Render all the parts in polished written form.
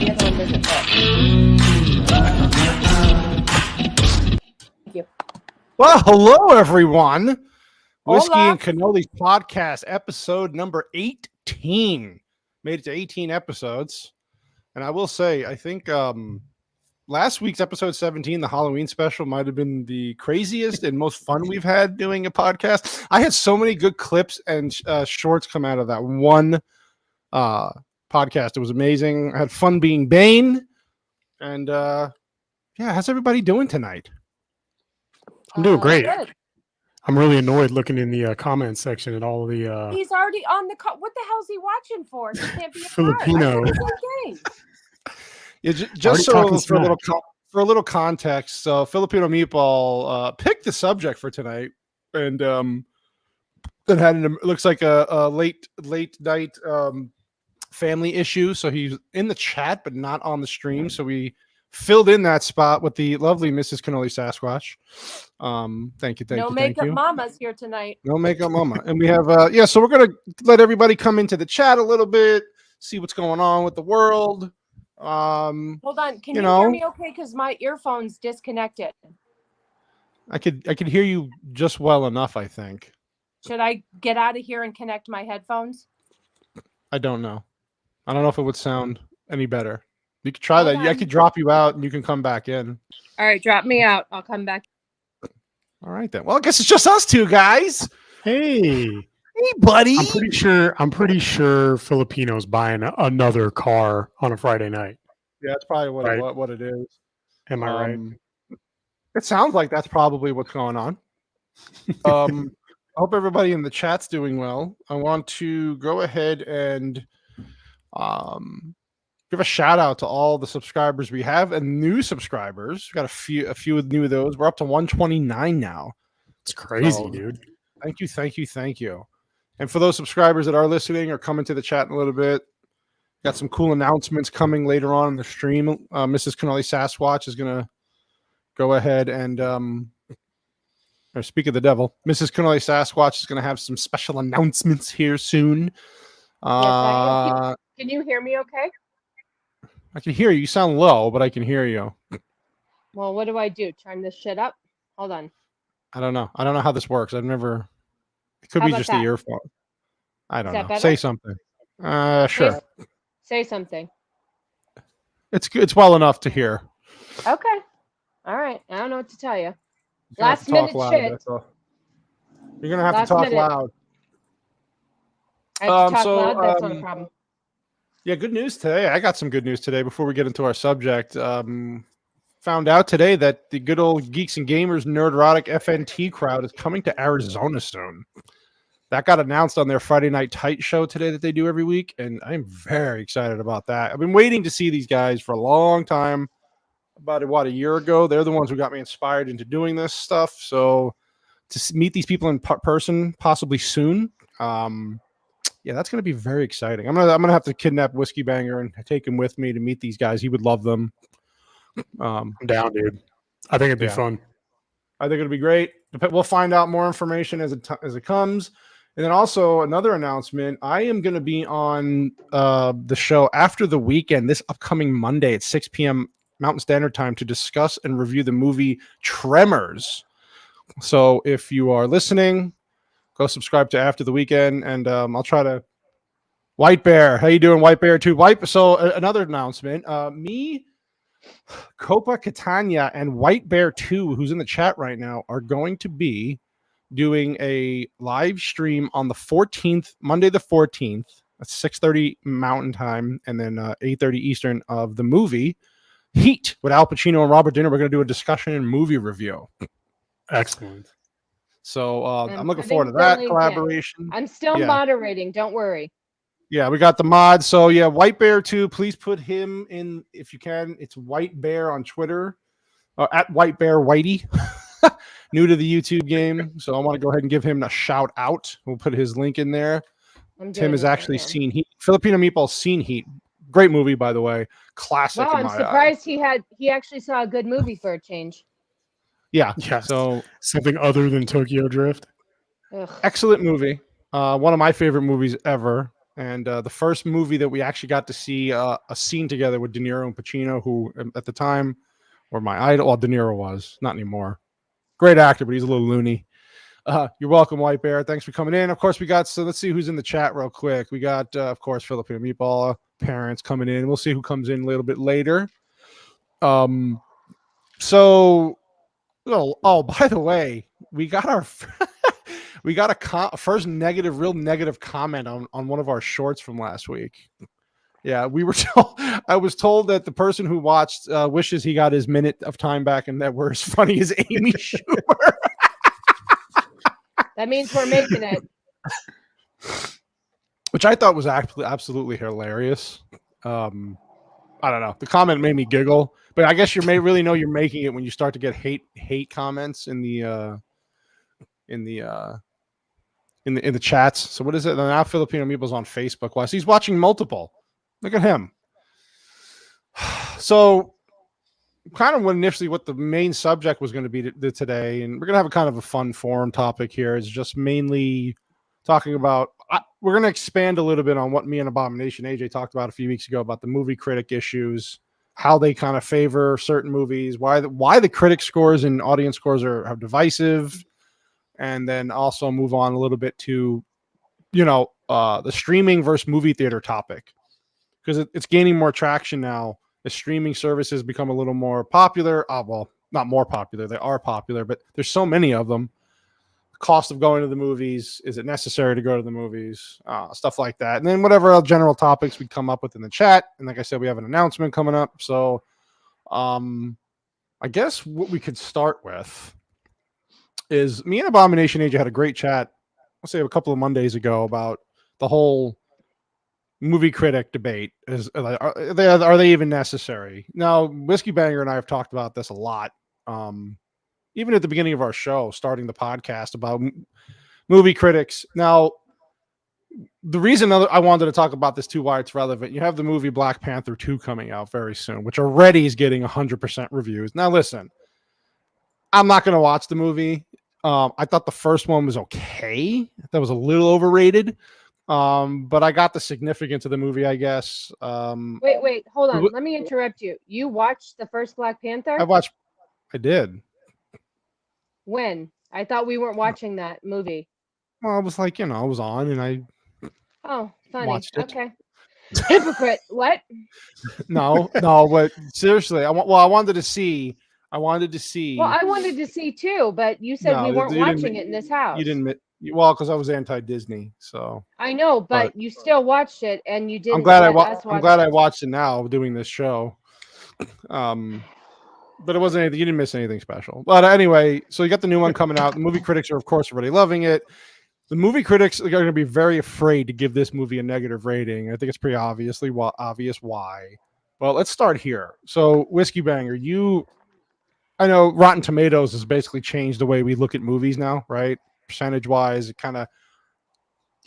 other one doesn't fit. Thank you. Well, hello, everyone. Whiskey Hola. and Cannoli's podcast, episode number 18. Made it to 18 episodes. And I will say, I think last week's episode 17, the Halloween special, might have been the craziest and most fun we've had doing a podcast. I had so many good clips and shorts come out of that one podcast. It was amazing. I had fun being Bane. And yeah, how's everybody doing tonight? I'm doing great. Good. I'm really annoyed looking in the comment section at all the He's already on the call. What the hell's he watching for? He can't be a Filipino. part. I thought it was a game. Yeah, just so for a little context, so Filipino Meatball picked the subject for tonight, and that had it looks like a late night family issue. So he's in the chat but not on the stream. So we filled in that spot with the lovely Mrs. Cannoli Sasquatch. Thank you. No makeup mama's here tonight. No makeup mama, and we have so we're gonna let everybody come into the chat a little bit, see what's going on with the world. Hold on, can you hear me okay? Because my earphones disconnected. I could hear you just well enough, I think. Should I get out of here and connect my headphones? I don't know if it would sound any better. You could try Hold that. on. I could drop you out and you can come back in. All right, drop me out. I'll come back. All right then. Well, I guess it's just us two guys. Hey, buddy. I'm pretty sure Filipinos buying another car on a Friday night. Yeah, that's probably what it is. Am I right? It sounds like that's probably what's going on. I hope everybody in the chat's doing well. I want to go ahead and give a shout out to all the subscribers we have and new subscribers. We've got a few new of those. We're up to 129 now. It's crazy, dude. Thank you. And for those subscribers that are listening or coming to the chat in a little bit, got some cool announcements coming later on in the stream. Mrs. Cannoli Sasquatch is going to go ahead and or speak of the devil. Mrs. Cannoli Sasquatch is going to have some special announcements here soon. Can you hear me okay? I can hear you. You sound low, but I can hear you. Well, what do I do? Turn this shit up? Hold on. I don't know how this works. It could How be about just that? the earphone. I don't Is that know. better? Say something. Sure. Say something. It's well enough to hear. Okay. All right. I don't know what to tell you. You're gonna have to Last talk minute loud, shit. that's all. You're gonna have Last to talk minute. loud. I have to talk so, loud. That's not a problem. Yeah, good news today. I got some good news today before we get into our subject. Found out today that the good old Geeks and Gamers Nerdrotic FNT crowd is coming to Arizona soon. That got announced on their Friday Night Tight show today that they do every week, and I'm very excited about that. I've been waiting to see these guys for a long time. About a year ago. They're the ones who got me inspired into doing this stuff. So to meet these people in person, possibly soon, yeah, that's going to be very exciting. I'm gonna have to kidnap Whiskey Banger and take him with me to meet these guys. He would love them. I'm down, dude. I think it'd be fun. I think it'll be great. We'll find out more information as it comes. And then also another announcement. I am going to be on the show after the weekend this upcoming Monday at 6 p.m. Mountain Standard Time to discuss and review the movie Tremors. So if you are listening, go subscribe to After the Weekend, and I'll try to. White Bear, how you doing, White Bear? Too So another announcement. Me, Copa Catania, and White Bear 2, who's in the chat right now, are going to be doing a live stream on the 14th, Monday the 14th, at 6:30 Mountain Time, and then 8:30 Eastern of the movie Heat with Al Pacino and Robert De Niro. We're going to do a discussion and movie review. Excellent. So I'm looking forward to that collaboration. I'm still moderating. Don't worry. Yeah, we got the mod. So yeah, White Bear 2. Please put him in if you can. It's White Bear on Twitter, at White Bear Whitey. New to the YouTube game, so I want to go ahead and give him a shout out. We'll put his link in there. Tim has actually seen Heat. Filipino Meatball's seen Heat. Great movie, by the way. Classic. Wow, I'm surprised he actually saw a good movie for a change. Yeah. So something other than Tokyo Drift. Ugh. Excellent movie. One of my favorite movies ever. And the first movie that we actually got to see a scene together with De Niro and Pacino, who at the time were my idol. Well, De Niro was, not anymore. Great actor, but he's a little loony. You're welcome, White Bear. Thanks for coming in. Of course, so let's see who's in the chat real quick. We got, of course, Filipino Meatball parents coming in. We'll see who comes in a little bit later. So, oh, by the way, we got our first real negative comment on one of our shorts from last week. Yeah, we were told. I was told that the person who watched wishes he got his minute of time back, and that we're as funny as Amy Schumer. That means we're making it. Which I thought was actually absolutely hilarious. I don't know. The comment made me giggle, but I guess you may really know you're making it when you start to get hate comments in the chats. So what is it? Now Filipino Meeple's on Facebook. Why? So he's watching multiple. Look at him. So kind of initially what the main subject was going to be today, and we're going to have a kind of a fun forum topic here. Is just mainly talking about, we're going to expand a little bit on what me and Abomination AJ talked about a few weeks ago about the movie critic issues, how they kind of favor certain movies, why the critic scores and audience scores are divisive, and then also move on a little bit to, the streaming versus movie theater topic, because it's gaining more traction now. The streaming services become a little more popular. Well, not more popular. They are popular, but there's so many of them. The cost of going to the movies. Is it necessary to go to the movies? Stuff like that. And then whatever else general topics we come up with in the chat. And like I said, we have an announcement coming up. So I guess what we could start with is me and Abomination Age had a great chat, I'll say a couple of Mondays ago, about the whole movie critic debate. Are they even necessary? Now, Whiskey Banger and I have talked about this a lot, even at the beginning of our show, starting the podcast about movie critics. Now, the reason I wanted to talk about this too, why it's relevant, you have the movie Black Panther 2 coming out very soon, which already is getting 100% reviews. Now, listen, I'm not going to watch the movie. I thought the first one was okay. That was a little overrated. But I got the significance of the movie, I guess. Wait, hold on. Let me interrupt you. You watched the first Black Panther? I did. When? I thought we weren't watching that movie. Well, I was like, I was on and I funny. Watched it. Okay. Hypocrite. What? No, but seriously, I wanted to see. Well, I wanted to see too, but you said we weren't watching it in this house. You didn't. Well, because I was anti-Disney, so I know, but you still watched it, and you didn't. I'm glad I watched it now, doing this show. But it wasn't anything. You didn't miss anything special. But anyway, so you got the new one coming out. The movie critics are, of course, already loving it. The movie critics are going to be very afraid to give this movie a negative rating. I think it's pretty obvious why. Well, let's start here. So, Whiskey Banger, I know Rotten Tomatoes has basically changed the way we look at movies now, right? Percentage-wise, it kind of.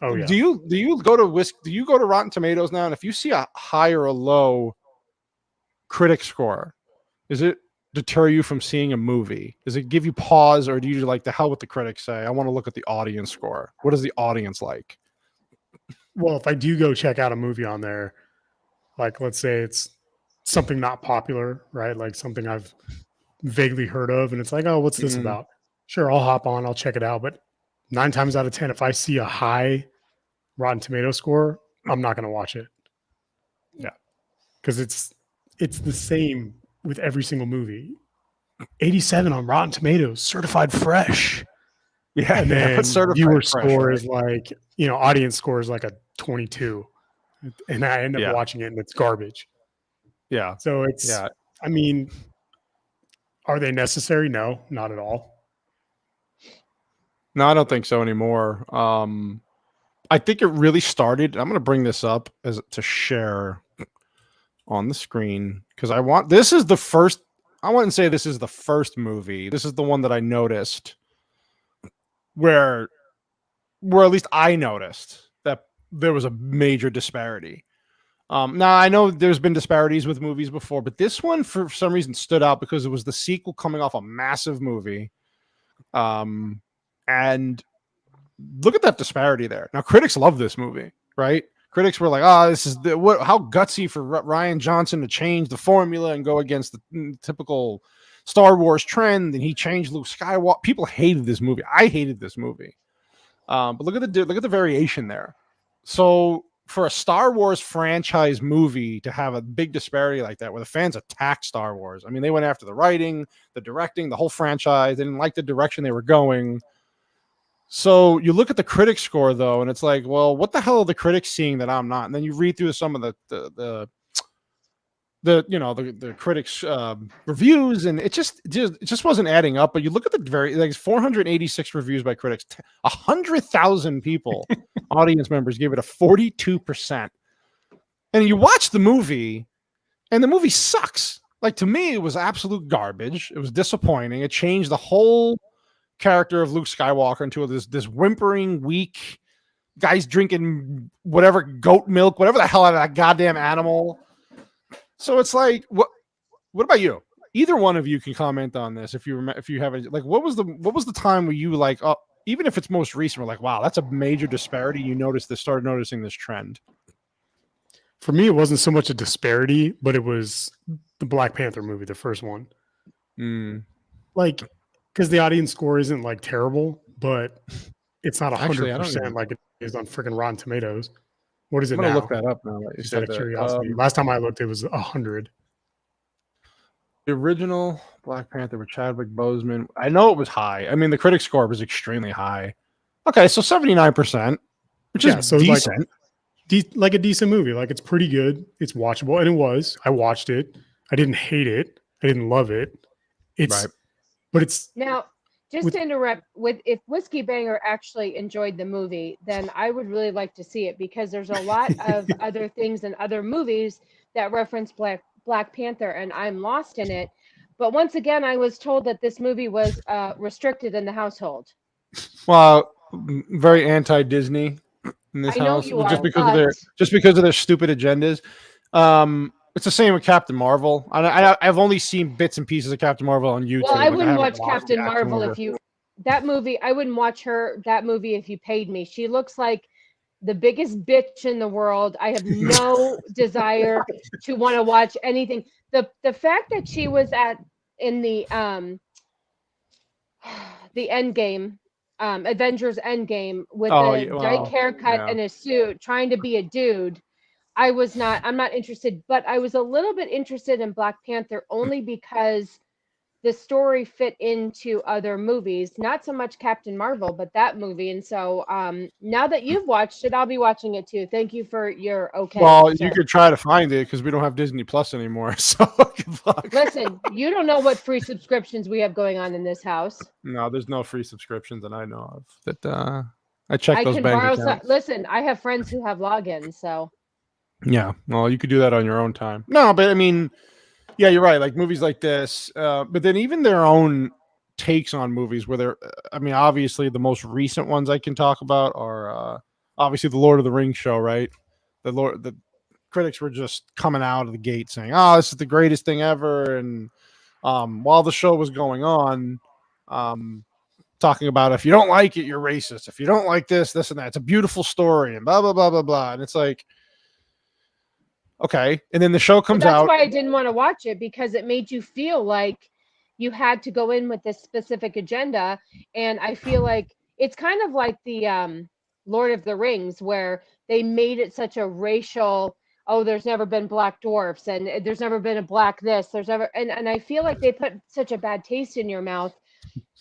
Oh yeah. Do you go to Rotten Tomatoes now, and if you see a high or a low critic score, does it deter you from seeing a movie? Does it give you pause, or do you like, the hell with the critics say, I want to look at the audience score? What is the audience like? Well, if I do go check out a movie on there, like let's say it's something not popular, right? Like something I've vaguely heard of, and it's like, oh, what's this about? Sure, I'll hop on, I'll check it out. But 9 times out of 10, if I see a high Rotten Tomato score, I'm not going to watch it. Yeah, because it's the same with every single movie. 87 on Rotten Tomatoes, certified fresh. Yeah, and then viewer score right? is like, audience score is like a 22, and I end up watching it and it's garbage. Yeah. So it's. I mean, are they necessary? No, not at all. No, I don't think so anymore. I think it really started. I'm going to bring this up to share on the screen because this is the first. I wouldn't say this is the first movie. This is the one that I noticed where at least I noticed that there was a major disparity. Now I know there's been disparities with movies before, but this one for some reason stood out because it was the sequel coming off a massive movie. And look at that disparity there. Now, critics love this movie, right? Critics were like, "Oh, this is how gutsy for Ryan Johnson to change the formula and go against the typical Star Wars trend." And he changed Luke Skywalker. People hated this movie. I hated this movie. But look at the variation there. So for a Star Wars franchise movie to have a big disparity like that, where the fans attacked Star Wars, I mean, they went after the writing, the directing, the whole franchise. They didn't like the direction they were going. So you look at the critic score though, and it's like, well, what the hell are the critics seeing that I'm not? And then you read through some of the critics reviews, and it just wasn't adding up. But you look at the 486 reviews by critics, 100,000 people, audience members gave it a 42%. And you watch the movie, and the movie sucks. Like, to me, it was absolute garbage. It was disappointing. It changed the whole character of Luke Skywalker into this whimpering, weak guy's drinking whatever goat milk, whatever the hell out of that goddamn animal. So it's like, what about you? Either one of you can comment on this if you haven't. Like, what was the time where you like, oh, even if it's most recent, we're like, wow, that's a major disparity. You started noticing this trend. For me, it wasn't so much a disparity, but it was the Black Panther movie, the first one. Like, because the audience score isn't like terrible, but it's not 100% like it is on freaking Rotten Tomatoes. What is it now? I'm gonna look that up now. Like, just out of curiosity. Last time I looked, it was 100. The original Black Panther with Chadwick Boseman. I know it was high. I mean, the critic score was extremely high. Okay, so 79%, which is decent. Like a decent movie. Like, it's pretty good. It's watchable, and it was. I watched it. I didn't hate it. I didn't love it. But it's now. Just to interrupt, if Whiskey Banger actually enjoyed the movie, then I would really like to see it, because there's a lot of other things in other movies that reference Black Panther, and I'm lost in it. But once again, I was told that this movie was restricted in the household. Well, very anti-Disney in this house, just because of their stupid agendas. It's the same with Captain Marvel. I've only seen bits and pieces of Captain Marvel on YouTube. Well, I wouldn't watch Captain Marvel I wouldn't watch that movie if you paid me. She looks like the biggest bitch in the world. I have no desire to want to watch anything. The fact that she was in the Endgame, Avengers Endgame with a dyke haircut and a suit, trying to be a dude. I'm not interested, but I was a little bit interested in Black Panther only because the story fit into other movies, not so much Captain Marvel, but that movie. And so now that you've watched it, I'll be watching it too. Thank you for your okay. Well, you could try to find it because we don't have Disney Plus anymore. So listen, you don't know what free subscriptions we have going on in this house. No, there's no free subscriptions that I know of. That I checked those bank accounts. Listen, I have friends who have logins, so. Yeah, well, you could do that on your own time. No, but I mean, yeah, you're right. Like movies like this, but then even their own takes on movies, where they're, I mean, obviously the most recent ones I can talk about are obviously the Lord of the Rings show, right? The critics were just coming out of the gate saying, "Oh, this is the greatest thing ever," and while the show was going on, talking about if you don't like it, you're racist. If you don't like this, and that, it's a beautiful story, and blah blah blah blah blah, and it's like. Okay, and then the show comes out. That's why I didn't want to watch it, because it made you feel like you had to go in with this specific agenda, and I feel like it's kind of like the Lord of the Rings, where they made it such a racial. Oh, there's never been black dwarfs, and there's never been a black this. And I feel like they put such a bad taste in your mouth.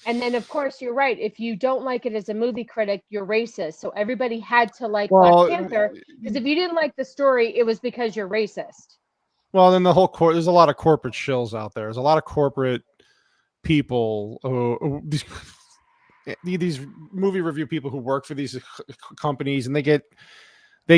And then, of course, you're right. If you don't like it as a movie critic, you're racist. So everybody had to like Black Panther, because if you didn't like the story, it was because you're racist. Well, then there's a lot of corporate shills out there. There's a lot of corporate people these movie review people who work for these companies, and they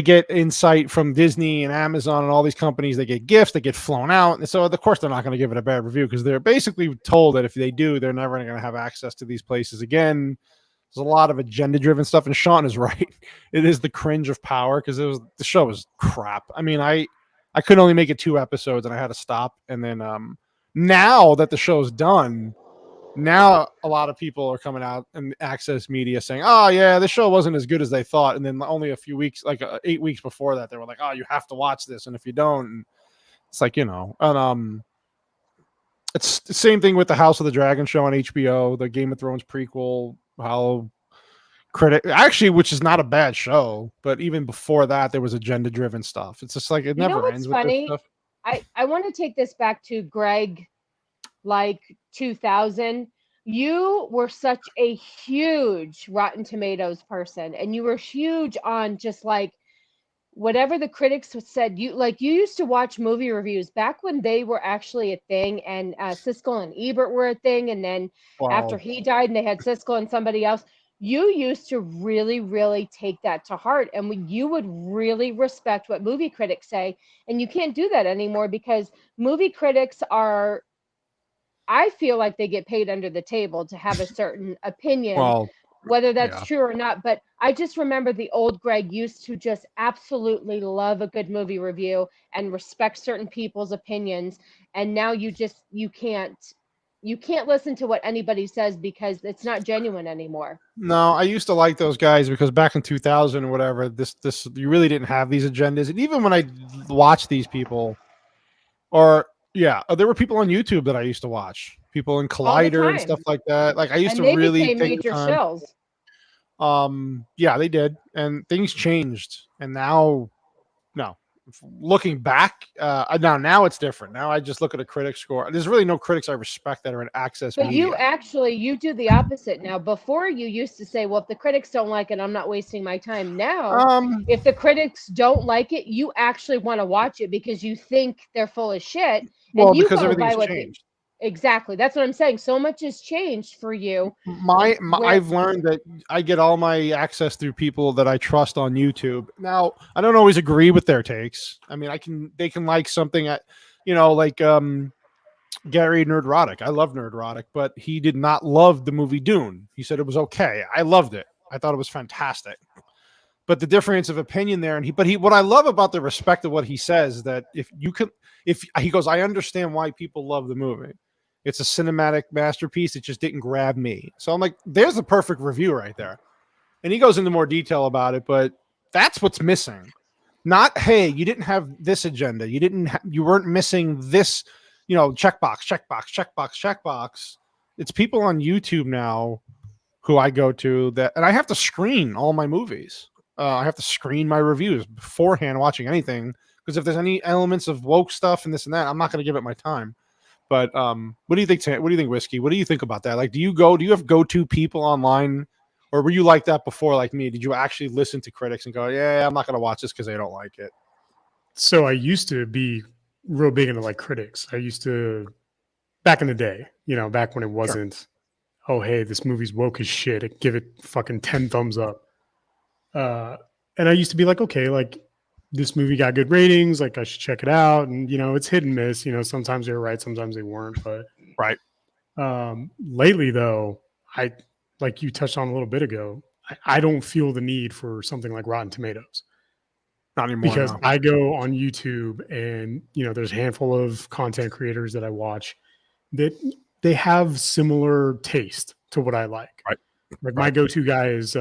get insight from Disney and Amazon and all these companies. They get gifts, they get flown out. And so, of course, they're not going to give it a bad review, because they're basically told that if they do, they're never going to have access to these places again. There's a lot of agenda-driven stuff. And Sean is right. It is the cringe of power, because the show was crap. I mean, I could only make it 2 episodes, and I had to stop. And then now that the show's done, Now a lot of people are coming out in access media saying, "Oh yeah, this show wasn't as good as they thought," and then only a few weeks, like 8 weeks before that, they were like, "Oh, you have to watch this," and if you don't, and it's like and it's the same thing with the House of the Dragon show on HBO, the Game of Thrones prequel, how Critic actually, which is not a bad show, but even before that, there was agenda-driven stuff. It's just like it You know never what's ends with this funny? stuff. I want to take this back to Greg, like 2000. You were such a huge Rotten Tomatoes person, and you were huge on just like whatever the critics said. You used to watch movie reviews back when they were actually a thing, and Siskel and Ebert were a thing, and then after Wow. he died and they had Siskel and somebody else, you used to really take that to heart, and you would really respect what movie critics say, and you can't do that anymore because movie critics are, I feel like they get paid under the table to have a certain opinion, Well, whether that's yeah. true or not. But I just remember the old Greg used to just absolutely love a good movie review and respect certain people's opinions. And now you can't listen to what anybody says because it's not genuine anymore. No, I used to like those guys because back in 2000 or whatever, this you really didn't have these agendas. And even when I watched these people, or yeah, there were people on YouTube that I used to watch, people in All the Collider and time. stuff like that. Like I used And to they really became take the major time. shills. Yeah, they did, and things changed, and now, no, looking back, now it's different. Now I just look at a critic score. There's really no critics I respect that are in access But you media. actually you do the opposite now. Before you used to say, well, if the critics don't like it, I'm not wasting my time. Now, Um, if the critics don't like it, you actually want to watch it because you think they're full of shit well, and you because go everything's by what the changed. exactly. That's what I'm saying. So much has changed for you where I've learned that I get all my access through people that I trust on YouTube. Now, I don't always agree with their takes. I mean, they can like something at, like Gary Nerdrotic. I love Nerdrotic, but he did not love the movie Dune. He said it was okay. I loved it. I thought it was fantastic. But the difference of opinion there, what I love about the respect of what he says is that if he goes, I understand why people love the movie. It's a cinematic masterpiece. It just didn't grab me. So I'm like, there's the perfect review right there. And he goes into more detail about it, but that's what's missing. Not, hey, you didn't have this agenda. You weren't missing this, checkbox. It's people on YouTube now who I go to and I have to screen all my movies. I have to screen my reviews beforehand watching anything, because if there's any elements of woke stuff and this and that, I'm not going to give it my time. But what do you think? What do you think, Whiskey? What do you think about that? Like, do you have go-to people online, or were you like that before, like me? Did you actually listen to critics and go, yeah, I'm not going to watch this because they don't like it? So I used to be real big into like critics. I used to, back in the day, back when it wasn't, oh, hey, this movie's woke as shit, give it fucking 10 thumbs up. And I used to be like, okay, like this movie got good ratings, like I should check it out. And, it's hit and miss, sometimes they were right, sometimes they weren't. But Right. Lately, though, like you touched on a little bit ago, I don't feel the need for something like Rotten Tomatoes. Not anymore. Because no. I go on YouTube and, there's a handful of content creators that I watch that they have similar taste to what I like. Right. Like my go-to guy is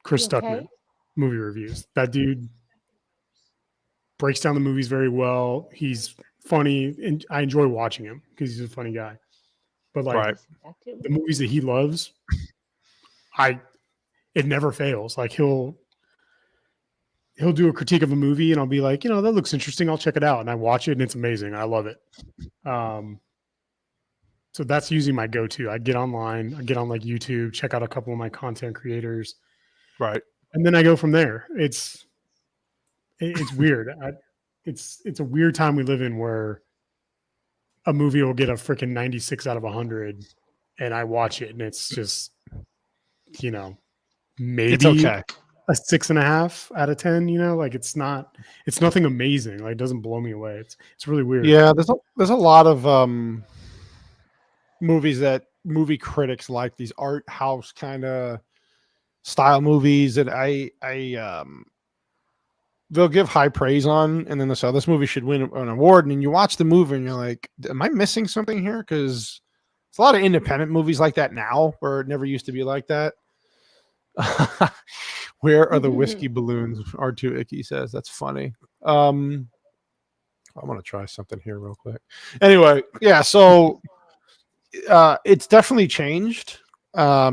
Chris okay? Stuckman, movie reviews. That dude breaks down the movies very well. He's funny, and I enjoy watching him because he's a funny guy. But like the movies that he loves, it never fails. Like he'll do a critique of a movie and I'll be like, that looks interesting. I'll check it out. And I watch it and it's amazing. I love it. So that's usually my go-to. I get online, I get on like YouTube, check out a couple of my content creators. Right. And then I go from there. It's weird. It's a weird time we live in where a movie will get a freaking 96 out of 100 and I watch it and it's just, maybe it's okay. A 6.5 out of 10, like it's nothing amazing. Like it doesn't blow me away. It's really weird. Yeah. There's a lot of, movies that movie critics like, these art house kind of style movies that they'll give high praise on, and then they'll say, this movie should win an award, and then you watch the movie and you're like, am I missing something here? Because It's a lot of independent movies like that now, where it never used to be like that. Where are the whiskey balloons? R2 Icky says that's funny. I'm gonna try something here real quick. Anyway, yeah, so it's definitely changed. Yeah,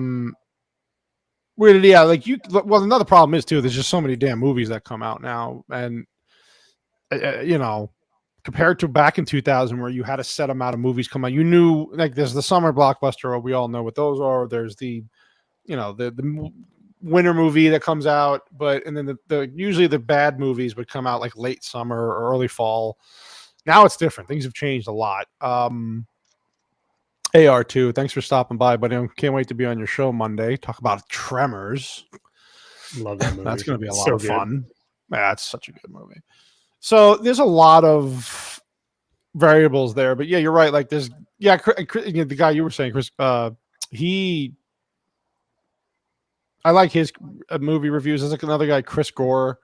like well, another problem is too, there's just so many damn movies that come out now, and compared to back in 2000 where you had a set amount of movies come out, you knew, like, there's the summer blockbuster, we all know what those are. There's the winter movie that comes out, and then the usually the bad movies would come out like late summer or early fall. Now it's different. Things have changed a lot. AR2, thanks for stopping by, but I can't wait to be on your show Monday. Talk about Tremors. Love that movie. That's going to be a lot of fun. Yeah, it's such a good movie. So there's a lot of variables there, but yeah, you're right. Like the guy you were saying, Chris, I like his movie reviews. There's like another guy, Chris Gore.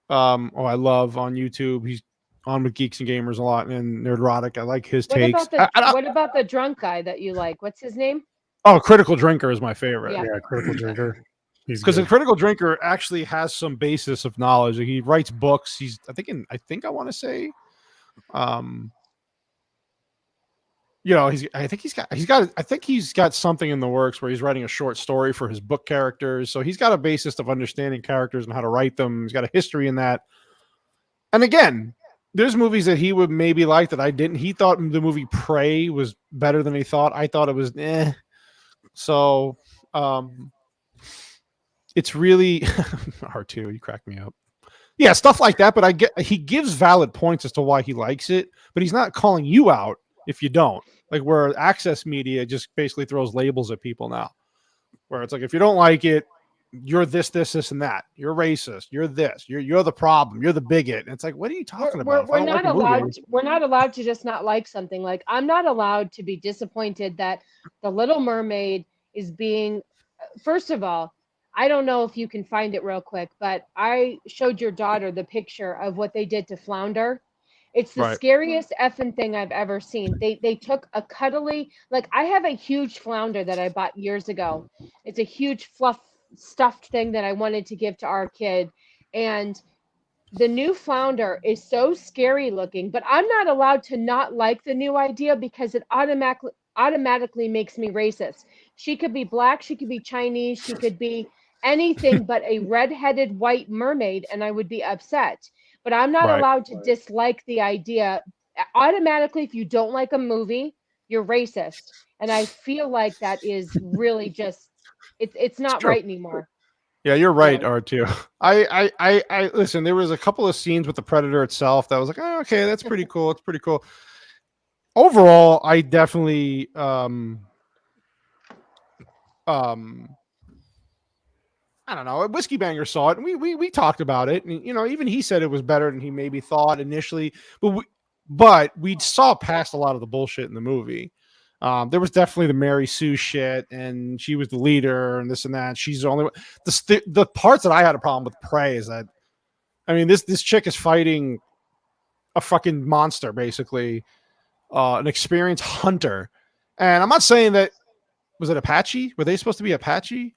I love on YouTube. He's on with Geeks and Gamers a lot, and Nerdrotic. I like his takes. What about the drunk guy that you like? What's his name? Oh, Critical Drinker is my favorite. Yeah, Critical Drinker. Because the Critical Drinker actually has some basis of knowledge. He writes books. I think I want to say, I think he's got something in the works where he's writing a short story for his book characters. So he's got a basis of understanding characters and how to write them. He's got a history in that. And again, there's movies that he would maybe like that I didn't. He thought the movie Prey was better than he thought. I thought it was eh. So it's really R2. You crack me up. Yeah, stuff like that. But he gives valid points as to why he likes it, but he's not calling you out if you don't. Like, where Access Media just basically throws labels at people now, where it's like, if you don't like it, you're this, and that. You're racist. You're this. You're the problem. You're the bigot. And it's like, what are you talking about? We're not allowed. We're not allowed to just not like something. Like, I'm not allowed to be disappointed that The Little Mermaid is being. First of all, I don't know if you can find it real quick, but I showed your daughter the picture of what they did to Flounder. It's the scariest effing thing I've ever seen. They took a cuddly, like, I have a huge flounder that I bought years ago. It's a huge fluff stuffed thing that I wanted to give to our kid. And the new flounder is so scary looking, but I'm not allowed to not like the new idea because it automatically makes me racist. She could be black, she could be Chinese, she could be anything but a red-headed white mermaid, and I would be upset. But I'm not allowed to dislike the idea. Automatically, if you don't like a movie, you're racist. And I feel like that is really just, it's not right anymore. Yeah, you're right, R2. I listen, there was a couple of scenes with the Predator itself that was like, oh, okay, that's pretty cool. It's pretty cool. Overall, I definitely I don't know. Whiskey Banger saw it, and we talked about it, and even he said it was better than he maybe thought initially. But we saw past a lot of the bullshit in the movie. There was definitely the Mary Sue shit, and she was the leader, and this and that. She's the only one. The parts that I had a problem with Prey is that, I mean, this chick is fighting a fucking monster, basically, an experienced hunter, and I'm not saying that. Was it Apache? Were they supposed to be Apache?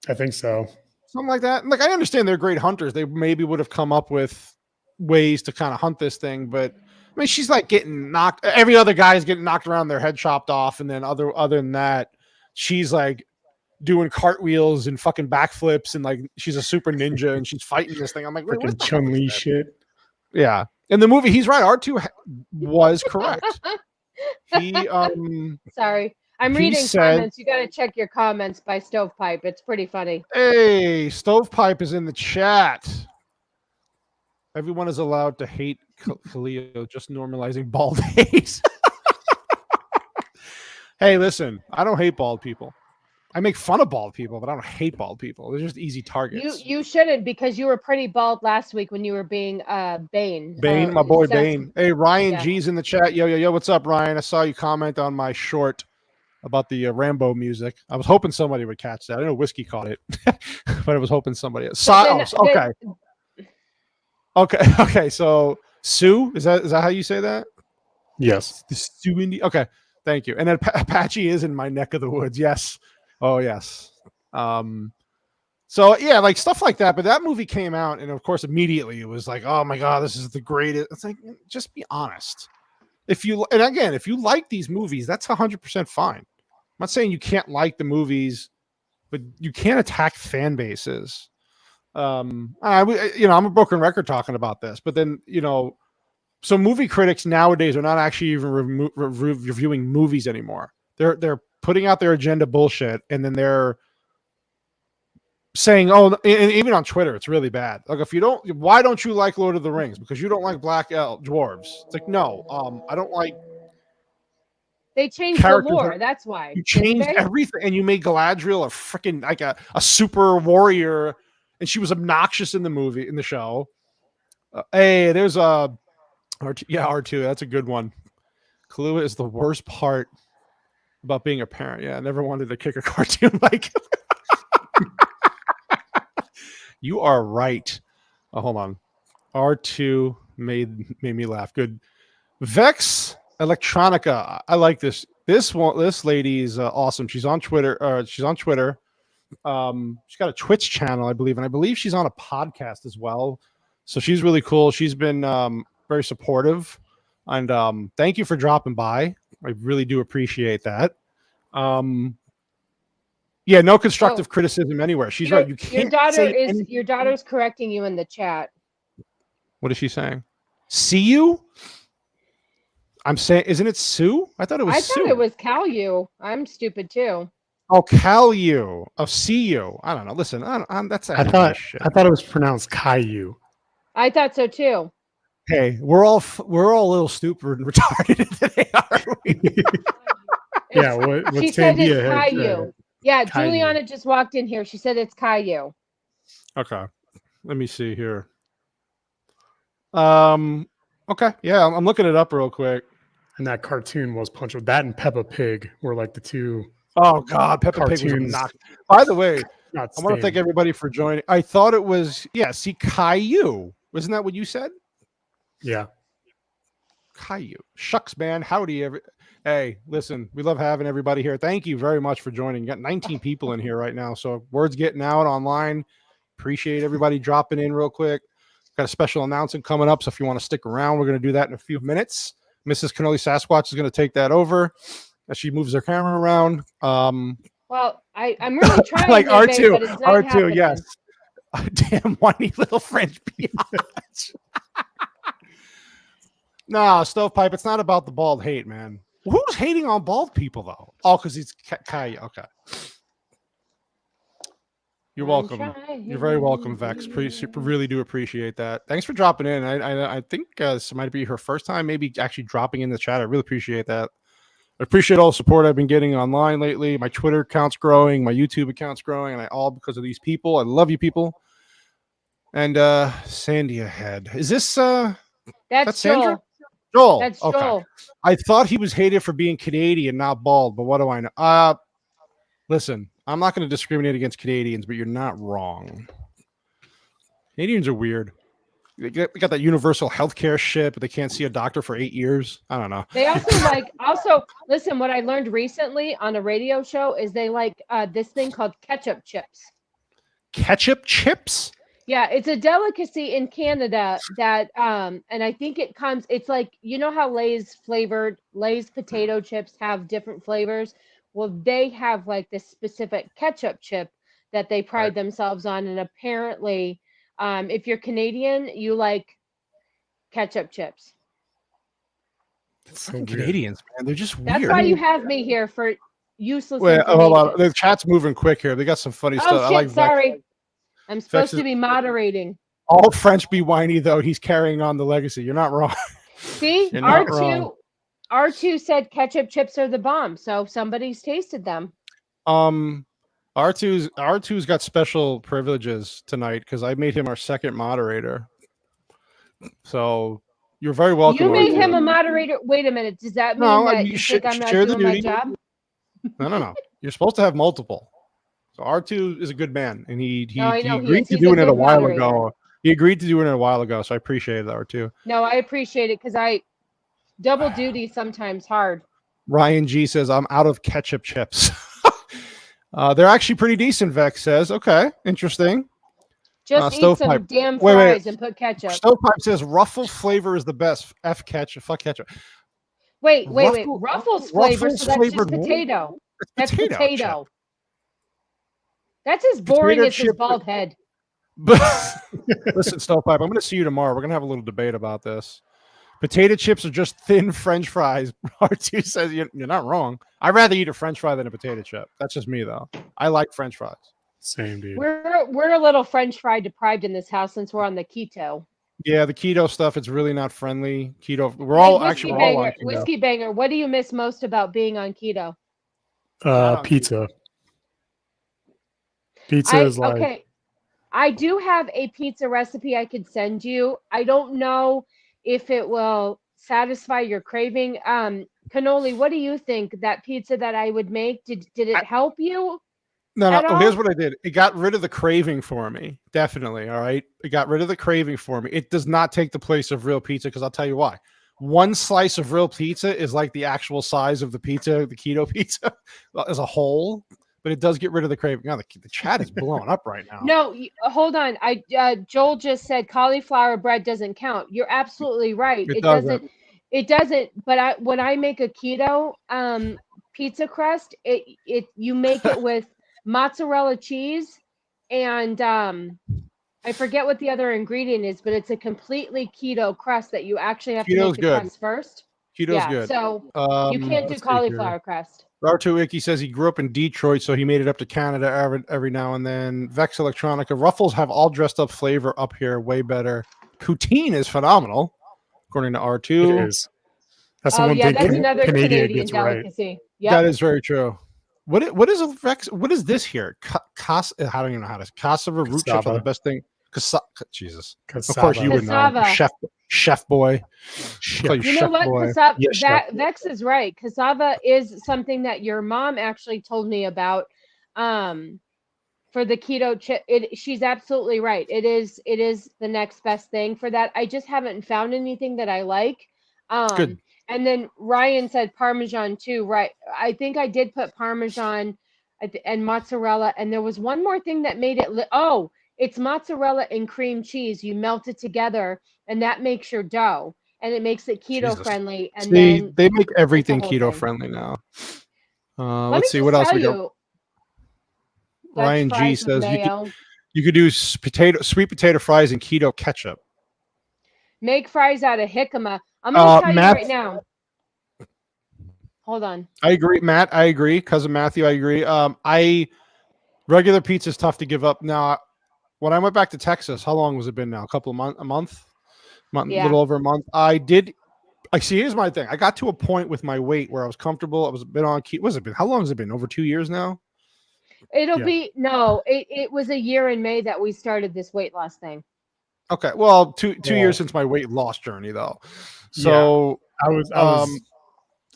I think so. Something like that. Like, I understand they're great hunters. They maybe would have come up with ways to kind of hunt this thing, but I mean, she's like getting knocked. Every other guy is getting knocked around, their head chopped off, and then other than that, she's like doing cartwheels and fucking backflips, and like she's a super ninja, and she's fighting this thing. I'm like, freaking Chun-Li shit. Yeah, in the movie, he's right. R2 was correct. Sorry. I'm reading comments. You got to check your comments by Stovepipe. It's pretty funny. Hey, Stovepipe is in the chat. Everyone is allowed to hate Khalil, just normalizing bald hate. Hey, listen, I don't hate bald people. I make fun of bald people, but I don't hate bald people. They're just easy targets. You shouldn't, because you were pretty bald last week when you were being Bane. Bane, my boy Bane. Hey, Ryan G's in the chat. Yo, what's up, Ryan? I saw you comment on my short about the Rambo music. I was hoping somebody would catch that. I know Whiskey caught it, but I was hoping somebody else. Okay. So Sue, is that how you say that? Yes. The Sue Indie. Okay, Thank you. And then Apache is in my neck of the woods. Yes. Oh, yes. So yeah, like stuff like that. But that movie came out, and of course, immediately it was like, oh my god, this is the greatest. It's like, just be honest. If you like these movies, that's 100% fine. I'm not saying you can't like the movies, but you can't attack fan bases. I'm a broken record talking about this, but then so movie critics nowadays are not actually even reviewing movies anymore. They're putting out their agenda bullshit, and then they're saying, oh, and even on Twitter, it's really bad. Like, why don't you like Lord of the Rings? Because you don't like black dwarves. It's like, no, I don't like. They changed the lore. That's why. You changed everything, and you made Galadriel a freaking like a super warrior, and she was obnoxious in the show. Hey, there's R2. Yeah, R2. That's a good one. Kahlua is the worst part about being a parent. Yeah, I never wanted to kick a cartoon like. You are right. Oh, hold on. R2 made me laugh. Good. Vex Electronica. I like this. This lady is awesome. She's on Twitter. She's on Twitter. She's got a Twitch channel, I believe, and I believe she's on a podcast as well. So she's really cool. She's been very supportive, and thank you for dropping by. I really do appreciate that. Yeah, no constructive criticism anywhere. She's right. You can't. Your daughter's correcting you in the chat. What is she saying? See you? I'm saying, isn't it Sue? I thought it was Sue. I thought it was Calu. I'm stupid too. Oh, Calu. Oh, see you. I don't know. Listen, that's I thought it was pronounced Caillou. I thought so too. Hey, we're all a little stupid and retarded today, aren't we? Yeah, what she said it's Caillou. Yeah, Caillou. Juliana just walked in here. She said it's Caillou. Okay. Let me see here. Okay. Yeah, I'm looking it up real quick. And that cartoon was Punch. That and Peppa Pig were like the two. Oh God, Peppa Pig was not. By the way, I want to thank everybody for joining. I thought it was see Caillou. Wasn't that what you said? Yeah. Caillou. Shucks, man. Howdy, Hey, listen, we love having everybody here. Thank you very much for joining. You got 19 people in here right now, so word's getting out online. Appreciate everybody dropping in real quick. Got a special announcement coming up, so if you want to stick around, we're going to do that in a few minutes. Mrs. Cannoli Sasquatch is going to take that over as she moves her camera around. Well, I'm really trying. Like R2, but it's not happening. Yes. Damn whiny little French biatch. No, Stovepipe, it's not about the bald hate, man. Who's hating on bald people, though? Oh, because he's Kai. Okay. You're welcome. You're very welcome, Vex. Really do appreciate that. Thanks for dropping in. I think this might be her first time maybe actually dropping in the chat. I really appreciate that. I appreciate all the support I've been getting online lately. My Twitter account's growing. My YouTube account's growing. And all because of these people. I love you people. And Sandy ahead. Is this... That's Sandra? Joel. That's okay. Joel. I thought he was hated for being Canadian, not bald, but what do I know? Listen, I'm not going to discriminate against Canadians, but you're not wrong. Canadians are weird. They got that universal healthcare shit, but they can't see a doctor for 8 years. I don't know. They also listen, what I learned recently on a radio show is they like this thing called ketchup chips. Ketchup chips? Yeah, it's a delicacy in Canada that and I think it's like, you know how Lay's potato chips have different flavors? Well, they have like this specific ketchup chip that they pride themselves on, and apparently if you're Canadian, you like ketchup chips. So Canadians, man, they're just weird. That's why you have me here for useless. Wait, hold on. The chat's moving quick here. They got some funny stuff. Shit, I like sorry. I'm supposed to be moderating. All French be whiny, though. He's carrying on the legacy. You're not wrong. See, R2 said ketchup chips are the bomb, so somebody's tasted them. R2's got special privileges tonight because I made him our second moderator. So you're very welcome. You made him a moderator. Wait a minute. Does that mean that you think I'm not doing my job? No. You're supposed to have multiple. So R2 is a good man, and he agreed to He's doing it a while moderator. ago. He agreed to doing it a while ago, so I appreciate it, R2. No, I appreciate it because I double duty sometimes hard. Ryan G says, I'm out of ketchup chips. They're actually pretty decent, Vex says. Okay, interesting. Just eat Stovepipe. some damn Wait. fries and put ketchup. Stovepipe says Ruffle flavor is the best. F ketchup. Fuck ketchup. Wait. Ruffles flavor, so that's just flavored potato. It's That's potato. potato. That's as boring Potato as his chip- bald head. Listen, Stovepipe, I'm going to see you tomorrow. We're going to have a little debate about this. Potato chips are just thin French fries. R2 says you're not wrong. I'd rather eat a French fry than a potato chip. That's just me, though. I like French fries. Same, dude. We're a little French fry deprived in this house since we're on the keto. Yeah, the keto stuff, it's really not friendly. Keto, we're Hey, all Whiskey on Banger, keto. Whiskey Banger, what do you miss most about being on keto? Pizza. Pizza is like okay. I do have a pizza recipe I could send you. I don't know if it will satisfy your craving. Cannoli, what do you think? That pizza that I would make, did it help you? No. all? Here's what I did. It got rid of the craving for me. Definitely. All right. It got rid of the craving for me. It does not take the place of real pizza because I'll tell you why. One slice of real pizza is like the actual size of the pizza, the keto pizza as a whole, but it does get rid of the craving. Now, the chat is blowing up right now. No, hold on. Joel just said cauliflower bread doesn't count. You're absolutely right. It doesn't. It doesn't. But when I make a keto pizza crust, you make it with mozzarella cheese and I forget what the other ingredient is, but it's a completely keto crust that you actually have to make the crust first. Keto's good. So you can't do cauliflower crust. R2 Icky says he grew up in Detroit, so he made it up to Canada every now and then. Vex Electronica. Ruffles have all dressed up flavor up here, way better. Poutine is phenomenal, according to R2. It is. That's the one thing that's another Canadian gets delicacy. right. Yep. That is very true. What is a Vex? What is this here? I don't even know how to. Cassava root chips are the best thing. Jesus. Cassava. Of course you would know. Chef boy. You know what? Cassava, Vex is right. Cassava is something that your mom actually told me about for the keto chip. She's absolutely right. It is the next best thing for that. I just haven't found anything that I like. Good. And then Ryan said Parmesan too, right? I think I did put Parmesan and mozzarella. And there was one more thing that made it. It's mozzarella and cream cheese. You melt it together, and that makes your dough, and it makes it keto friendly. And then they make everything keto friendly now. Let's see what else we got. Ryan G says you could do sweet potato fries and keto ketchup. Make fries out of jicama. I'm gonna tell you right now. Hold on. I agree, Matt. I agree. Cousin Matthew, I agree. Regular pizza is tough to give up. Now, when I went back to Texas, how long was it been now? A month, a little over a month. Here's my thing. I got to a point with my weight where I was comfortable. I was been on keto. What's it been? How long has it been? Over 2 years now? It was a year in May that we started this weight loss thing. Okay. Well, two years since my weight loss journey though. So I was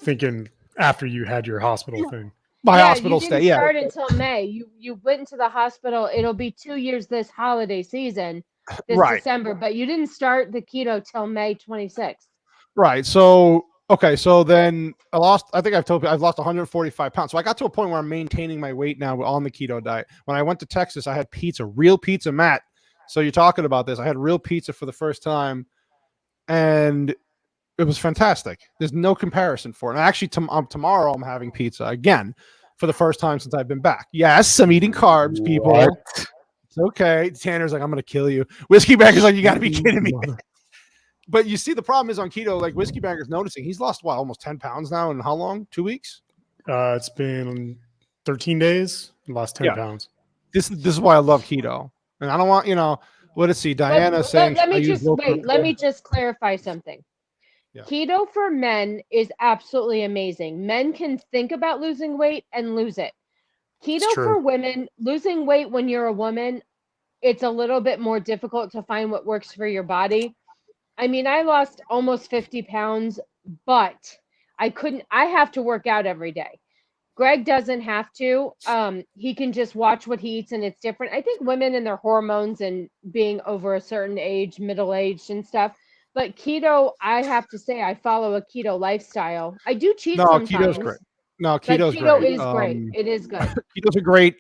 thinking after you had your hospital thing. My hospital stay. You didn't start until May. You went into the hospital. It'll be 2 years this holiday season, December, but you didn't start the keto till May 26th. Right. So then I think I've told you I've lost 145 pounds. So I got to a point where I'm maintaining my weight now on the keto diet. When I went to Texas, I had real pizza, Matt. So you're talking about this. I had real pizza for the first time, and it was fantastic. There's no comparison for it. And actually, tomorrow I'm having pizza again for the first time since I've been back. Yes, I'm eating carbs, people. What? It's okay. Tanner's like, I'm going to kill you. Whiskey Banger's like, you got to be kidding me. But you see, the problem is on keto, like Whiskey Banger's noticing, he's lost, almost 10 pounds now in how long? 2 weeks? It's been 13 days. Lost 10 pounds. This is why I love keto. And I don't want, let's see. Diana saying, let me just clarify something. Yeah. Keto for men is absolutely amazing. Men can think about losing weight and lose it. Keto for women, losing weight when you're a woman, it's a little bit more difficult to find what works for your body. I mean, I lost almost 50 pounds, but I have to work out every day. Greg doesn't have to. He can just watch what he eats, and it's different. I think women and their hormones and being over a certain age, middle-aged and stuff, But keto, I have to say, I follow a keto lifestyle. I do cheat No, sometimes, keto's great. No, but keto's keto great. is great. It is good. Keto's a great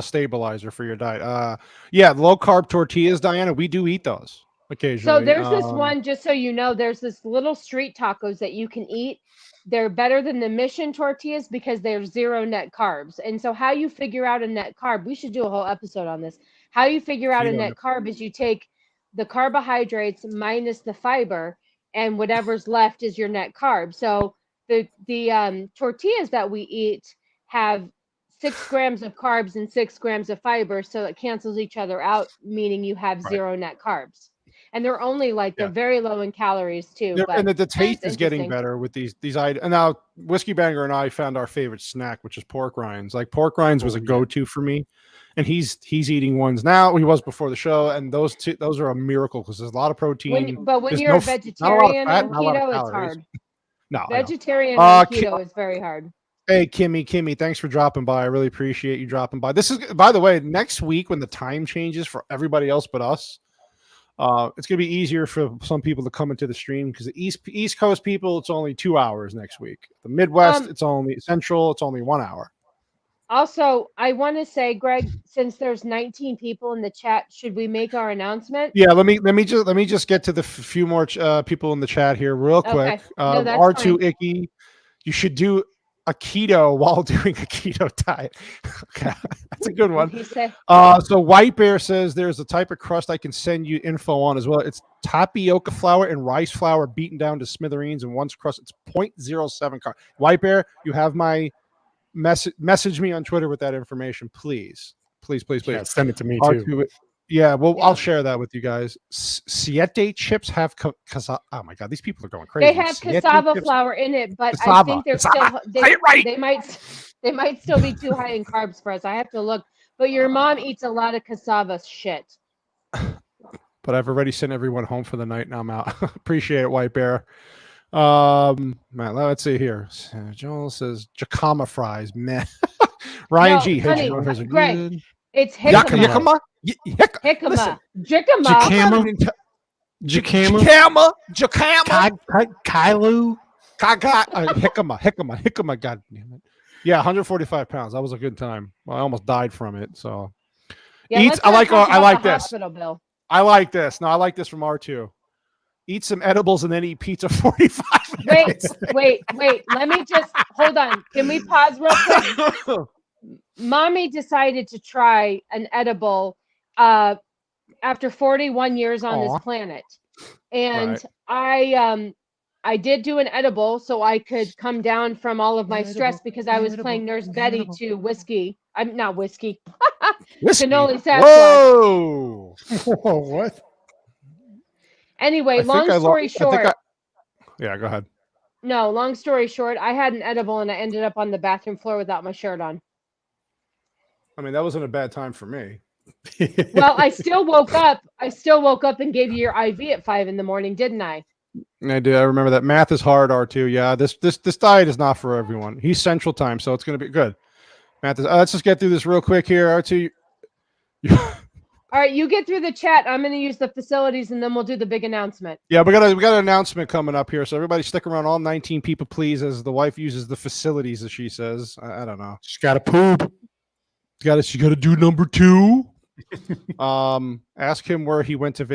stabilizer for your diet. Yeah, low carb tortillas, Diana. We do eat those So occasionally. there's this one, just so you know, there's this little street tacos that you can eat. They're better than the Mission tortillas because they're zero net carbs. And so how you figure out a net carb, we should do a whole episode on this. How you figure out a Keto. net carb is you take the carbohydrates minus the fiber, and whatever's left is your net carb. So the tortillas that we eat have 6 grams of carbs and 6 grams of fiber, so it cancels each other out, meaning you have Right. zero net carbs. And they're only like Yeah. they're very low in calories too. Yeah, But and the taste it's is getting interesting. better with these items. And now Whiskey Banger and I found our favorite snack, which is pork rinds. Like pork rinds was a go-to for me, and he's eating ones now. He was before the show, and those are a miracle because there's a lot of protein. When There's you're a not a lot of vegetarian fat, on not a lot of keto, it's calories. hard. No, I know. Vegetarian on Ki- keto is very hard. Hey, Kimmy, thanks for dropping by. I really appreciate you dropping by. This is, by the way, next week when the time changes for everybody else but us, it's going to be easier for some people to come into the stream because the East Coast people, it's only 2 hours next week. The Midwest, it's only Central, it's only 1 hour. Also, I want to say, Greg, since there's 19 people in the chat, should we make our announcement? Yeah, let me just get to the few more people in the chat here real quick. Okay. No, that's R2 fine. Icky, you should do a keto while doing a keto diet. Okay, that's a good one. He said, So White Bear says there's a type of crust I can send you info on as well. It's tapioca flour and rice flour beaten down to smithereens, and once crust, it's 0.07 carb. White Bear, you have my message me on Twitter with that information, please. Yeah, send it to me R2, too. yeah, well, Yeah. I'll share that with you guys. Siete chips have oh my god, these people are going crazy. they have Siete cassava chips? flour in it, but I Cassava, think they're cassava. still Say it right. they might still be too high in carbs for us. I have to look. But your mom eats a lot of cassava shit. But I've already sent everyone home for the night. Now I'm out. Appreciate it, White Bear. Man, let's see here. Joel says jacama fries. Man, Ryan No, G. honey, Jacama fries are Greg, good. It's jicama. Listen, Jicama. Jacama. Jacama. Kylo. Hickama. God damn it. Yeah, 145 pounds. That was a good time. Well, I almost died from it. So Yeah, let's I not like talk I about like the this. hospital bill. I like this. No, I like this from R2. Eat some edibles and then eat pizza 45 minutes. Wait. Let me just hold on. Can we pause real quick? Mommy decided to try an edible after 41 years on this planet. And Right. I did do an edible so I could come down from all of my stress because I was playing Nurse Betty to whiskey. I'm not whiskey. Whiskey? Cannoli Sasquatch. Whoa. Whoa, what? Anyway, long story short. Yeah, go ahead. No, long story short, I had an edible and I ended up on the bathroom floor without my shirt on. I mean, that wasn't a bad time for me. Well, I still woke up. And gave you your IV at 5 a.m, didn't I? I did. I remember that. Math is hard, R2. Yeah, this diet is not for everyone. He's Central Time, so it's going to be good. Math is. Let's just get through this real quick here, R2. All right, you get through the chat. I'm going to use the facilities, and then we'll do the big announcement. Yeah, we got an announcement coming up here, so everybody stick around. All 19 people, please, as the wife uses the facilities, as she says. I don't know. She's got to poop. She got to do number 2. Ask him where he went to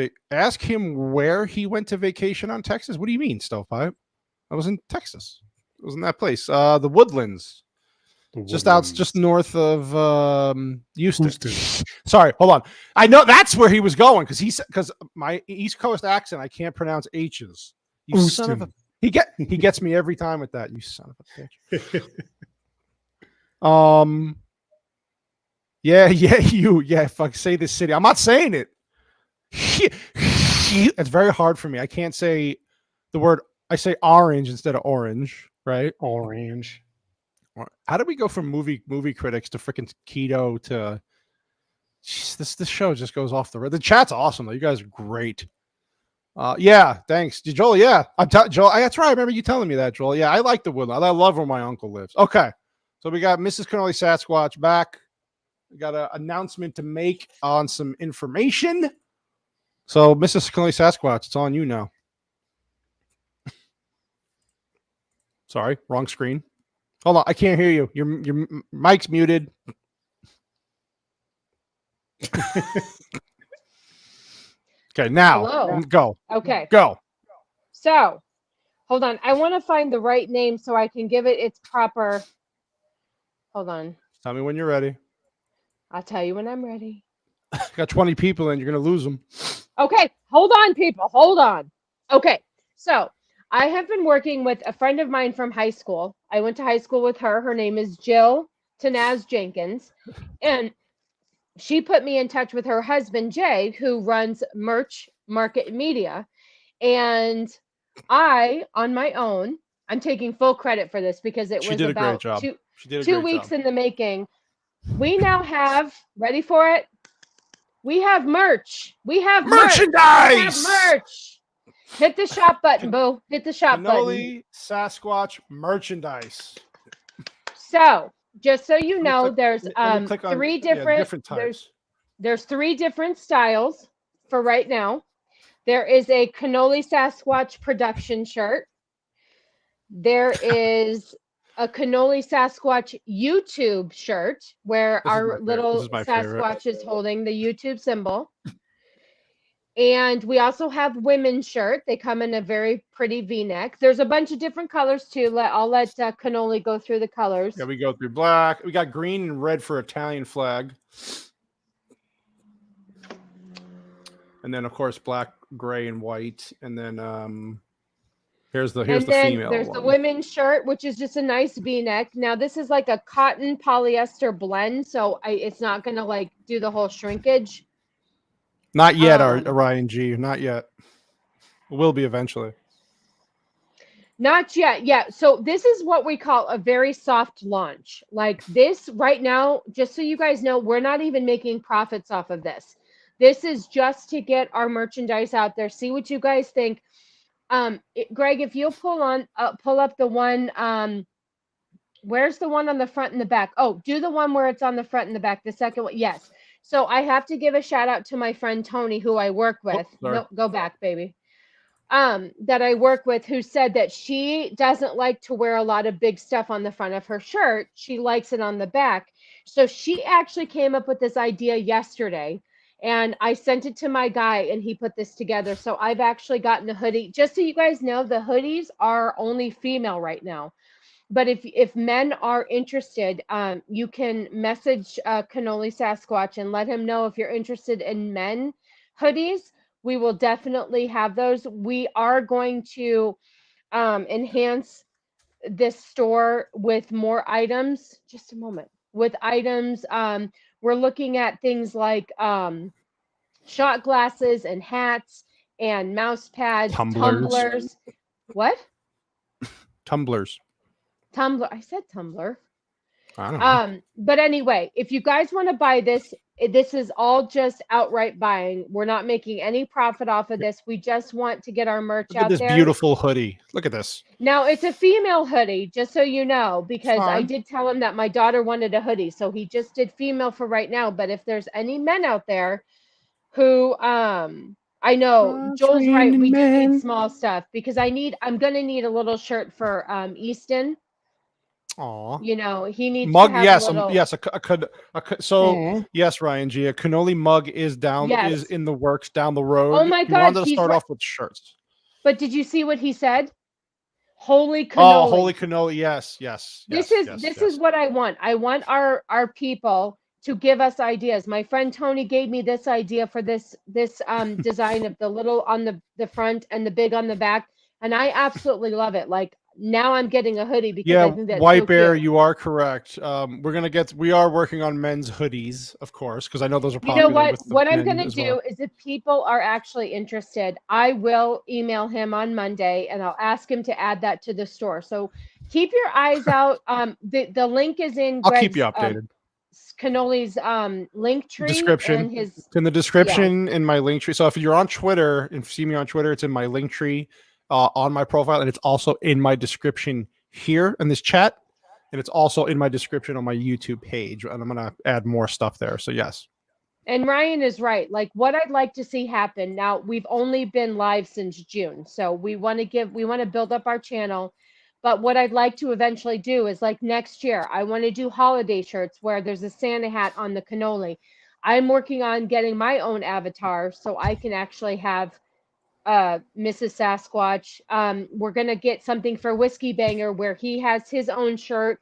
vacation on Texas. What do you mean, Stovepipe? I was in Texas. It was in that place. The Woodlands. Just north of Houston. Sorry, hold on. I know that's where he was going because my East Coast accent, I can't pronounce H's. You son of a, he gets me every time with that. You son of a bitch. Yeah. Fuck, say this city. I'm not saying it. It's very hard for me. I can't say the word. I say orange instead of orange, right? Orange. How did we go from movie critics to freaking keto to? Jeez, this show just goes off the road. The chat's awesome though. You guys are great. Yeah, thanks, Joel. Yeah, Joel. That's right. I remember you telling me that, Joel. Yeah, I like the Woodland. I love where my uncle lives. Okay, so we got Mrs. Cannoli Sasquatch back. We got an announcement to make on some information. So, Mrs. Cannoli Sasquatch, it's on you now. Sorry, wrong screen. Hold on, I can't hear you. Your mic's muted. Okay, now Hello. go. Okay. Go. So, hold on. I want to find the right name so I can give it its proper. Hold on. Tell me when you're ready. I'll tell you when I'm ready. Got 20 people in. You're gonna lose them. Okay, hold on, people. Hold on. Okay, so I have been working with a friend of mine from high school. I went to high school with her. Her name is Jill Tanaz Jenkins. And she put me in touch with her husband, Jay, who runs Merch Market Media. And I, on my own, I'm taking full credit for this because it She was did a great about job. She did a 2 great weeks job. in the making. We now have, ready for it? We have merch. We have Merchandise! We have merch. Hit the shop button, boo. Hit the shop button. Cannoli Sasquatch merchandise. So, just so you know, there's Let me click on three different types. there's 3 different styles for right now. There is a Cannoli Sasquatch production shirt. There is a Cannoli Sasquatch YouTube shirt where This is our little my favorite. Sasquatch is holding the YouTube symbol. And we also have women's shirt. They come in a very pretty V-neck. There's a bunch of different colors too. I'll let Cannoli go through the colors. Yeah, we go through black. We got green and red for Italian flag. And then of course black, gray, and white. And then here's the female there's one. the women's shirt, which is just a nice V-neck. Now this is like a cotton polyester blend, so it's not gonna like do the whole shrinkage. Not yet, Ryan G. Not yet. Will be eventually. Not yet. Yeah. So this is what we call a very soft launch. Like this right now, just so you guys know, we're not even making profits off of this. This is just to get our merchandise out there. See what you guys think. Greg, if you'll pull up the one, where's the one on the front and the back? Oh, do the one where it's on the front and the back. The second one. Yes. So I have to give a shout out to my friend Tony, who I work with. No, go back, baby. That I work with, who said that she doesn't like to wear a lot of big stuff on the front of her shirt. She likes it on the back. So she actually came up with this idea yesterday, and I sent it to my guy and he put this together. So I've actually gotten a hoodie. Just so you guys know, the hoodies are only female right now. But if men are interested, you can message Cannoli Sasquatch and let him know if you're interested in men hoodies. We will definitely have those. We are going to enhance this store with more items. Just a moment. With items, we're looking at things like shot glasses and hats and mouse pads, tumblers. What? Tumblers. Tumbler. I said tumbler. I don't know. But anyway, if you guys want to buy this, this is all just outright buying. We're not making any profit off of this. We just want to get our merch Look at out this there. beautiful hoodie. Look at this. Now it's a female hoodie, just so you know, because I Fine. did tell him that my daughter wanted a hoodie, so he just did female for right now. But if there's any men out there who I know Joel's right, we do need small stuff because I'm gonna need a little shirt for Easton. Aw. You know, he needs mug. to have Yes, a little... yes. Yes, Ryan G. A Cannoli mug is down. Yes. Is in the works down the road. Oh my We God, wanted to he's start right. off with shirts. But did you see what he said? Holy cannoli. Oh, holy cannoli! Yes, yes. This is what I want. I want our people to give us ideas. My friend Tony gave me this idea for this design of the little on the front and the big on the back, and I absolutely love it. Like, now I'm getting a hoodie because I think that's White so Bear, cute. you are correct. We are working on men's hoodies, of course, because I know those are You popular. know what? What I'm going to as do well. is, if people are actually interested, I will email him on Monday and I'll ask him to add that to the store. So keep your eyes out. The link is in I'll Greg's, keep you updated. Cannoli's link tree Description. and his... It's in the description in my link tree. So if you're on Twitter and see me on Twitter, it's in my link tree on my profile, and it's also in my description here in this chat, and it's also in my description on my YouTube page, and I'm gonna add more stuff there. So yes. And Ryan is right. Like, what I'd like to see happen now, we've only been live since June, so we want to build up our channel. But what I'd like to eventually do is like next year, I want to do holiday shirts where there's a Santa hat on the cannoli. I'm working on getting my own avatar so I can actually have Mrs. Sasquatch. We're going to get something for Whiskey Banger where he has his own shirt,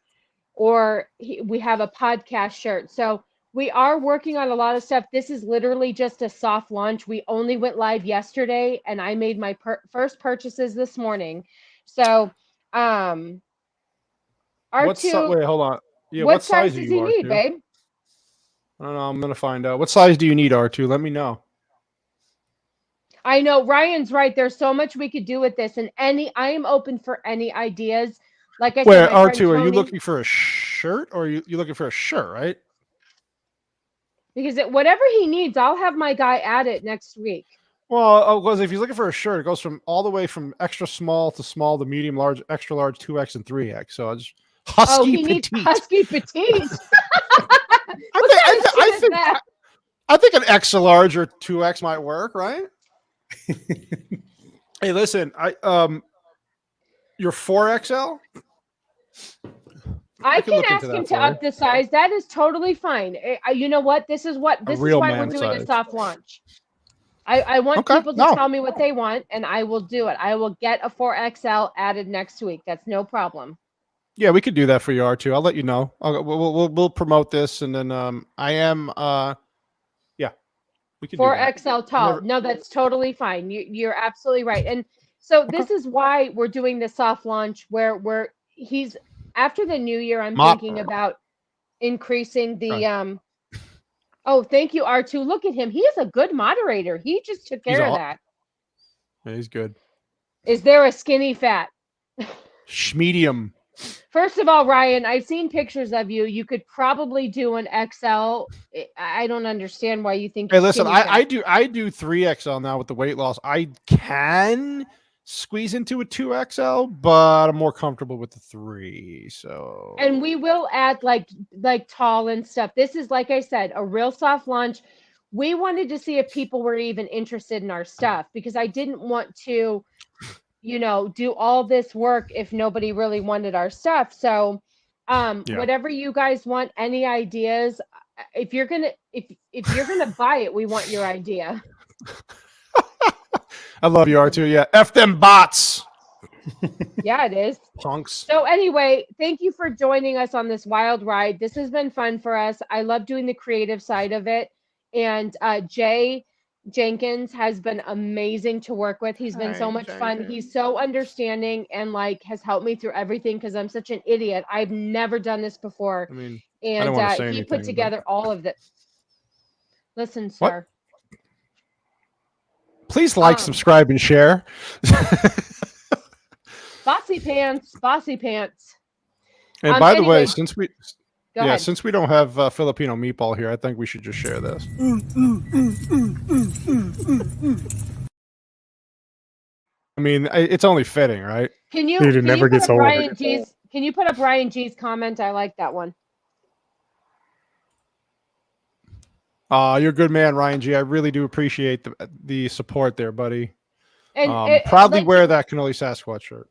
or we have a podcast shirt. So we are working on a lot of stuff. This is literally just a soft launch. We only went live yesterday, and I made my first purchases this morning. So, R2, wait, hold on. Yeah, what what size size do does you, he need, R2? babe? I don't know. I'm gonna find out. What size do you need, R2? Let me know. I know Ryan's right. There's so much we could do with this, and I am open for any ideas. Like I said, Where, my friend R2, are you Tony, looking for a shirt, or are you looking for a shirt, right? because whatever he needs, I'll have my guy add it next week. Well, because if he's looking for a shirt, it goes from all the way from extra small to medium, large, extra large, 2X and 3X. So I just husky he needs petite. husky petite. I think an extra large or 2X might work, right? Hey, listen, you're 4XL. I can ask him to up the size. That is totally fine. You know what? This is why we're doing a soft launch. I want people to tell me what they want, and I will do it. I will get a 4XL added next week. That's no problem. Yeah, we could do that for you, R2. I'll let you know. We'll promote this, and then we can 4XL tall. No, that's totally fine. You're absolutely right. And so this is why we're doing the soft launch where he's after the new year. I'm thinking about increasing the Oh, thank you, R2. Look at him. He is a good moderator. He just took care of that. Yeah, he's good. Is there a skinny fat? Medium. First of all, Ryan, I've seen pictures of you. You could probably do an XL. I don't understand why you think. Hey, listen, I do 3XL now with the weight loss. I can squeeze into a 2XL, but I'm more comfortable with the 3. So, and we will add like tall and stuff. This is, like I said, a real soft launch. We wanted to see if people were even interested in our stuff, because I didn't want to, do all this work if nobody really wanted our stuff. So, whatever you guys want, any ideas, if you're gonna buy it, we want your idea. I love you, R2. Yeah, F them bots. Yeah, it is. Punks. So anyway, thank you for joining us on this wild ride. This has been fun for us. I love doing the creative side of it. And Jay Jenkins has been amazing to work with. He's been so much fun. He's so understanding and has helped me through everything, because I'm such an idiot. I've never done this before. I mean, and he put together all of it. Listen, sir. Please like, subscribe, and share. Bossy pants, bossy pants. And by the way, since we don't have Filipino meatball here, I think we should just share this. I mean, it's only fitting, right? Can you put up Ryan G's comment? I like that one. You're a good man, Ryan G. I really do appreciate the support there, buddy. And proudly wear that Cannoli Sasquatch shirt.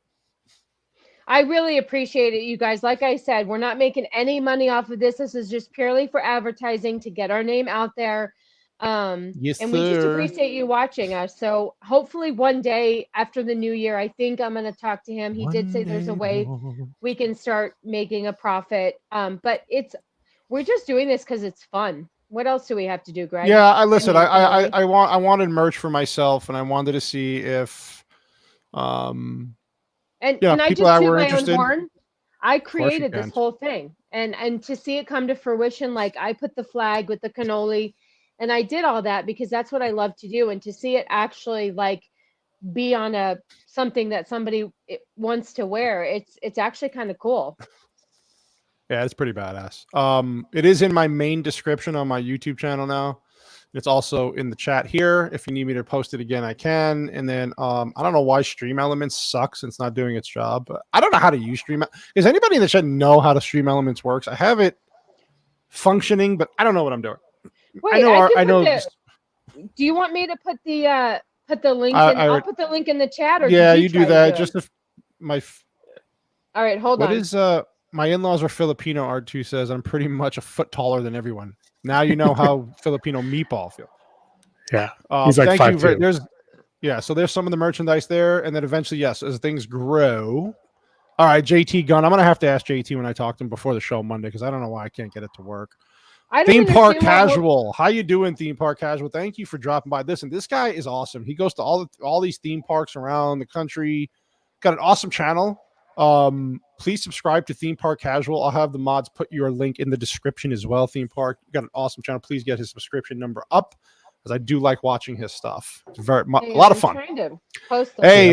I really appreciate it, you guys. Like I said, we're not making any money off of this. This is just purely for advertising, to get our name out there. Yes, and we just appreciate you watching us. So hopefully one day after the new year, I think I'm going to talk to him. He did say there's a way we can start making a profit. But we're just doing this because it's fun. What else do we have to do, Greg? Yeah, I wanted merch for myself, and I wanted to see if and can I just toot my own horn? I created this whole thing, and to see it come to fruition, like I put the flag with the cannoli, and I did all that because that's what I love to do, and to see it actually be on something that somebody wants to wear, it's actually kind of cool. Yeah, it's pretty badass. It is in my main description on my YouTube channel now. It's also in the chat here. If you need me to post it again, I can. And then I don't know why Stream Elements sucks. It's not doing its job. But I don't know how to use Stream. Does anybody in the chat know how to Stream Elements works? I have it functioning, but I don't know what I'm doing. Wait, I know. Do you want me to put the link in? I'll put the link in the chat. Or yeah, you do that. Just if my. All right, hold What on. is my in-laws are Filipino, R2 says I'm pretty much a foot taller than everyone. Now you know how Filipino meatball feel. Yeah. He's like Thank you 5'2". So there's some of the merchandise there, and then eventually, yes, as things grow. All right, JT Gunn. I'm gonna have to ask JT when I talk to him before the show Monday because I don't know why I can't get it to work. I don't Theme Park understand why Casual. How you doing, Theme Park Casual? Thank you for dropping by. This guy is awesome. He goes to all these theme parks around the country. Got an awesome channel. Please subscribe to Theme Park Casual. I'll have the mods put your link in the description as well. Theme Park, got an awesome channel. Please get his subscription number up because I do like watching his stuff. It's a lot of fun. Trying to post Hey,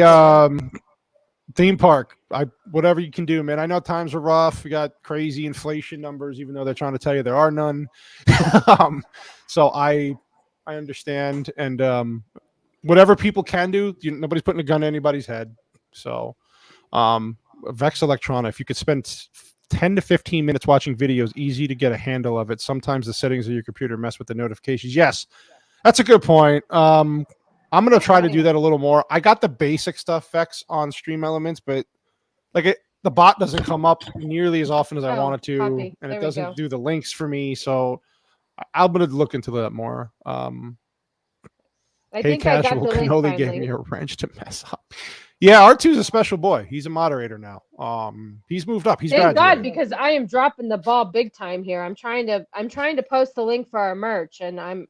Theme Park, whatever you can do, man. I know times are rough. We got crazy inflation numbers, even though they're trying to tell you there are none. So I understand, and whatever people can do, nobody's putting a gun to anybody's head. So, Vex Electrona, if you could spend 10 to 15 minutes watching videos, easy to get a handle of it. Sometimes the settings of your computer mess with the notifications. Yes, that's a good point. I'm going to try to do that a little more. I got the basic stuff, Vex, on Stream Elements, but the bot doesn't come up nearly as often as I want it to, copy. and There it we doesn't go. do the links for me. So I'm going to look into that more. I Hey, think I got Casual the link Cannoli gave finally. me a wrench to mess up. Yeah, R2's a special boy. He's a moderator now. He's moved up. He's Thank God, graduated. because I am dropping the ball big time here. I'm trying to post the link for our merch, and I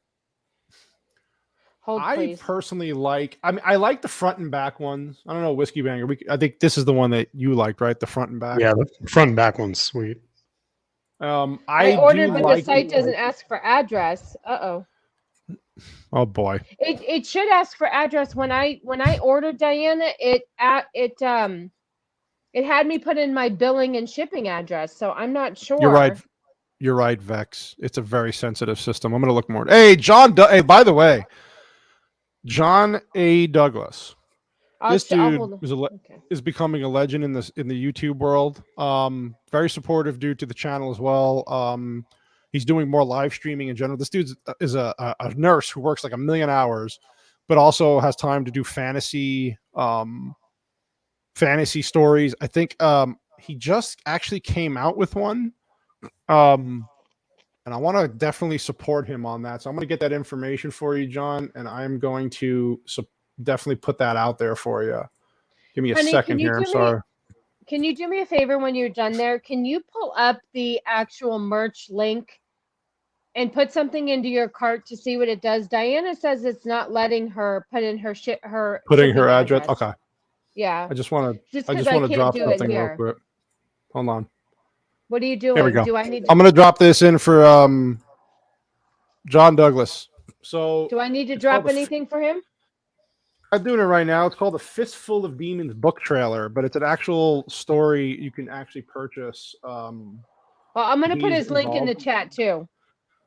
personally like. I mean, I like the front and back ones. I don't know, Whiskey Banger. I think this is the one that you liked, right? The front and back. Yeah, the front and back one's sweet. I ordered, but the site doesn't ask for address. Oh boy. It should ask for address when I ordered, Diana. It had me put in my billing and shipping address, so I'm not sure. You're right, Vex. It's a very sensitive system. I'm going to look more. Hey, John. Hey, by the way, John A. Douglas. This dude is becoming a legend in the YouTube world. Very supportive dude to the channel as well. He's doing more live streaming in general. This dude is a nurse who works like 1 million hours, but also has time to do fantasy stories. I think he just actually came out with one. And I want to definitely support him on that. So I'm going to get that information for you, John, and I'm going to definitely put that out there for you. Give me a second here. I'm sorry. Can you do me a favor when you're done there? Can you pull up the actual merch link and put something into your cart to see what it does? Diana says it's not letting her put in her putting her address. Okay. Yeah. I just want to drop something real quick. Hold on. What are you doing? Here we go. I'm going to drop this in for John Douglas. So do I need to drop anything for him? I'm doing it right now. It's called the Fistful of Demons book trailer, but it's an actual story you can actually purchase. Well, I'm going to put his link in the chat too.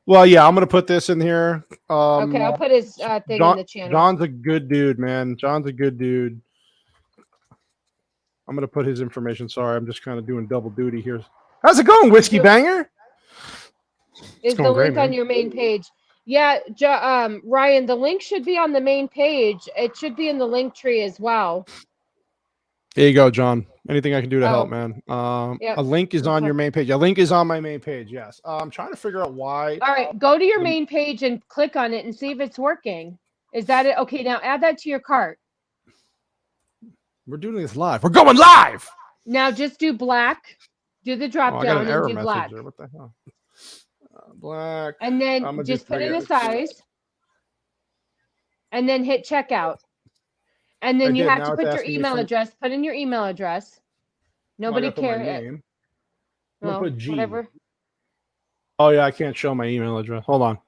Well, yeah, I'm going to put this in here. Okay, I'll put his thing in the channel. John's a good dude, man. John's a good dude. I'm going to put his information. Sorry, I'm just kind of doing double duty here. How's it going, Whiskey Banger? Is the link on your main page? Yeah, Ryan, the link should be on the main page. It should be in the link tree as well. There you go, John. Anything I can do to help, man. Yep. A link is on your main page. A link is on my main page, yes. I'm trying to figure out why. All right, go to your main page and click on it and see if it's working. Is that it? Okay, now add that to your cart. We're doing this live. We're going live! Now just do black. Do the drop down and do black. What the hell? Black. And then just put in a size. And then hit checkout. And then you have to put your email address. Put in your email address. Nobody cares. Well, put G. Whatever. Oh, yeah, I can't show my email address. Hold on.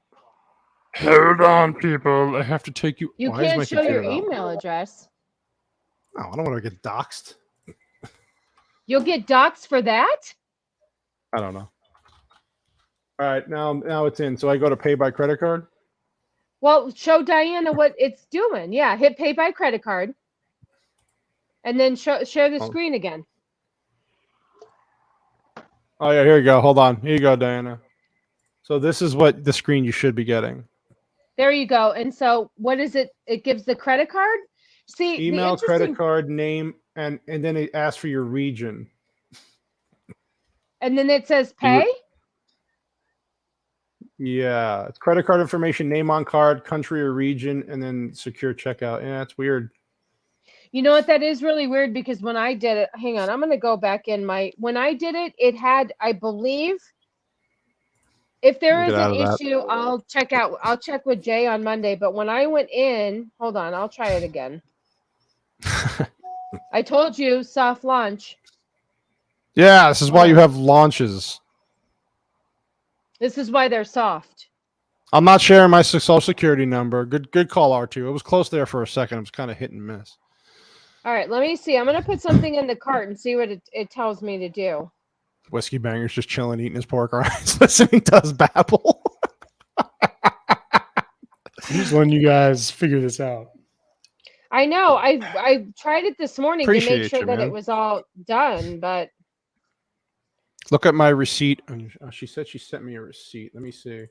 Hold on, people. I have to take you. You can't show your email address. No, I don't want to get doxxed. You'll get doxxed for that? I don't know. All right, now it's in. So I go to pay by credit card? Well, show Diana what it's doing. Yeah, hit pay by credit card. And then share the screen again. Oh, yeah, here you go. Hold on. Here you go, Diana. So this is what the screen you should be getting. There you go. And so what is it? It gives the credit card? See, email, credit card, name, and then it asks for your region. And then it says pay. Yeah, it's credit card information, name on card, country or region, and then secure checkout. Yeah, it's weird. You know what? That is really weird because when I did it, hang on, I'm going to go back in when I did it, it had, I believe, if there is an issue, I'll check with Jay on Monday. But when I went in, hold on, I'll try it again. I told you, soft launch. Yeah, this is why you have launches. This is why they're soft. I'm not sharing my social security number. Good call, R2. It was close there for a second. It was kind of hit and miss. All right, let me see. I'm going to put something in the cart and see what it tells me to do. Whiskey Banger's just chilling, eating his pork rinds, listening to us babble. Just letting you guys figure this out. I know. I tried it this morning to make sure that man. it was all done, but look at my receipt. She said she sent me a receipt. Let me see.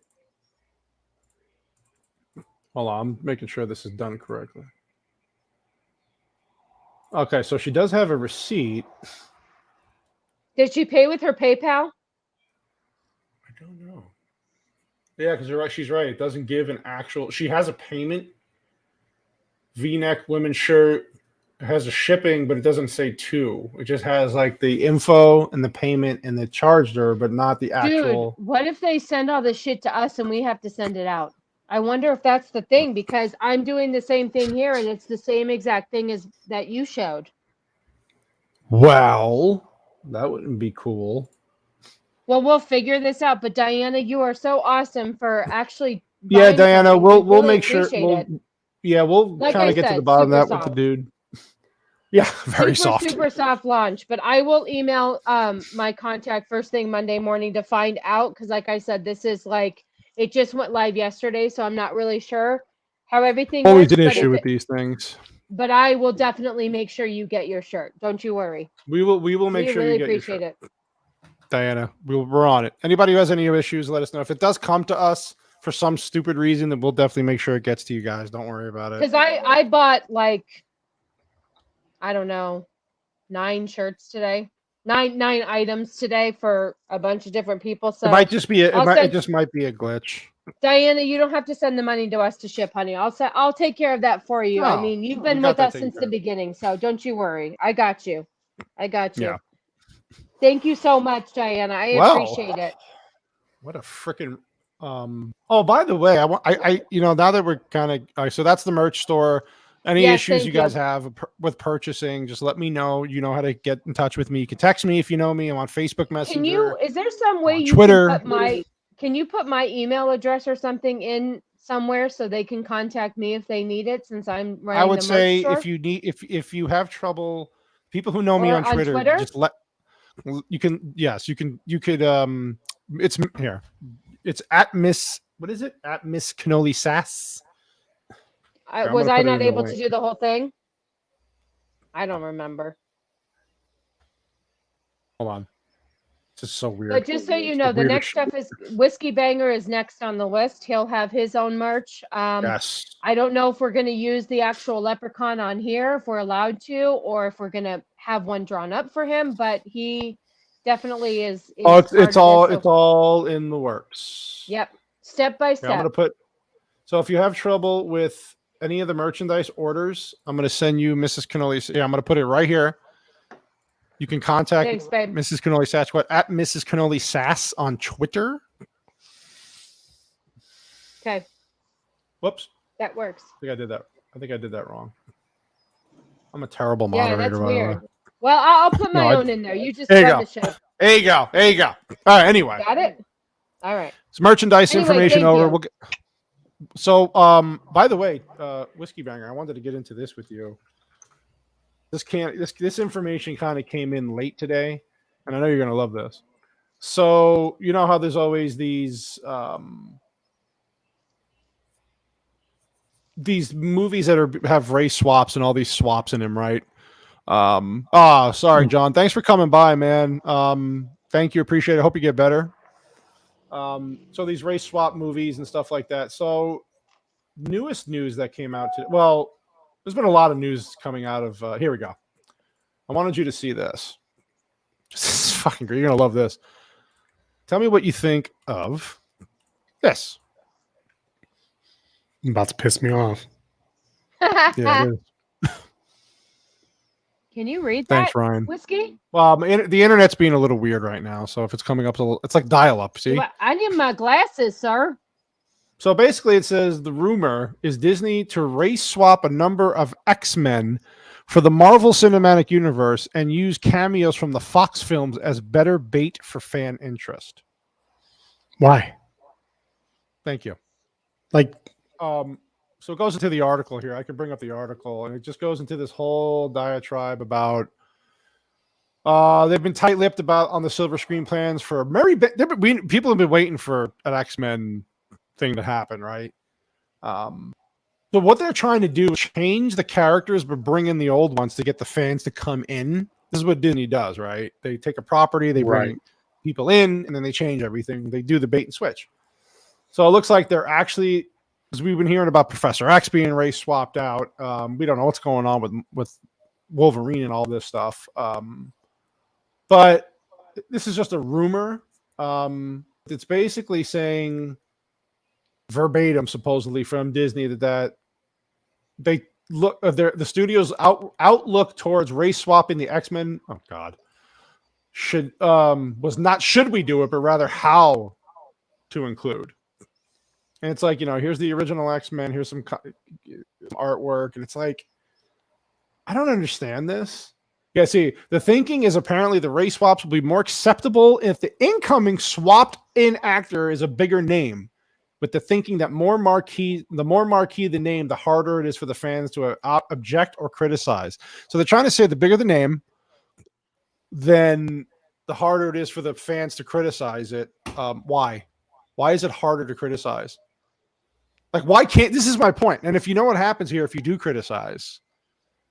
Hold on, I'm making sure this is done correctly. Okay, so she does have a receipt. Did she pay with her PayPal? I don't know. Yeah, because you're right. She's right. It doesn't give an actual. She has a payment. V-neck women's shirt. It has a shipping, but it doesn't say to. It just has like the info and the payment and the charged her, but not the actual. Dude, what if they send all this shit to us and we have to send it out? I wonder if that's the thing because I'm doing the same thing here and it's the same exact thing as that you showed. Well, that wouldn't be cool. Well, we'll figure this out. But Diana, you are so awesome for actually. Yeah, Diana, we'll make sure. We'll like kind of get to the bottom of that with the dude. Yeah, very soft. Super soft launch. But I will email my contact first thing Monday morning to find out because, like I said, this is like it just went live yesterday, so I'm not really sure how everything. Always an issue with these things. But I will definitely make sure you get your shirt. Don't you worry. We will make sure you get your shirt. We really appreciate it. Diana, we're on it. Anybody who has any issues, let us know. If it does come to us for some stupid reason, then we'll definitely make sure it gets to you guys. Don't worry about it. Because I bought like, I don't know, 9 shirts today. 9 items today for a bunch of different people. So it might just be it just might be a glitch. Diana, you don't have to send the money to us to ship, honey. I'll take care of that for you. I mean, you've been with us since the beginning, so don't you worry. I got you. Yeah. Thank you so much, Diana. I appreciate it. What a freaking oh, by the way, I now that we're kind of so that's the merch store. Any issues you guys have with purchasing, just let me know. You know how to get in touch with me. You can text me if you know me. I'm on Facebook Messenger. Is there some way you Twitter? Can you put my email address or something in somewhere so they can contact me if they need it? Since I'm running I would say store? if you need if you have trouble, people who know me on Twitter, just let you can you could it's here. It's at Miss what is it? At Miss Cannoli Sass. Was I not able to do the whole thing? I don't remember. Hold on. This is so weird. But just so you know, the next stuff is Whiskey Banger is next on the list. He'll have his own merch. Yes. I don't know if we're going to use the actual leprechaun on here, if we're allowed to, or if we're going to have one drawn up for him. But he definitely is. It's all in the works. Yep, step by step. I'm gonna put. So if you have trouble with any of the merchandise orders, I'm gonna send you Mrs. Cannoli. Yeah, I'm gonna put it right here. You can contact Mrs. Cannoli Sass at Mrs. Cannoli Sass on Twitter. Okay. Whoops. That works. I think I did that wrong. I'm a terrible moderator. Yeah, that's weird. Well, I'll put my own in there. You just run the show. There you go. All right. Anyway. Got it. All right. It's merchandise information over. We'll get. So, by the way, Whiskey Banger, I wanted to get into this with you. This information kind of came in late today, and I know you're gonna love this. So, you know how there's always these movies that have race swaps and all these swaps in them, right? Sorry, John. Thanks for coming by, man. Thank you. Appreciate it. Hope you get better. So these race swap movies and stuff like that. So newest news that came out there's been a lot of news coming out of here we go. I wanted you to see this. This is fucking great. You're gonna love this. Tell me what you think of this. About to piss me off. Yeah, it is. Can you read Thanks, that, Ryan. Whiskey? Well, the internet's being a little weird right now, so if it's coming up, it's like dial-up. See? I need my glasses, sir. So basically, it says the rumor is Disney to race swap a number of X-Men for the Marvel Cinematic Universe and use cameos from the Fox films as better bait for fan interest. Why? Thank you. Like, so it goes into the article here. I can bring up the article, and it just goes into this whole diatribe about they've been tight-lipped about on the silver screen plans for people have been waiting for an X-Men thing to happen, right? So what they're trying to do is change the characters but bring in the old ones to get the fans to come in. This is what Disney does, right? They take a property, they bring people in, and then they change everything. They do the bait and switch. So it looks like they're actually, because we've been hearing about Professor X being race swapped out. We don't know what's going on with Wolverine and all this stuff. But this is just a rumor. It's basically saying verbatim, supposedly from Disney, that they look the studio's outlook towards race swapping the X-Men. Oh God, was not should we do it, but rather how to include. And it's like, here's the original X-Men, here's some artwork, and it's like, I don't understand this. Yeah, see, the thinking is apparently the race swaps will be more acceptable if the incoming swapped in actor is a bigger name. With the thinking that the more marquee the name, the harder it is for the fans to object or criticize. So they're trying to say the bigger the name, then the harder it is for the fans to criticize it. Why? Why is it harder to criticize? Like, why can't? This is my point. And if you know what happens here, if you do criticize,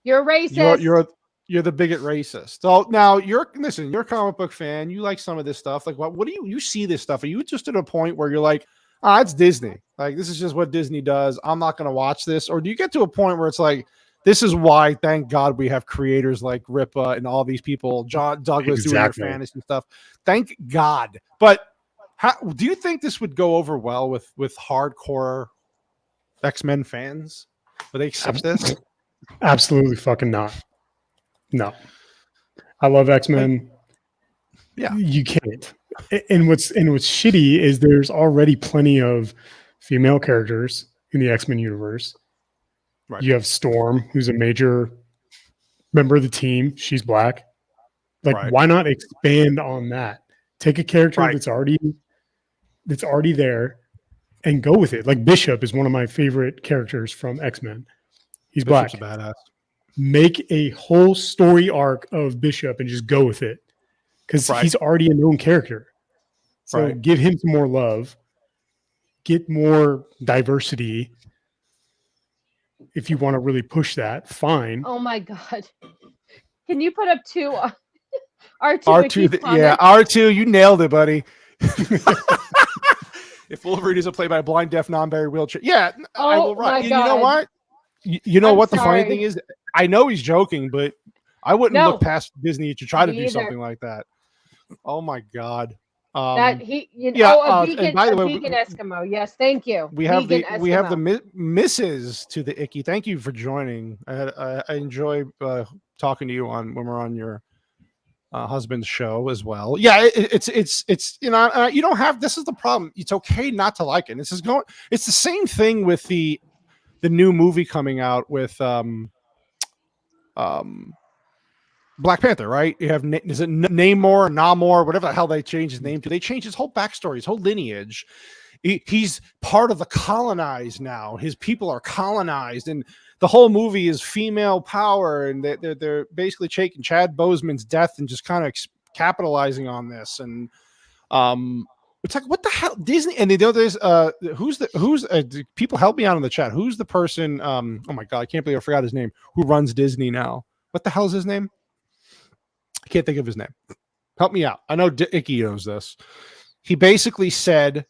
you're racist. You're the bigot racist. So now you're a comic book fan. You like some of this stuff. Like, what do you see this stuff? Are you just at a point where you're like, it's Disney. Like, this is just what Disney does. I'm not going to watch this. Or do you get to a point where it's like, this is why, thank God, we have creators like Ripa and all these people, John Douglas doing their fantasy stuff. Thank God. But do you think this would go over well with hardcore X-Men fans? Would they accept this? Absolutely fucking not. No. I love X-Men. Yeah. You can't. And what's shitty is there's already plenty of female characters in the X-Men universe. Right. You have Storm, who's a major member of the team. She's black. Like, why not expand on that? Take a character that's already there and go with it. Like, Bishop is one of my favorite characters from X-Men. He's Bishop's black. A badass. Make a whole story arc of Bishop and just go with it. Because he's already a known character. So give him some more love. Get more diversity. If you want to really push that, fine. Oh my God. Can you put up two R2? R2, you nailed it, buddy. If Wolverine is played by a blind, deaf, non-binary wheelchair. Yeah, I will write. You know what? You know what the funny thing is? I know he's joking, but I wouldn't look past Disney to try to do something like that. Oh my God. A vegan Eskimo. Yes, thank you. We have the Mrs. to the Icky. Thank you for joining. I enjoy talking to you when we're on your husband's show as well. Yeah, it's you don't have. This is the problem. It's okay not to like it. It's the same thing with the new movie coming out with Black Panther, right? You have is it Namor, Namor, whatever the hell they changed his name to. They changed his whole backstory, his whole lineage. He's part of the colonized now. His people are colonized, and the whole movie is female power, and they're basically taking Chad Boseman's death and just kind of capitalizing on this. And it's like, what the hell, Disney? And there's who's people help me out in the chat. Who's the person? Oh my God, I can't believe I forgot his name. Who runs Disney now? What the hell is his name? I can't think of his name. Help me out. I know Icky knows this. He basically said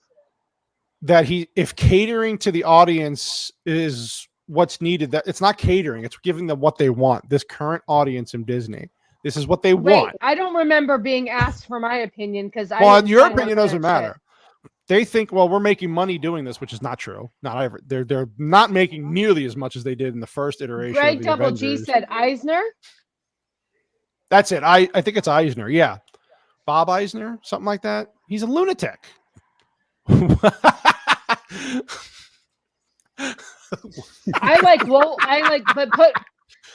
that if catering to the audience is what's needed, that it's not catering, it's giving them what they want. This current audience in Disney, This is what they Wait, want. I don't remember being asked for my opinion because Well, your opinion doesn't matter. They think, well, we're making money doing this, which is not true. Not ever. They're not making nearly as much as they did in the first iteration. Greg of the Double Avengers. G said Eisner. That's it. I think it's Eisner. Yeah, Bob Eisner, something like that. He's a lunatic. But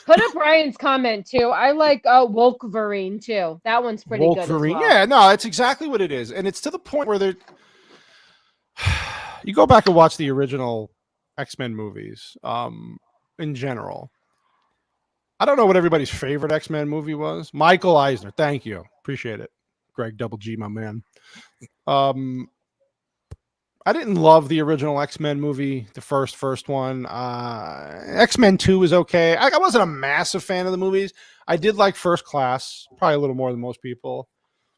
put up Ryan's comment too. I like Wolverine too. That one's pretty good as well. Yeah, no, it's exactly what it is, and it's to the point where they're. You go back and watch the original X-Men movies. In general, I don't know what everybody's favorite X-Men movie was. Michael Eisner, thank you, appreciate it. Greg Double G, my man. I didn't love the original X-Men movie, the first one. X-Men 2 was okay. I wasn't a massive fan of the movies. I did like First Class, probably a little more than most people.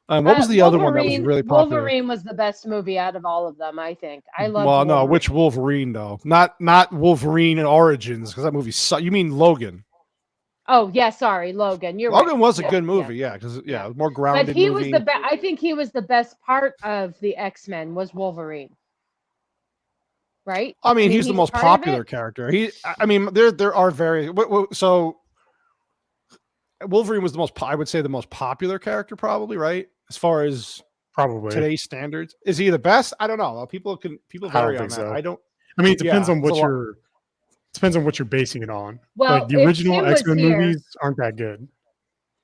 What was the other one that was really popular? Wolverine was the best movie out of all of them, I think. I love. Well, no, which Wolverine though? Not Wolverine and Origins, because that movie. You mean Logan? Oh yeah, sorry, Logan. Logan was a good movie, because more grounded. But he movie. was the best. I think he was the best part of the X-Men was Wolverine. Right? I mean, he's the most popular character. There are so Wolverine was I would say the most popular character, probably, right? As far as probably today's standards. Is he the best? I don't know. People vary on that. So. I don't. I mean, it depends on what you're basing it on. Well, like the original X-Men movies aren't that good.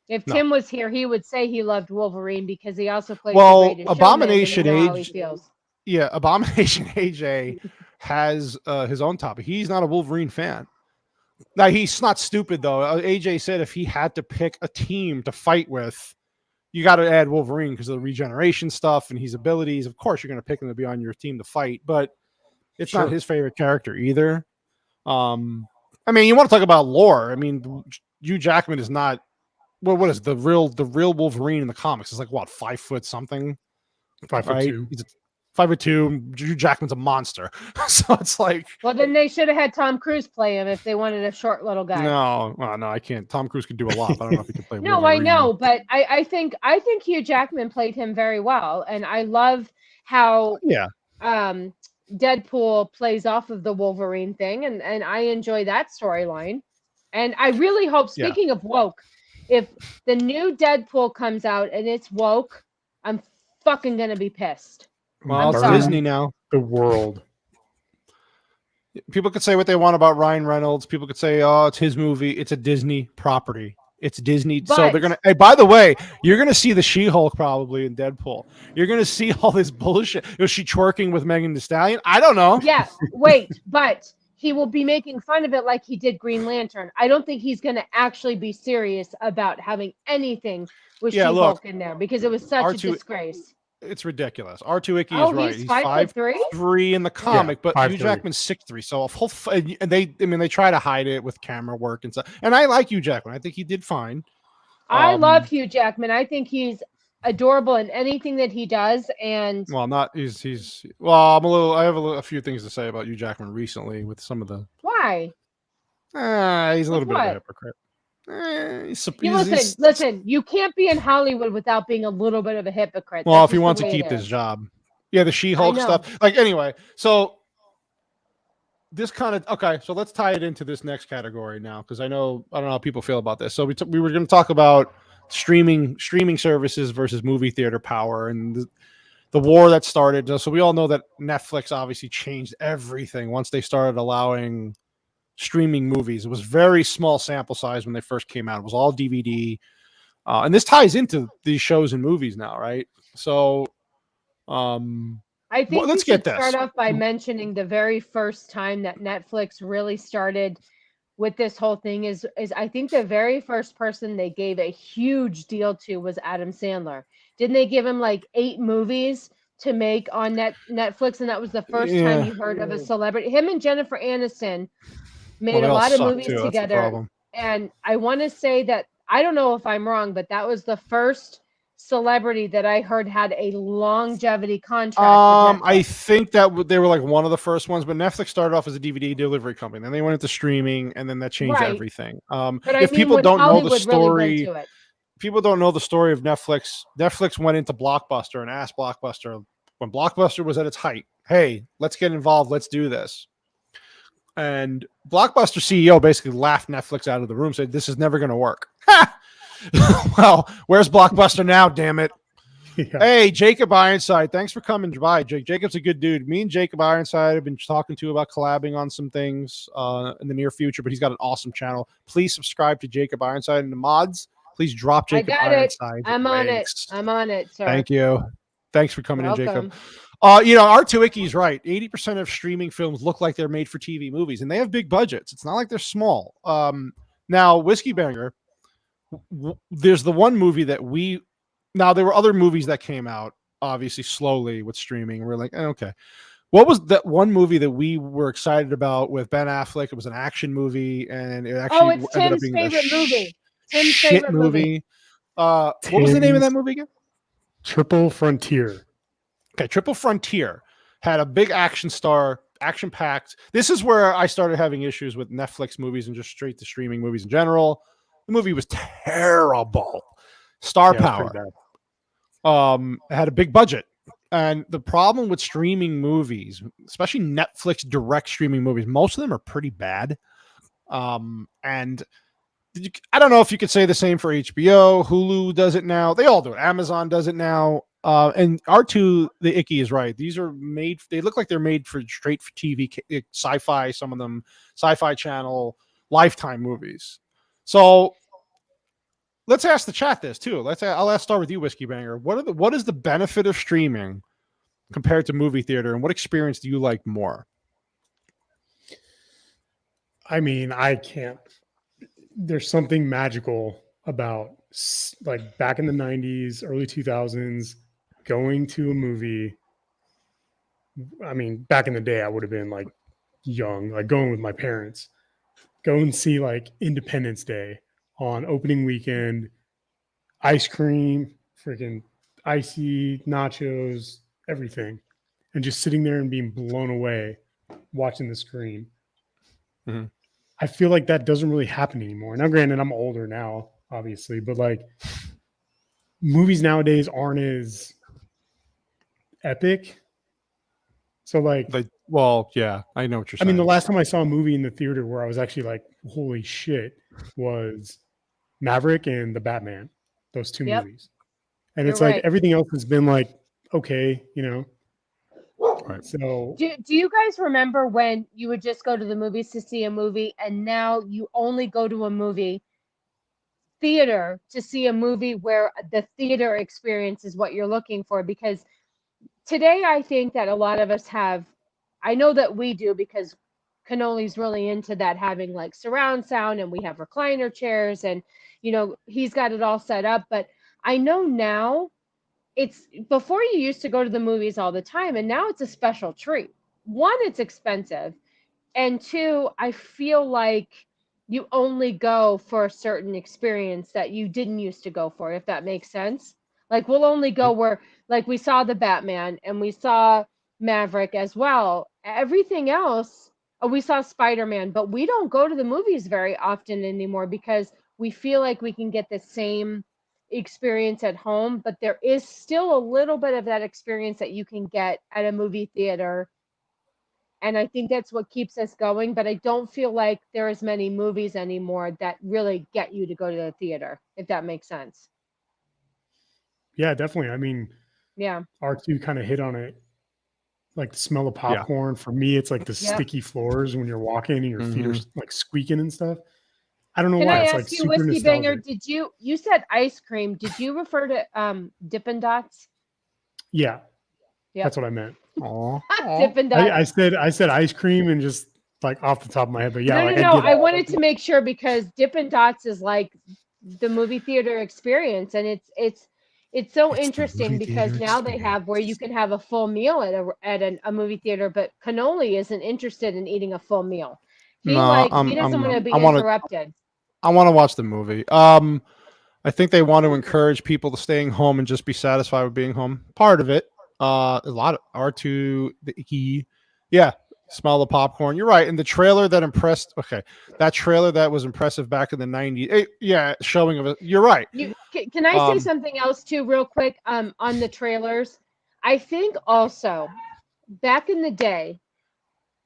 If Tim was here, he would say he loved Wolverine because he also played Abomination Age. Yeah, Abomination AJ has his own topic. He's not a Wolverine fan. Now, he's not stupid, though. AJ said if he had to pick a team to fight with, you got to add Wolverine because of the regeneration stuff and his abilities. Of course, you're going to pick him to be on your team to fight, but it's not his favorite character either. I mean, you want to talk about lore. I mean, Hugh Jackman is not. What is the real Wolverine in the comics? Is like what, 5 foot something? 5'2". He's 5'2". Hugh Jackman's a monster, so it's like. Well, then they should have had Tom Cruise play him if they wanted a short little guy. No, I can't. Tom Cruise could do a lot. But I don't know if he can play. No, Wolverine. I know, but I think Hugh Jackman played him very well, and I love how Deadpool plays off of the Wolverine thing, and I enjoy that storyline. And I really hope, speaking of woke, if the new Deadpool comes out and it's woke, I'm fucking gonna be pissed. Well, it's Disney now. The world. People could say what they want about Ryan Reynolds. People could say, "Oh, it's his movie. It's a Disney property. It's Disney." So they're gonna. Hey, by the way, you're gonna see the She-Hulk probably in Deadpool. You're gonna see all this bullshit. Is she twerking with Megan Thee Stallion? I don't know. Yeah, wait, but he will be making fun of it like he did Green Lantern. I don't think he's gonna actually be serious about having anything with She-Hulk in there because it was such a disgrace. It's ridiculous. R2 Icky is right. He's 5'3" in the comic, but 5'3". Hugh Jackman's 6'3". So they try to hide it with camera work and stuff. And I like Hugh Jackman. I think he did fine. I love Hugh Jackman. I think he's adorable in anything that he does. And I have a few things to say about Hugh Jackman recently with some of the. Why? He's a little bit of a hypocrite. Listen, you can't be in Hollywood without being a little bit of a hypocrite. Well, if he wants to keep this job. Yeah, the She-Hulk stuff. Like, anyway, so this kind of so let's tie it into this next category now, because I don't know how people feel about this. So we were going to talk about streaming services versus movie theater power and the war that started. So we all know that Netflix obviously changed everything once they started allowing streaming movies. It was very small sample size when they first came out. It was all DVD, and this ties into these shows and movies now, right? So, I think let's get this. Start off by mentioning the very first time that Netflix really started with this whole thing is I think the very first person they gave a huge deal to was Adam Sandler. Didn't they give him like 8 movies to make on Netflix, and that was the first time you heard of a celebrity? Him and Jennifer Aniston made a lot of movies together, and I want to say that, I don't know if I'm wrong, but that was the first celebrity that I heard had a longevity contract. I think that they were like one of the first ones, but Netflix started off as a DVD delivery company, then they went into streaming, and then that changed everything. But if people don't know the story, people don't know the story of Netflix. Netflix went into Blockbuster and asked Blockbuster when Blockbuster was at its height, hey, let's get involved. Let's do this. And Blockbuster CEO basically laughed Netflix out of the room, said, this is never going to work. Well, where's Blockbuster now, damn it? Yeah. Hey, Jacob Ironside, thanks for coming by. Jacob's a good dude. Me and Jacob Ironside have been talking to about collabing on some things in the near future, but he's got an awesome channel. Please subscribe to Jacob Ironside and the mods. Please drop Jacob Ironside. I'm on it. I'm on it, sir. Thank you. Thanks for coming in, Jacob. R2 Icky's right. 80% of streaming films look like they're made for TV movies, and they have big budgets. It's not like they're small. Now, Whiskey Banger, there's the one movie that now there were other movies that came out, obviously, slowly with streaming. We're like, okay. What was that one movie that we were excited about with Ben Affleck? It was an action movie, and it actually it's Tim's favorite movie. Tim's favorite movie. What was the name of that movie again? Triple Frontier. Okay, Triple Frontier had a big action-packed. This is where I started having issues with Netflix movies and just straight to streaming movies in general. The movie was terrible. Star power. It had a big budget. And the problem with streaming movies, especially Netflix direct streaming movies, most of them are pretty bad. And I don't know if you could say the same for HBO. Hulu does it now. They all do it. Amazon does it now. And R2, the Icky is right. These are made. They look like they're made for straight for TV, sci-fi. Some of them, Sci-Fi Channel, Lifetime movies. So let's ask the chat this too. I'll start with you, Whiskey Banger. What is the benefit of streaming compared to movie theater, and what experience do you like more? I mean, I can't. There's something magical about like back in the 90s, early 2000s, going to a movie. I mean, back in the day, I would have been like young, like going with my parents, go and see like Independence Day on opening weekend, ice cream, freaking icy nachos, everything. And just sitting there and being blown away watching the screen. Mm-hmm. I feel like that doesn't really happen anymore. Now, granted, I'm older now, obviously, but like movies nowadays aren't as epic. So yeah, I know what you're saying. I mean, the last time I saw a movie in the theater where I was actually like, holy shit, was Maverick and The Batman, those two movies. And it's like everything else has been like, okay, you know. Right. So do you guys remember when you would just go to the movies to see a movie, and now you only go to a movie theater to see a movie where the theater experience is what you're looking for? Because today I think that a lot of us have, I know that we do, because Cannoli's really into that, having like surround sound, and we have recliner chairs, and you know, he's got it all set up. But I know now, it's before you used to go to the movies all the time, and now it's a special treat. One, it's expensive, and two, I feel like you only go for a certain experience that you didn't used to go for, if that makes sense. Like, we'll only go where, like, we saw the Batman and we saw Maverick as well. Everything else, we saw Spider-Man, but we don't go to the movies very often anymore because we feel like we can get the same experience at home, but there is still a little bit of that experience that you can get at a movie theater. And I think that's what keeps us going. But I don't feel like there are as many movies anymore that really get you to go to the theater, if that makes sense. Yeah, definitely. I mean, yeah, R2 kind of hit on it. Like the smell of popcorn. Yeah. For me, it's like the sticky floors when you're walking and your feet are like squeaking and stuff. I don't know why. Can I ask you, Whiskey Banger, you said ice cream. Did you refer to Dippin' Dots? Yeah. That's what I meant. Dippin' Dots. I said ice cream and just like off the top of my head, but yeah. No. I wanted to make sure, because Dippin' Dots is like the movie theater experience, and it's so interesting because now they have where you can have a full meal at a movie theater, but Cannoli isn't interested in eating a full meal. He doesn't want to be interrupted. I want to watch the movie. I think they want to encourage people to staying home and just be satisfied with being home. Part of it. A lot of R2, the Icky. Yeah. Smell the popcorn. You're right. And the trailer that impressed. Okay, that trailer that was impressive back in the '90s. Yeah, showing of it. You're right. Can I say something else too, real quick? On the trailers, I think also back in the day,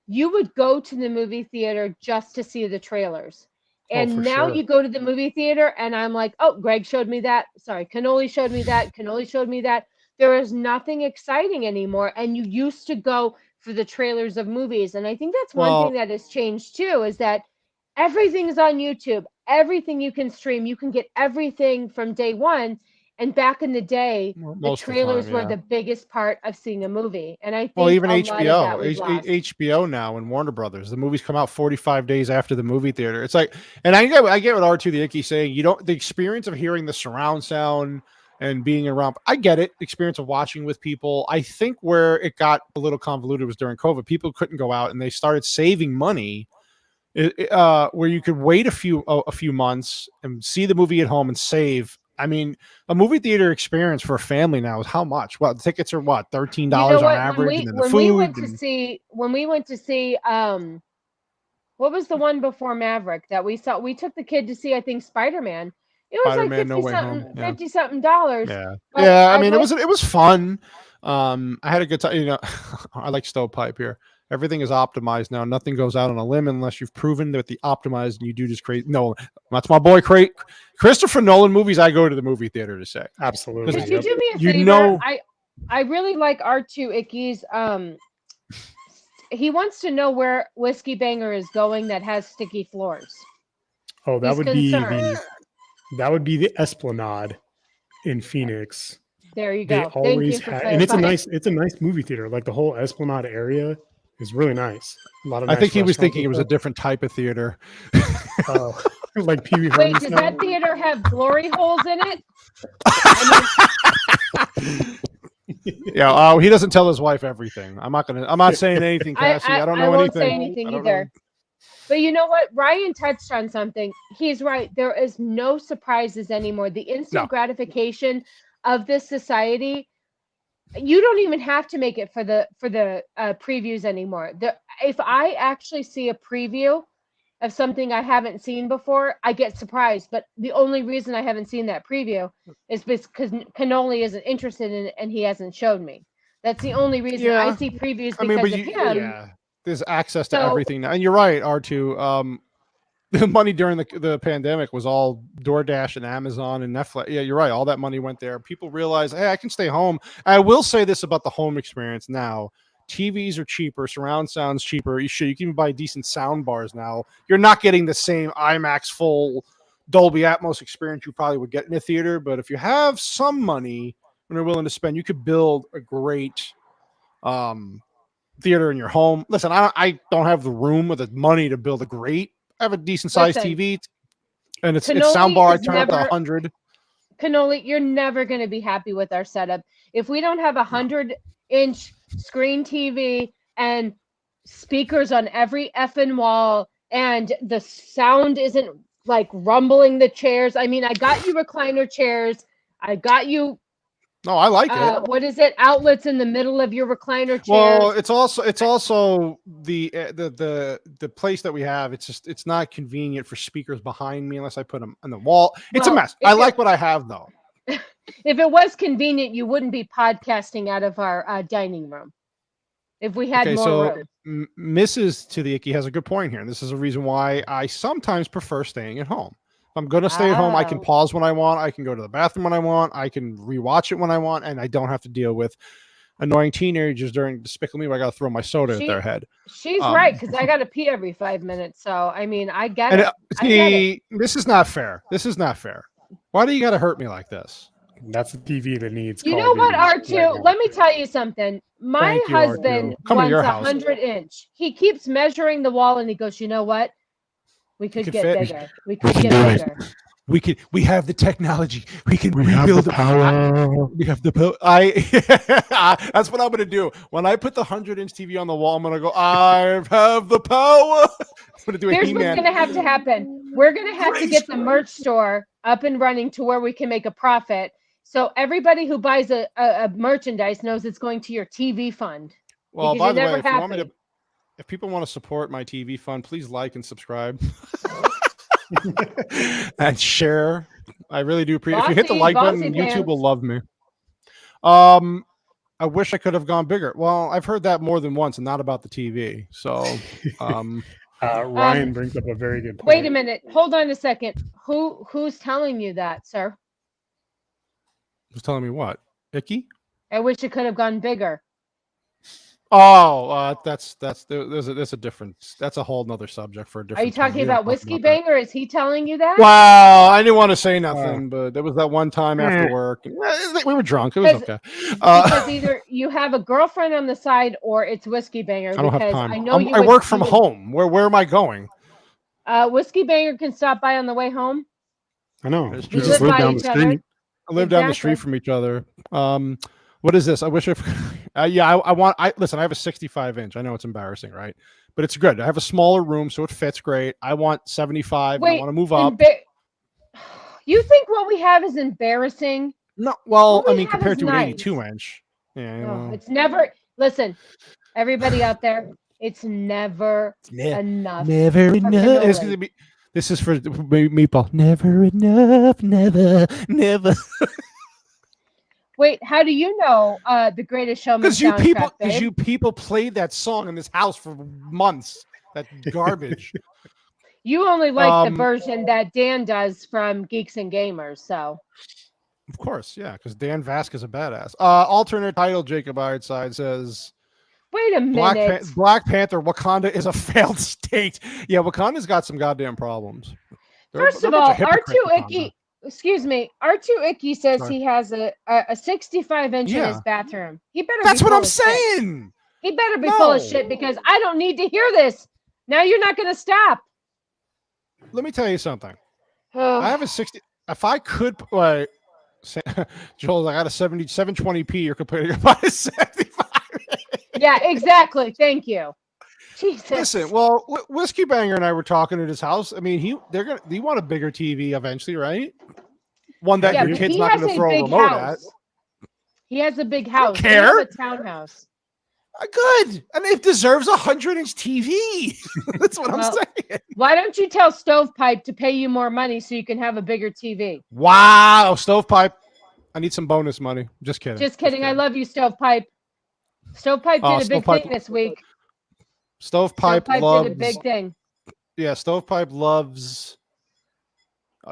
you would go to the movie theater just to see the trailers. And now you go to the movie theater and I'm like, oh, Greg showed me that. Sorry, Cannoli showed me that. Cannoli showed me that. There is nothing exciting anymore. And you used to go for the trailers of movies. And I think that's one thing that has changed too, is that everything is on YouTube. Everything you can stream. You can get everything from day one. And back in the day, the trailers were the biggest part of seeing a movie. And I think even a lot of that was lost. HBO now and Warner Brothers, the movies come out 45 days after the movie theater. It's like, and I get what R2 the Icky saying. You don't, the experience of hearing the surround sound and being around. I get it. Experience of watching with people. I think where it got a little convoluted was during COVID. People couldn't go out and they started saving money. Where you could wait a few months and see the movie at home and save. I mean, a movie theater experience for a family now is how much? Well, the tickets are what, $13 on average, and then the food. When we went to see, what was the one before Maverick that we saw? We took the kid to see, I think, Spider-Man. It was like $50 something dollars. Yeah, yeah. I mean, it was fun. I had a good time. You know, I like Stovepipe here. Everything is optimized now. Nothing goes out on a limb unless you've proven that the optimized and you do just crazy. No, that's my boy. Christopher Nolan movies. I go to the movie theater to say. Absolutely. Could you do me a favor? You know, I really like R2 Icky's. He wants to know where Whiskey Banger is going that has sticky floors. Oh, that would be the Esplanade in Phoenix. There you go. Thank you for and it's a nice movie theater. Like the whole Esplanade area is really nice. A lot of. I think he was thinking it was a different type of theater. Oh, like Pee Wee Herman. Wait, does that theater have glory holes in it? Yeah, he doesn't tell his wife everything. I'm not saying anything, Cassie. I don't know anything. I won't say anything either. But you know what? Ryan touched on something. He's right. There is no surprises anymore. The instant gratification of this society, you don't even have to make it for the previews anymore. If I actually see a preview of something I haven't seen before, I get surprised. But the only reason I haven't seen that preview is because Cannoli isn't interested in it and he hasn't showed me. That's the only reason I see previews because of him. Yeah, there's access to everything now. And you're right, R2. The money during the pandemic was all DoorDash and Amazon and Netflix. Yeah, you're right. All that money went there. People realized, hey, I can stay home. I will say this about the home experience now. TVs are cheaper. Surround sound's cheaper. You can even buy decent sound bars now. You're not getting the same IMAX full Dolby Atmos experience you probably would get in a theater. But if you have some money and are willing to spend, you could build a great theater in your home. Listen, I don't have the room or the money to build a great. I have a decent sized TV, and it's soundbar. I turn up to 100. Cannoli, you're never going to be happy with our setup if we don't have 100-inch screen TV and speakers on every effing wall, and the sound isn't like rumbling the chairs. I mean, I got you recliner chairs. I got you. No, I like it. What is it? Outlets in the middle of your recliner chairs. Well, it's also the place that we have. It's not convenient for speakers behind me unless I put them on the wall. It's a mess. I like what I have though. If it was convenient, you wouldn't be podcasting out of our dining room. If we had more room. Mrs. to the Icky has a good point here, and this is a reason why I sometimes prefer staying at home. If I'm going to stay at home, I can pause when I want. I can go to the bathroom when I want. I can rewatch it when I want, and I don't have to deal with annoying teenagers during Despicable Me where I got to throw my soda at their head. She's right, because I got to pee every 5 minutes. So, I mean, I get it. This is not fair. This is not fair. Why do you got to hurt me like this? That's a TV that needs. You know what, R2? Let me tell you something. My husband wants 100-inch. He keeps measuring the wall, and he goes, you know what? We could get bigger. We could get bigger. We have the technology. We have the power. We have the power. That's what I'm going to do. When I put the 100-inch TV on the wall, I'm going to go, I have the power. I'm going to do a Here's what's going to have to happen. We're going to have to get the merch store up and running to where we can make a profit. So everybody who buys a merchandise knows it's going to your TV fund. Well, by the way, if people want to support my TV fund, please like and subscribe and share. I really do appreciate. If you hit the like button, YouTube will love me. I wish I could have gone bigger. Well, I've heard that more than once, and not about the TV. So, Ryan brings up a very good point. Wait a minute. Hold on a second. Who's telling you that, sir? Who's telling me what? Icky? I wish it could have gone bigger. Oh, there's a different. That's a whole nother subject for a different. Are you talking about Whiskey Banger? Is he telling you that? Wow, I didn't want to say nothing, but there was that one time after work. We were drunk. It was okay. Because either you have a girlfriend on the side, or it's Whiskey Banger. I don't have time. I know I work from home. Where am I going? Whiskey Banger can stop by on the way home. I know. We just live down the street. I live down the street from each other. What is this? I wish I listen, I have a 65-inch. I know it's embarrassing, right? But it's good. I have a smaller room, so it fits great. I want 75. I want to move up. You think what we have is embarrassing? No, well, I mean, compared to an 82-inch. Yeah, you know. It's never, listen, everybody out there, it's never enough. Never enough. This is for Meatball. Never enough. Never. Wait, how do you know the Greatest Showman soundtrack? Because you people played that song in this house for months. That garbage. You only like the version that Dan does from Geeks and Gamers, so. Of course, yeah, because Dan Vasquez is a badass. Alternate title, Jacob Ironside says. Wait a minute. Black Panther, Wakanda is a failed state. Yeah, Wakanda's got some goddamn problems. First of all, R2 Icky. Excuse me. R2 Icky says he has a 65-inch in his bathroom. He better. That's what I'm saying. He better be full of shit, because I don't need to hear this. Now you're not going to stop. Let me tell you something. I have a 60. If I could, like, Joel, I got a 720p. You're complaining about a 75. Yeah, exactly. Thank you. Jesus. Listen, well, Whiskey Banger and I were talking at his house. I mean, he want a bigger TV eventually, right? One that your kid's not going to throw a remote at. He has a big house. I don't care. He has a townhouse. Good. And it deserves a 100-inch TV. That's what I'm saying. Why don't you tell Stovepipe to pay you more money so you can have a bigger TV? Wow, Stovepipe. I need some bonus money. Just kidding. Just kidding. I love you, Stovepipe. Stovepipe did a big thing this week. Stovepipe loves, did a big thing. Yeah, Stovepipe loves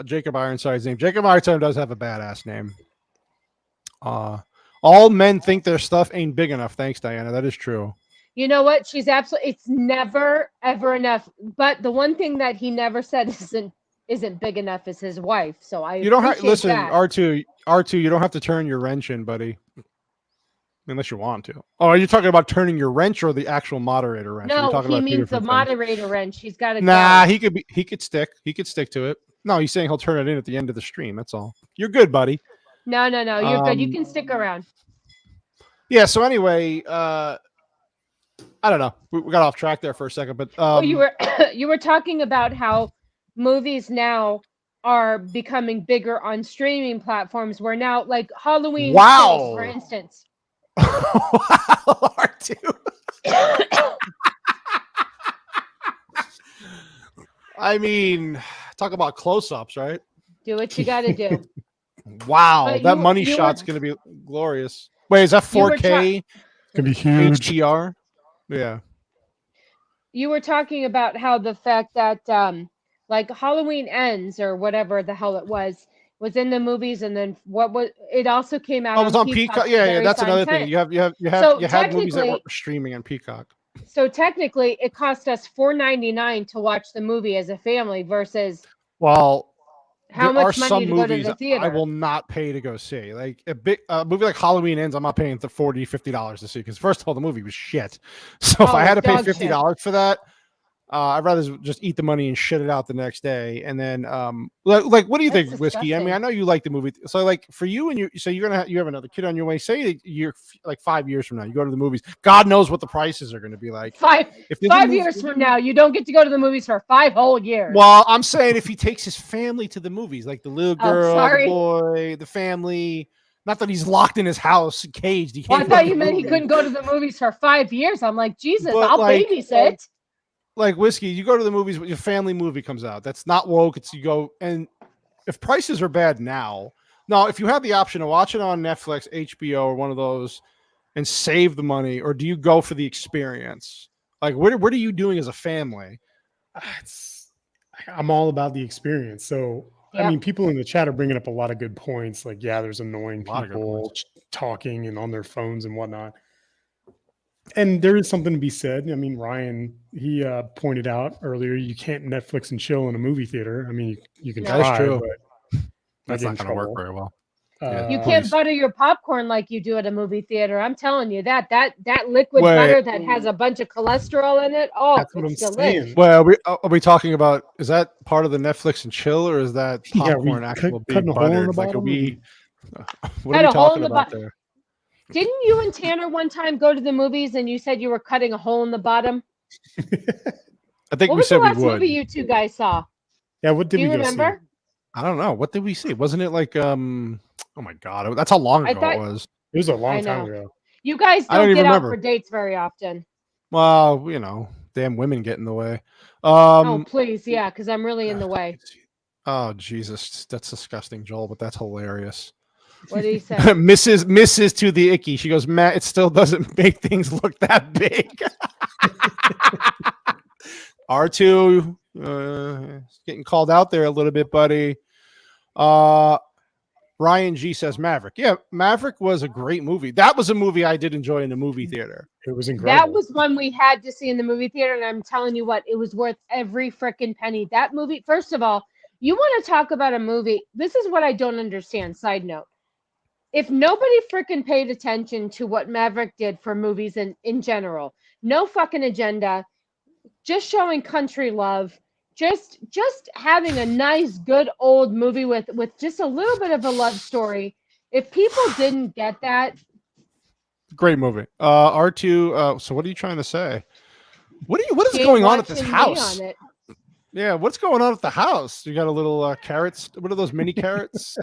Jacob Ironside's name. Jacob Ironside does have a badass name. All men think their stuff ain't big enough. Thanks, Diana. That is true. You know what? She's absolutely. It's never ever enough. But the one thing that he never said isn't big enough is his wife. So I. You don't have listen, that. R2. You don't have to turn your wrench in, buddy. Unless you want to. Oh, are you talking about turning your wrench or the actual moderator wrench? No, he means the moderator wrench. He's got to. Nah, he could stick to it. No, he's saying he'll turn it in at the end of the stream. That's all. You're good, buddy. No, you're good. You can stick around. Yeah. So anyway, I don't know. We got off track there for a second, but you were talking about how movies now are becoming bigger on streaming platforms. Where now, like Halloween, Kills, for instance. Wow, R2. I mean, talk about close-ups, right? Do what you got to do. Wow, but that money shot's going to be glorious. Wait, is that 4K? It's going to be huge. HDR? Yeah. You were talking about how the fact that like Halloween Ends or whatever the hell it was in the movies, and then it also came out. Oh, it was on Peacock. Yeah, that's another thing. You had movies that were streaming on Peacock. So technically, it cost us $4.99 to watch the movie as a family versus. Well, how much money to go to the theater? I will not pay to go see. Like a big movie like Halloween Ends, I'm not paying the $40, $50 to see, because first of all, the movie was shit. So if I had to pay $50 for that, I'd rather just eat the money and shit it out the next day. And then, like, what do you think, Whiskey? I mean, I know you like the movie. So, like, for you and you have another kid on your way. Say you're like 5 years from now, you go to the movies. God knows what the prices are going to be like. 5 years from now, you don't get to go to the movies for 5 whole years. Well, I'm saying if he takes his family to the movies, like the little girl, the boy, the family. Not that he's locked in his house, caged. He Well, I can't. thought go you to meant he movies. couldn't go to the movies for 5 years. I'm like, Jesus, But, I'll like, babysit. Like Whiskey, you go to the movies, your family movie comes out. That's not woke. It's you go, and if prices are bad now, if you have the option to watch it on Netflix, HBO, or one of those, and save the money, or do you go for the experience? Like, what are you doing as a family? I'm all about the experience. So, I Yep. mean, people in the chat are bringing up a lot of good points. Like, yeah, there's annoying A lot of good people points. talking and on their phones and whatnot. And there is something to be said. I mean, Ryan, he pointed out earlier, you can't Netflix and chill in a movie theater. I mean, you can No. That's try, true. but That's get not in going to work trouble. very well. You Yeah, can't please. butter your popcorn like you do at a movie theater. I'm telling you that liquid Wait. butter that has a bunch of cholesterol in it. Oh, That's what I'm it's delish. saying. Well, are we talking about? Is that part of the Netflix and chill, or is that Yeah, popcorn we actual cutting being a hole in the buttered? Like, are bottom. we? What Cut are we a hole in talking the about bottom. there? Didn't you and Tanner one time go to the movies and you said you were cutting a hole in the bottom? I think What we was the said we last would. movie you two guys saw? Yeah, what did Do we you go see? remember? I don't know. What did we see? Wasn't it like Oh my god, that's how long I ago thought- it was. It was a I long time know. ago. You guys I don't don't even get out remember. for dates very often. Well, damn women get in the way. Oh, please, yeah, because I'm really in the way. Oh Jesus, that's disgusting, Joel. But that's hilarious. What did he say? Mrs. to the icky. She goes, Matt, it still doesn't make things look that big. R2 getting called out there a little bit, buddy. Ryan G says Maverick. Yeah, Maverick was a great movie. That was a movie I did enjoy in the movie theater. It was incredible. That was one we had to see in the movie theater, and I'm telling you what, it was worth every freaking penny. That movie, first of all, you want to talk about a movie. This is what I don't understand. Side note. If nobody freaking paid attention to what Maverick did for movies in general, no fucking agenda, just showing country love, just having a nice, good old movie with just a little bit of a love story. If people didn't get that, great movie. R2. So what are you trying to say? What is she going ain't on at this watching me house? on it. Yeah, what's going on at the house? You got a little carrots. What are those mini carrots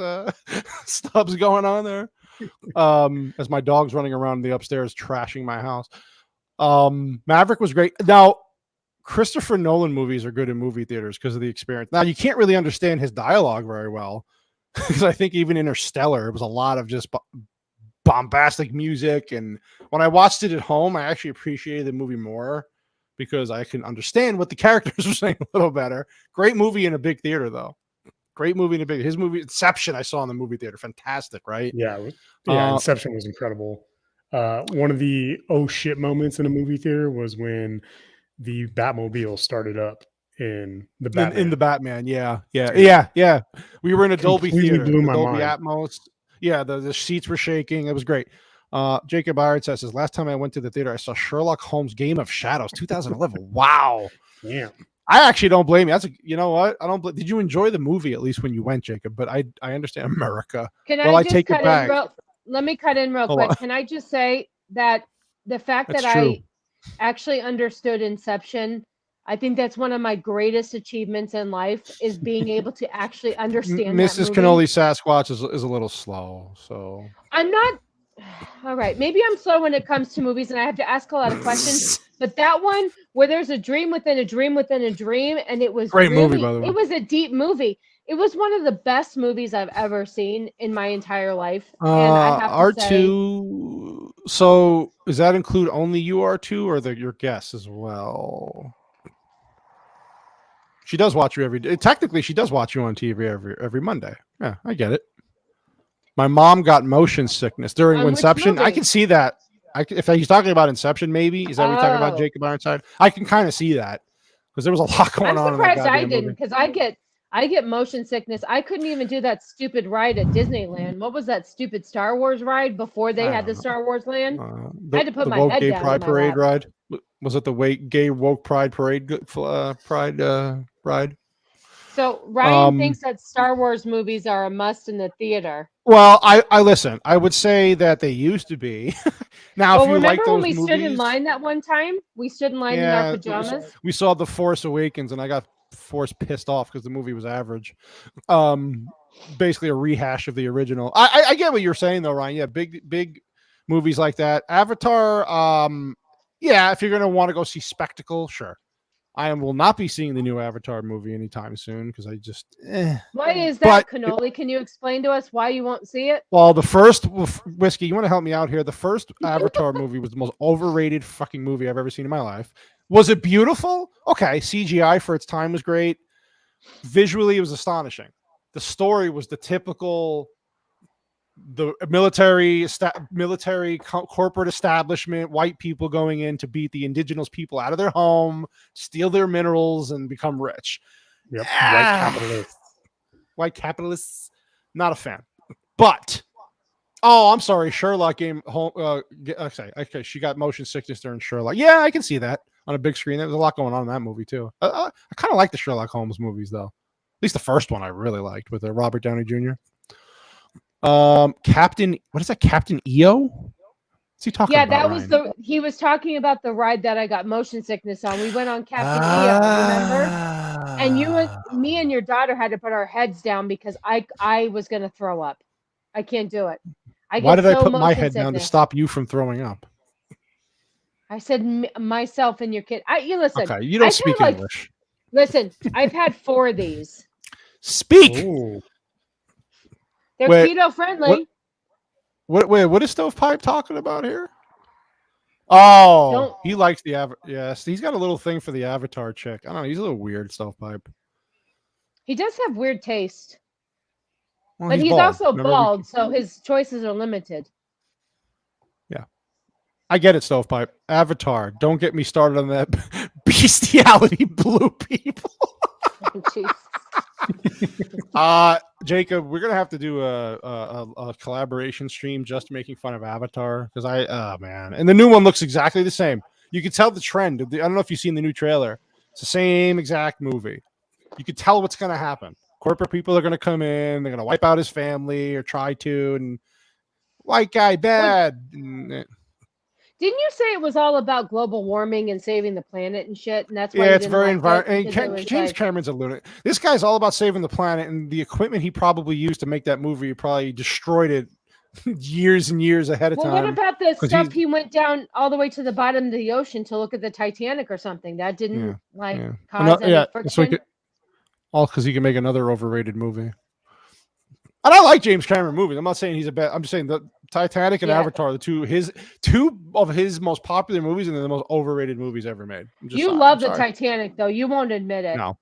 stubs going on there? As my dog's running around the upstairs trashing my house. Maverick was great. Now, Christopher Nolan movies are good in movie theaters because of the experience. Now, you can't really understand his dialogue very well because I think even Interstellar, it was a lot of just bombastic music. And when I watched it at home, I actually appreciated the movie more because I can understand what the characters were saying a little better. Great movie in a big theater, though. Great movie in a big. His movie Inception, I saw in the movie theater. Fantastic, right? Yeah, Inception was incredible. One of the oh shit moments in a movie theater was when the Batmobile started up in the Batman. In the Batman, yeah. We were in a Dolby Completely theater, blew the my Dolby mind. Atmos. Yeah, the seats were shaking. It was great. Jacob Iron says, last time I went to the theater, I saw Sherlock Holmes Game of Shadows, 2011. Wow. Yeah. I actually don't blame you. You know what? I don't. Did you enjoy the movie at least when you went, Jacob? But I understand America. Can Well, I I just take it cut back. in let me cut in real Hold quick. on. Can I just say that the fact That's that true. I actually understood Inception, I think that's one of my greatest achievements in life is being able to actually understand that Mrs. movie. Cannoli Sasquatch is a little slow, so I'm not all right. Maybe I'm slow when it comes to movies and I have to ask a lot of questions. But that one where there's a dream within a dream within a dream, and it was Great really, movie, by the way. It was a deep movie. It was one of the best movies I've ever seen in my entire life. And I have to say, R2. So does that include only you R2 or your guests as well? She does watch you every day. Technically, she does watch you on TV every Monday. Yeah, I get it. My mom got motion sickness during On which Inception. I movie? can see that. If he's talking about Inception, maybe is that what you're talking about, Oh. Jacob Ironside? I can kind of see that because there was a lot going I'm on in that surprised I goddamn didn't movie. because I get motion sickness. I couldn't even do that stupid ride at Disneyland. What was that stupid Star Wars ride before they I had the don't know. Star Wars land? I had to put the my woke head gay down pride in my parade lap. ride. Was it the gay woke pride parade ride? So Ryan thinks that Star Wars movies are a must in the theater. Well, I listen. I would say that they used to be. Now, if you like remember those when we movies, stood in line that one time? We stood in line in our pajamas. we saw The Force Awakens, and I got Force pissed off because the movie was average. basically a rehash of the original. I get what you're saying though, Ryan. Yeah, big movies like that. Avatar, yeah, if you're gonna want to go see spectacle, sure. I will not be seeing the new Avatar movie anytime soon because I just. Why is But that, Cannoli? Can you explain to us why you won't see it? well, the first Whiskey, you want to help me out here? The first Avatar movie was the most overrated fucking movie I've ever seen in my life. Was it beautiful? Okay, CGI for its time was great. Visually, it was astonishing. The story was the typical, the military corporate establishment, white people going in to beat the indigenous people out of their home, steal their minerals, and become rich. Yep, white capitalists. White capitalists, not a fan. But oh, I'm sorry, Sherlock game. Okay, she got motion sickness during Sherlock. Yeah, I can see that on a big screen. There was a lot going on in that movie too. I kind of like the Sherlock Holmes movies though. At least the first one I really liked with Robert Downey Jr. Captain, what is that? Captain EO? What's he talking about? Yeah, that was Ryan? He was talking about the ride that I got motion sickness on. We went on Captain EO, remember? And me and your daughter had to put our heads down because I was gonna throw up. I can't do it. Why did I put my head down to stop you from throwing up? I said myself and your kid. You listen. Okay, you don't speak English. Listen, I've had 4 of these. Speak. Ooh. They're keto friendly. What is Stovepipe talking about here? Oh, he likes the yes, he's got a little thing for the Avatar chick. I don't know, he's a little weird, Stovepipe. He does have weird taste. Well, but he's also bald, so his choices are limited. Yeah. I get it, Stovepipe. Avatar. Don't get me started on that bestiality blue people. Jacob, we're gonna have to do a collaboration stream just making fun of Avatar because man, and the new one looks exactly the same. You can tell the trend. I don't know if you've seen the new trailer. It's the same exact movie. You can tell what's gonna happen. Corporate people are gonna come in. They're gonna wipe out his family or try to, and white guy bad. Didn't you say it was all about global warming and saving the planet and shit? And that's why it's very environmental. James Cameron's a lunatic. This guy's all about saving the planet, and the equipment he probably used to make that movie probably destroyed it years and years ahead of time. Well, what about the stuff he went down all the way to the bottom of the ocean to look at the Titanic or something? That didn't cause any friction? All because he can make another overrated movie. And I like James Cameron movies. I'm not saying he's a bad. I'm just saying the Titanic and Avatar, the two of his most popular movies, and they're the most overrated movies ever made. You love the Titanic, though. You won't admit it. No,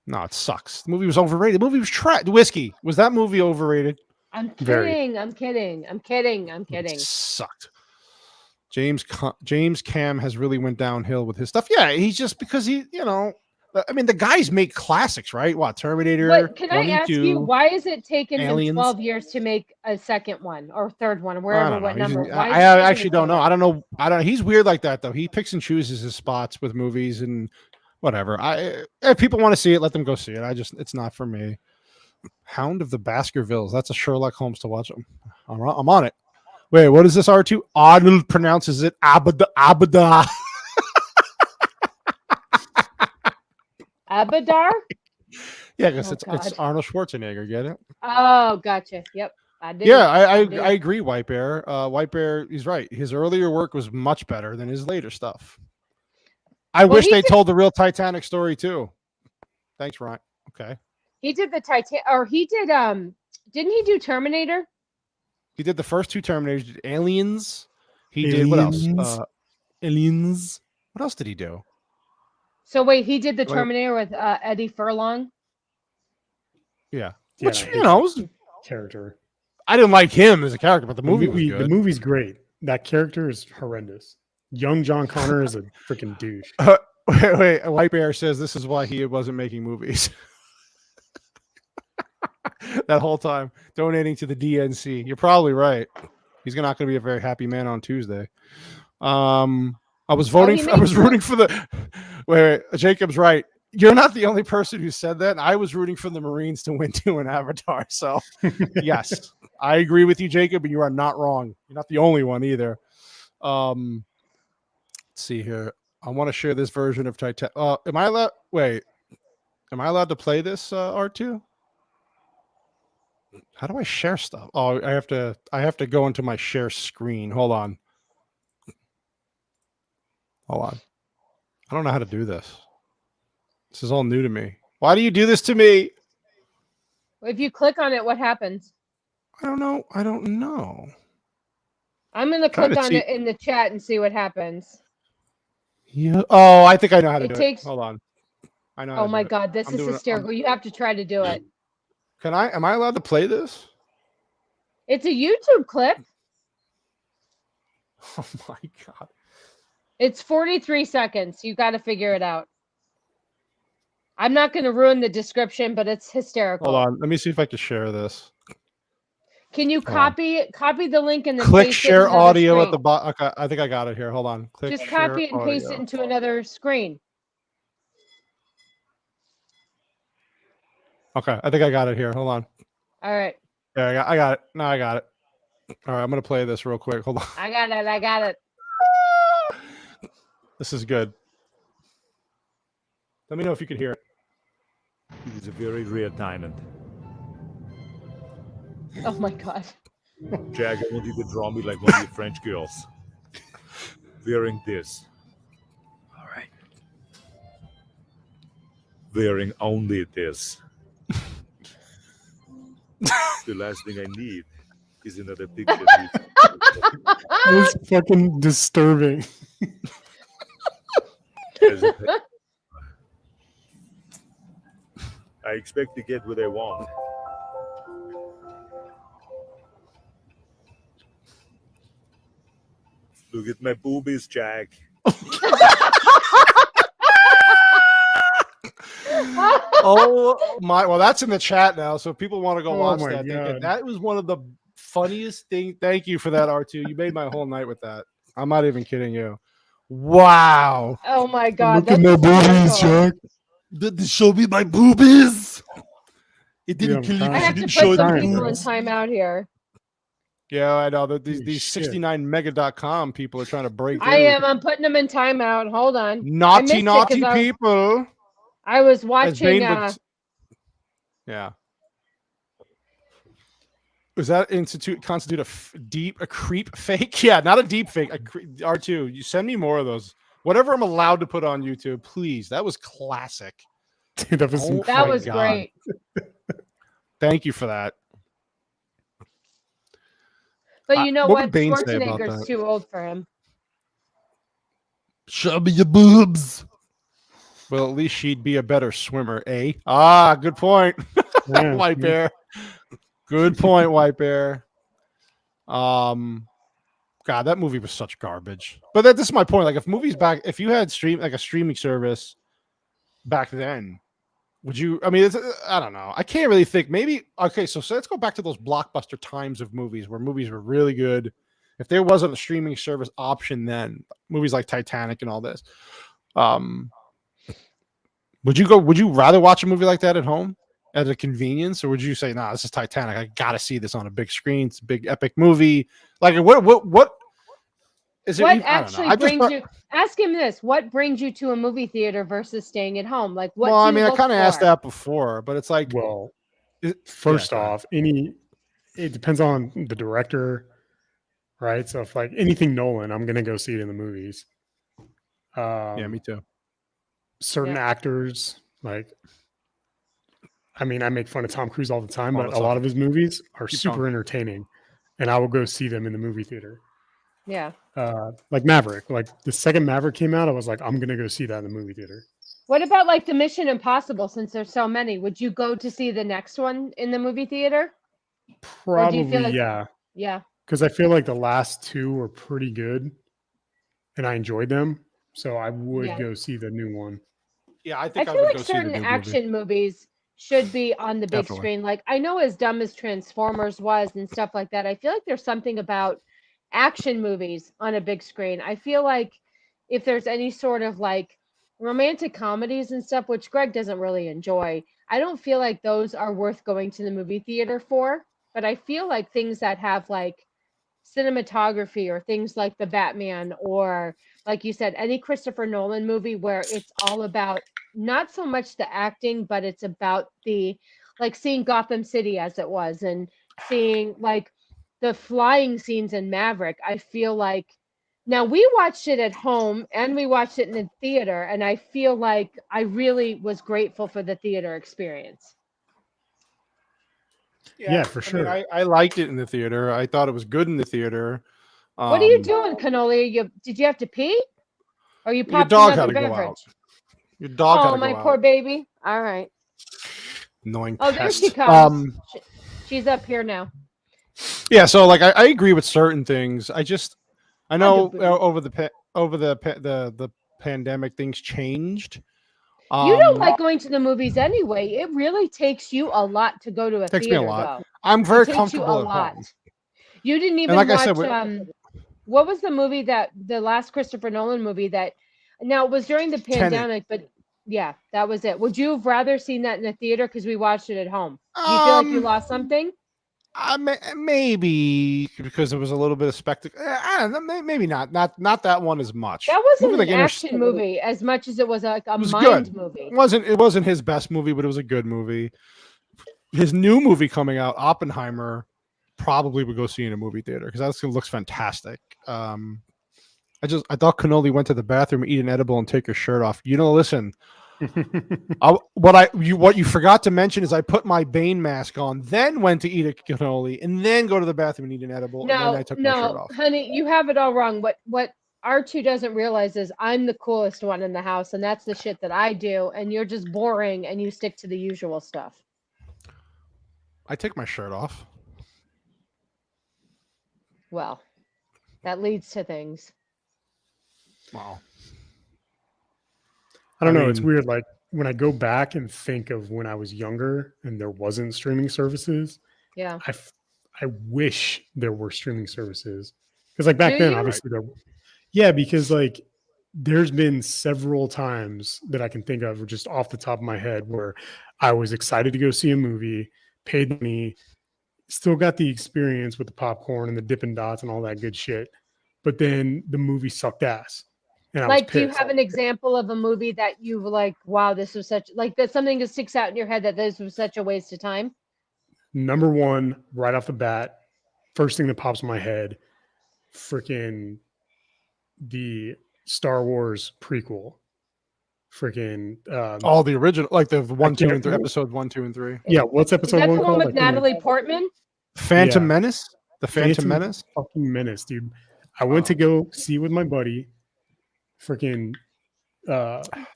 it sucks. The movie was overrated. The movie was trash. Whiskey, was that movie overrated? I'm kidding. I'm kidding. It sucked. James Cam has really went downhill with his stuff. Yeah, he's just because I mean, the guys make classics, right? What, Terminator? But can I ask you, why is it taking him 12 years to make a second one or third one, wherever, what number? I actually don't know. I don't know. He's weird like that, though. He picks and chooses his spots with movies and whatever. If people want to see it, let them go see it. It's not for me. Hound of the Baskervilles. That's a Sherlock Holmes to watch. I'm on it. Wait, what is this R2? Arnold pronounces it Abada. Abadar? Yeah, because it's Arnold Schwarzenegger. Get it? Oh, gotcha. Yep. I did. Yeah, I agree, White Bear. White Bear, he's right. His earlier work was much better than his later stuff. I wish they told the real Titanic story too. Thanks, Ryan. Okay. He did the Titanic, or he did. Didn't he do Terminator? He did the first 2 Terminators. He did Aliens. He did what else? Aliens. What else did he do? So wait, he did the Terminator with Eddie Furlong. Yeah, which was character. I didn't like him as a character, but the movie was good. The movie's great. That character is horrendous. Young John Connor is a freaking douche. Wait, White Bear says this is why he wasn't making movies. That whole time donating to the DNC. You're probably right. He's not going to be a very happy man on Tuesday. I was voting. I was rooting for the. Wait, Jacob's right. You're not the only person who said that. I was rooting for the Marines to win too in Avatar. So, yes, I agree with you, Jacob, and you are not wrong. You're not the only one either. Let's see here. I want to share this version of Titan. Am I allowed? Wait, am I allowed to play this R2? How do I share stuff? Oh, I have to go into my share screen. Hold on. I don't know how to do this. This is all new to me. Why do you do this to me? If you click on it, what happens? I don't know. I'm gonna Trying click to on see. it in the chat and see what happens. Yeah. Oh, I think I know how to It do it. takes. Hold on. I know how Oh to do my it. god, this I'm is doing it. hysterical. You have to try to do it. Am I allowed to play this? It's a YouTube clip. Oh my god. It's 43 seconds. You got to figure it out. I'm not going to ruin the description, but it's hysterical. Hold on. Let me see if I can share this. Can you Hold on. copy the link and then Click paste share it in another audio screen? at the bottom. Okay, I think I got it here. Hold on. Click Just share copy it and paste it audio. into another screen. Okay, I think I got it here. Hold on. All right. Yeah, I got it. No, I got it. All right, I'm gonna play this real quick. Hold on. I got it. This is good. Let me know if you can hear it. It is a very rare diamond. Oh my god. Jack, I want you to draw me like one of your French girls. Wearing this. All right. Wearing only this. The last thing I need is another picture. It's fucking disturbing. I expect to get what I want. Look at my boobies, Jack. Oh my! Well, that's in the chat now, so if people want to go Oh watch my that, they can. God. That was one of the funniest things. Thank you for that, R2. You made my whole night with that. I'm not even kidding you. Wow! Oh my god. Look at my boobies, hysterical. Jack. Show me my boobies. It Dude, I'm kill crying. I have to put some people in timeout here. Yeah, I know that Holy these shit. 69mega.com people are trying to break. I am. I'm putting them in timeout. Hold on. Naughty people. I was As watching. Bane would- yeah. Was that constitute a creep fake? Yeah, not a deep fake. R2. You send me more of those. Whatever I'm allowed to put on YouTube, please. That was classic. Dude, that was Oh, That incredible. was great. Thank you for that. But you know what what? would Bane say about Schwarzenegger's that? too old for him. Show me your boobs. Well, at least she'd be a better swimmer, eh? Ah, good point. Yeah, White yeah. Bear. Good point, White Bear. God, that movie was such garbage. But this is my point. Like, if you had a streaming service back then, would you? I mean, I don't know. I can't really think. Maybe okay. So let's go back to those blockbuster times of movies where movies were really good. If there wasn't a streaming service option, then movies like Titanic and all this, would you rather watch a movie like that at home at a convenience, or would you say, "Nah, this is Titanic. I gotta see this on a big screen. It's a big epic movie." Like, what is it? What I don't know. actually brings you? Ask him this: what brings you to a movie theater versus staying at home? Like, what? Well, do I you mean, I look kind of asked for? that before, but it's like, Well, it- first yeah, go ahead. off, it depends on the director, right? So if like anything Nolan, I'm gonna go see it in the movies. Yeah, me too. Certain Yeah. actors, like, I mean, I make fun of Tom Cruise all the time, All but the a lot time. of his movies are Keep super going. entertaining, and I will go see them in the movie theater. Yeah. Like Maverick, like the second Maverick came out, I was like, I'm gonna go see that in the movie theater. What about like the Mission Impossible? Since there's so many, would you go to see the next one in the movie theater? Or do you Probably, feel like- yeah, Yeah. because I feel like the last two were pretty good, and I enjoyed them, so I would Yeah. go see the new one. Yeah, I I think I feel would like go see the certain new movie. action movies should be on the big Definitely. screen. Like, I know as dumb as Transformers was and stuff like that, I feel like there's something about action movies on a big screen. I feel like if there's any sort of like romantic comedies and stuff, which Greg doesn't really enjoy, I don't feel like those are worth going to the movie theater for. But I feel like things that have like cinematography or things like the Batman, or like you said, any Christopher Nolan movie where it's all about not so much the acting, but it's about the like seeing Gotham City as it was, and seeing like the flying scenes in Maverick. I feel like now we watched it at home and we watched it in the theater, and I feel like I really was grateful for the theater experience. Yeah, for sure. I mean, I liked it in the theater. I thought it was good in the theater. What are you doing, Cannoli? Did you have to pee? Or you Your popped dog another had to go beverage? out. Your dog had Oh, to my go poor out. baby. All right. Annoying Oh, there pest. she comes. She's up here now. Yeah, so like I agree with certain things. I know Bugaboo. over the pandemic things changed. You don't like going to the movies anyway. It really takes you a lot to go to a Takes me a theater, lot. though. I'm very It takes you a comfortable at lot. home. You didn't even like I watch said, what was the movie that the last Christopher Nolan movie that now it was during the Tenet. pandemic, but yeah, that was it. Would you have rather seen that in the theater because we watched it at home? Do you feel like you lost something? Maybe because it was a little bit of spectacle. I don't know. Maybe not. Not that one as much. That wasn't Movie an action movie as much as it was like a It was mind good. movie. It wasn't his best movie, but it was a good movie. His new movie coming out, Oppenheimer, probably would go see in a movie theater because that looks fantastic. I thought Cannoli went to the bathroom, eat an edible, and take her shirt off. Listen. What you forgot to mention is I put my Bane mask on, then went to eat a cannoli, and then go to the bathroom and eat an edible. And then I took my shirt off. Honey, you have it all wrong. What R2 doesn't realize is I'm the coolest one in the house, and that's the shit that I do, and you're just boring and you stick to the usual stuff. I take my shirt off. Well, that leads to things. Wow. I don't know. It's weird. Like when I go back and think of when I was younger and there wasn't streaming services. Yeah. I wish there were streaming services because like back Do then, you? obviously yeah, because like there's been several times that I can think of just off the top of my head where I was excited to go see a movie, paid money, still got the experience with the popcorn and the Dippin' Dots and all that good shit. But then the movie sucked ass. And I was Like, do you pissed. have an example of a movie that you like, wow, this was such like that's something that sticks out in your head that this was such a waste of time? Number one, right off the bat, first thing that pops in my head, freaking the Star Wars prequel. Freaking all the original, like the 1, 2, and 3, can't- episode 1, 2, and 3. Yeah, what's episode Is that one the one called? with Natalie Portman? Phantom Yeah. Menace? The Phantom Menace? Fucking Menace, dude. I went to go see with my buddy, freaking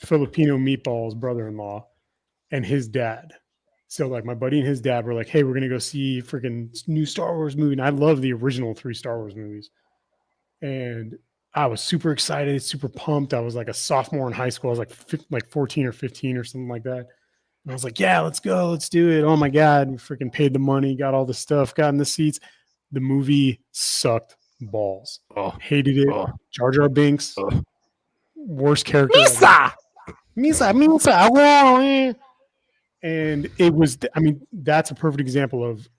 Filipino meatballs brother-in-law and his dad. So like my buddy and his dad were like, hey, we're gonna go see freaking new Star Wars movie. And I love the original 3 Star Wars movies. And I was super excited, super pumped. I was like a sophomore in high school. I was like 14 or 15 or something like that. And I was like, yeah, let's go. Let's do it. Oh my God. We freaking paid the money, got all the stuff, got in the seats. The movie sucked balls. Hated it. Jar Jar Binks. Worst character. Misa. And it was, I mean, that's a perfect example of,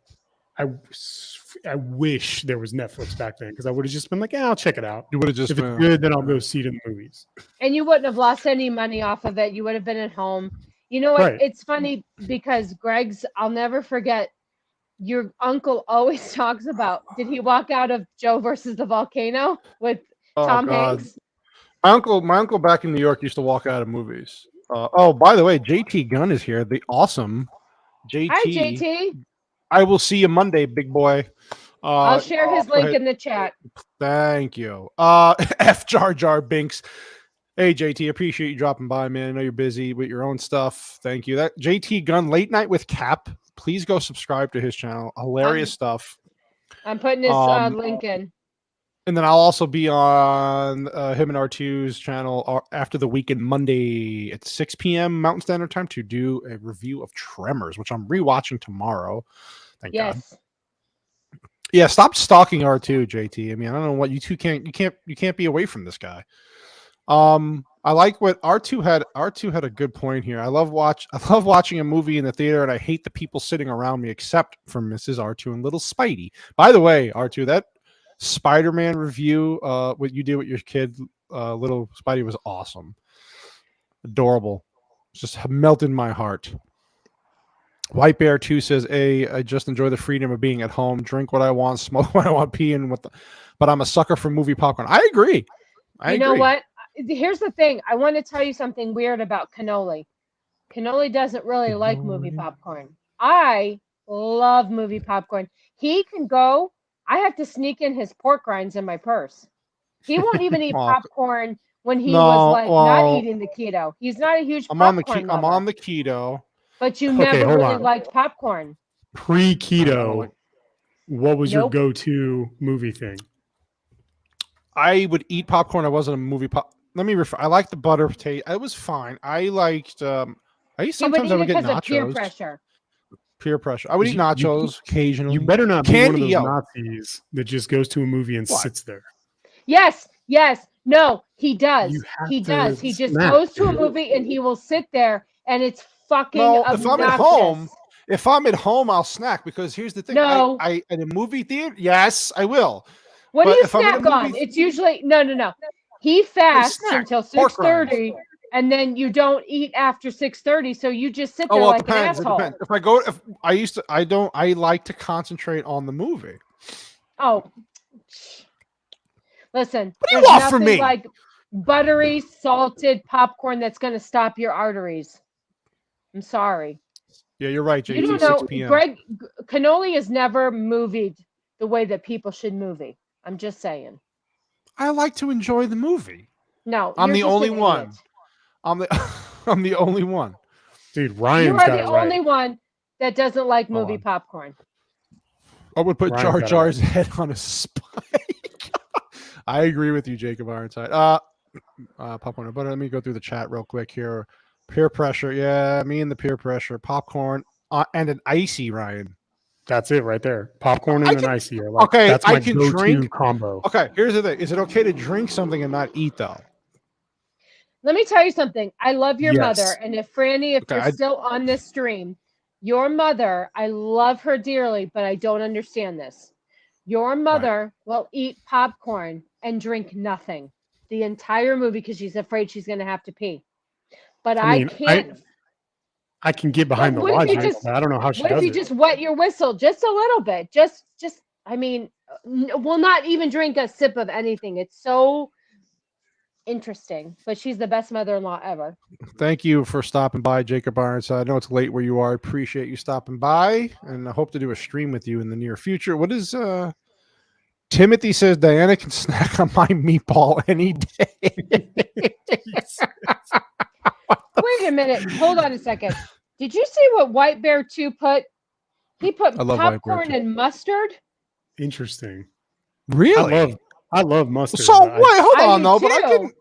I wish there was Netflix back then because I would have just been like, yeah, I'll check it out. You would have just if it's good, then I'll go see it in the movies. And you wouldn't have lost any money off of it. You would have been at home. You know what? Right. It's funny because I'll never forget, your uncle always talks about, did he walk out of Joe versus the Volcano with Tom Hanks? My uncle back in New York used to walk out of movies. By the way, JT Gunn is here. The awesome JT. Hi, JT. I will see you Monday, big boy. I'll share his link in the chat. Thank you. F Jar Jar Binks. Hey JT, appreciate you dropping by, man. I know you're busy with your own stuff. Thank you. That JT Gunn Late Night with Cap. Please go subscribe to his channel. Hilarious stuff. I'm putting his link in. And then I'll also be on him and R2's channel after the weekend Monday at 6 p.m. Mountain Standard Time to do a review of Tremors, which I'm rewatching tomorrow. Thank God. Yeah, stop stalking R2, JT. I mean, I don't know what you two can't be away from this guy. I like what R2 had. R2 had a good point here. I love watching a movie in the theater, and I hate the people sitting around me, except for Mrs. R2 and little Spidey. By the way, R2, that Spider-Man review, what you did with your kid, little Spidey, was awesome. Adorable. Just melted my heart. White Bear 2 says, I just enjoy the freedom of being at home, drink what I want, smoke what I want, pee in what the, but I'm a sucker for movie popcorn. I agree. I You know agree. what? Here's the thing. I want to tell you something weird about Cannoli. Cannoli doesn't really like movie popcorn. I love movie popcorn. He can go. I have to sneak in his pork rinds in my purse. He won't even eat Aw. popcorn when he No, was like not well, eating the keto. He's not a huge I'm on the popcorn I'm lover. on the keto. But you Okay, never hold really on. liked popcorn. I don't Pre-keto, like- what was your Nope. go-to movie thing? I would eat popcorn. I wasn't a movie pop. Let me refer. I liked the butter taste. It was fine. I liked. I used He would sometimes eat I it would get because of peer nachos. pressure. Peer pressure. I would eat You- nachos occasionally. You better not be one of Candy, those yo. Nazis that just goes to a movie and What? sits there. Yes, yes. No, he does. You have He to does. He just snack. goes to a movie and he will sit there and it's fucking No, obnoxious. if I'm at home, If I'm at home, I'll snack because here's the thing. No. I at a movie theater, yes, I will. What do but you if I'm in a snack on? movie- It's usually no. He fasts snack, until pork rinds. 6:30, and then you don't eat after 6:30, so you just sit Oh there well, like it depends. an It asshole. depends. If I go, if I used to, I don't. I like to concentrate on the movie. Oh, listen. What do you there's want from nothing me? like buttery, salted popcorn that's going to stop your arteries. I'm sorry. Yeah, you're right, JT. You don't 6 know, p.m. Cannoli is never movied the way that people should movie. I'm just saying. I like to enjoy the movie. No, I'm you're the just only an one. idiot. I'm the I'm the only one. Dude, You Ryan's are got the it right. only one that doesn't like Hold movie on. popcorn. I would put Ryan's Jar got it Jar's head on a spike. I agree with you, Jacob Ironside. Popcorn. But let me go through the chat real quick here. Peer pressure. Yeah, me and the peer pressure. Popcorn and an icy, Ryan. That's it right there. Popcorn I and an can- icy are like, okay, that's I my can go-to drink- combo. Okay, here's the thing. Is it okay to drink something and not eat, though? Let me tell you something. I love your Yes. mother. And if Franny, if Okay, you're still on this stream, your mother, I love her dearly, but I don't understand this. Your mother will eat popcorn and drink nothing the entire movie because she's afraid she's going to have to pee. But I mean, can't. I can get behind the What if you logic, just- but I don't know how she What if does you it. just wet your whistle just a little bit? Just, I mean, we'll not even drink a sip of anything. It's so interesting. But she's the best mother-in-law ever. Thank you for stopping by, Jacob Ironside. I know it's late where you are. I appreciate you stopping by, and I hope to do a stream with you in the near future. What is Timothy says Diana can snack on my meatball any day. Wait a minute. Hold on a second. Did you see what White Bear 2 put? He put I love White Bear popcorn 2. and mustard. Interesting. Really? I love mustard. So but wait, hold I on do though, but too.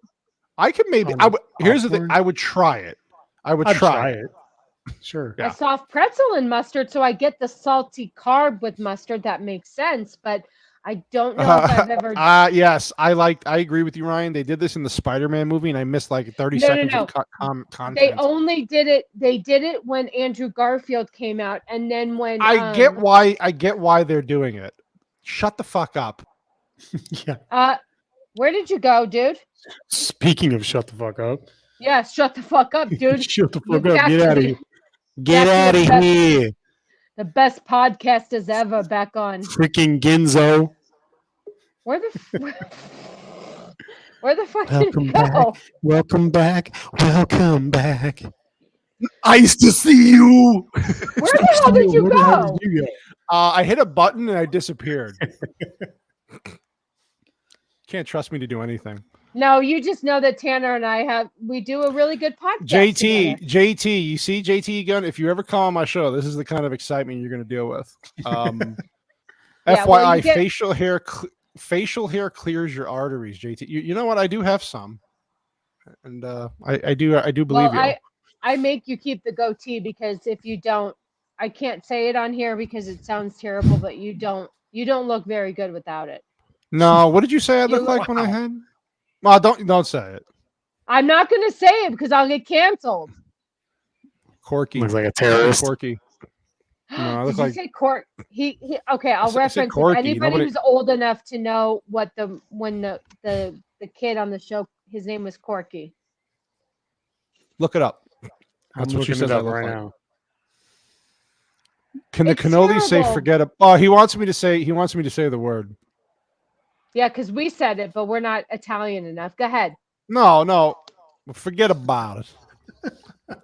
I can maybe. On Here's the thing. popcorn? I would try it. I would I'd try try it. it. Sure. Yeah. A soft pretzel and mustard, so I get the salty carb with mustard. That makes sense, but I don't know if I've ever. Yes, I agree with you, Ryan. They did this in the Spider-Man movie, and I missed like 30 No, seconds no. of content. They only did it. They did it when Andrew Garfield came out, and then when I get why they're doing it. Shut the fuck up. Yeah. Where did you go, dude? Speaking of shut the fuck up. Yeah, shut the fuck up, dude. Shut the You fuck up. got Get to out of be- here. Get back out to of the best- here. The best podcasters ever back on. Freaking Ginzo. Where the fuck Welcome did it go? Welcome back. Welcome back. Nice to see you. Where the hell did you Where the hell go? did you go? I hit a button and I disappeared. Can't trust me to do anything. No, you just know that Tanner and I we do a really good podcast. JT, together. JT, you see JT gun. If you ever come on my show, this is the kind of excitement you're going to deal with. Yeah, well, FYI, you get- facial hair clears your arteries. JT, you know what? I do have some, and I do believe Well, you. I make you keep the goatee because if you don't, I can't say it on here because it sounds terrible, but you don't look very good without it. No, what did you say I You look like when I wow. had? Well, don't say it. I'm not going to say it because I'll get canceled. Corky. Looks like a terrorist. Corky. No, I Did look you like- say Cork? He okay. I'll I said reference Corky. it. Anybody Nobody- who's old enough to know what when the kid on the show, his name was Corky. Look it up. I'm That's what she looking says it I up look right like. now. Can the It's cannoli say terrible. forget a? Oh, he wants me to say the word. Yeah, because we said it, but we're not Italian enough. Go ahead. No, forget about it.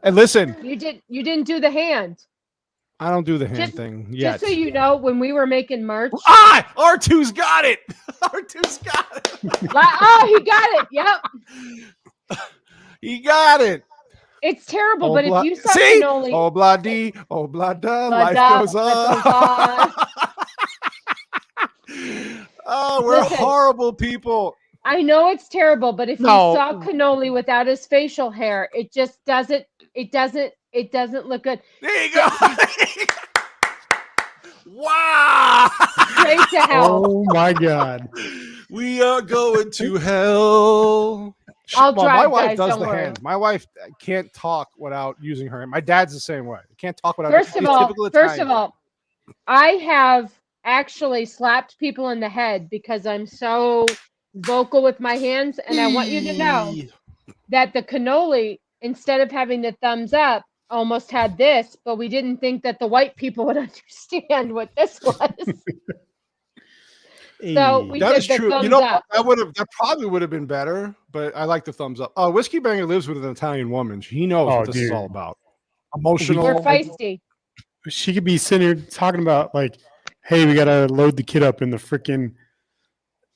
And listen, You didn't do the hand. I don't do the hand Just thing just yet. so you know, when we were making merch, R2's got it. R2's got it. oh, he got it. Yep. He got it. It's terrible, but if you saw see, cannoli, oh blah dee, oh blah da, blah, life da, goes life on. goes Oh, we're Listen. horrible people. I know it's terrible, but if you No. saw cannoli without his facial hair, it just doesn't. It doesn't look good. There you go. Wow. Straight to hell. Oh my God. We are going to hell. I'll my drive, wife guys, does don't the worry. hands. My wife can't talk without using her hand. My dad's the same way. Can't talk without. First he's of all, typical Italian. I have actually slapped people in the head because I'm so vocal with my hands, and I want you to know that the cannoli, instead of having the thumbs up, almost had this, but we didn't think that the white people would understand what this was. So we That did is the true. thumbs You know, up. that probably would have been better, but I like the thumbs up. Oh, Whiskey Banger lives with an Italian woman. He knows what this is all about. Emotional. We're feisty. She could be sitting here talking about like, hey, we gotta load the kid up in the freaking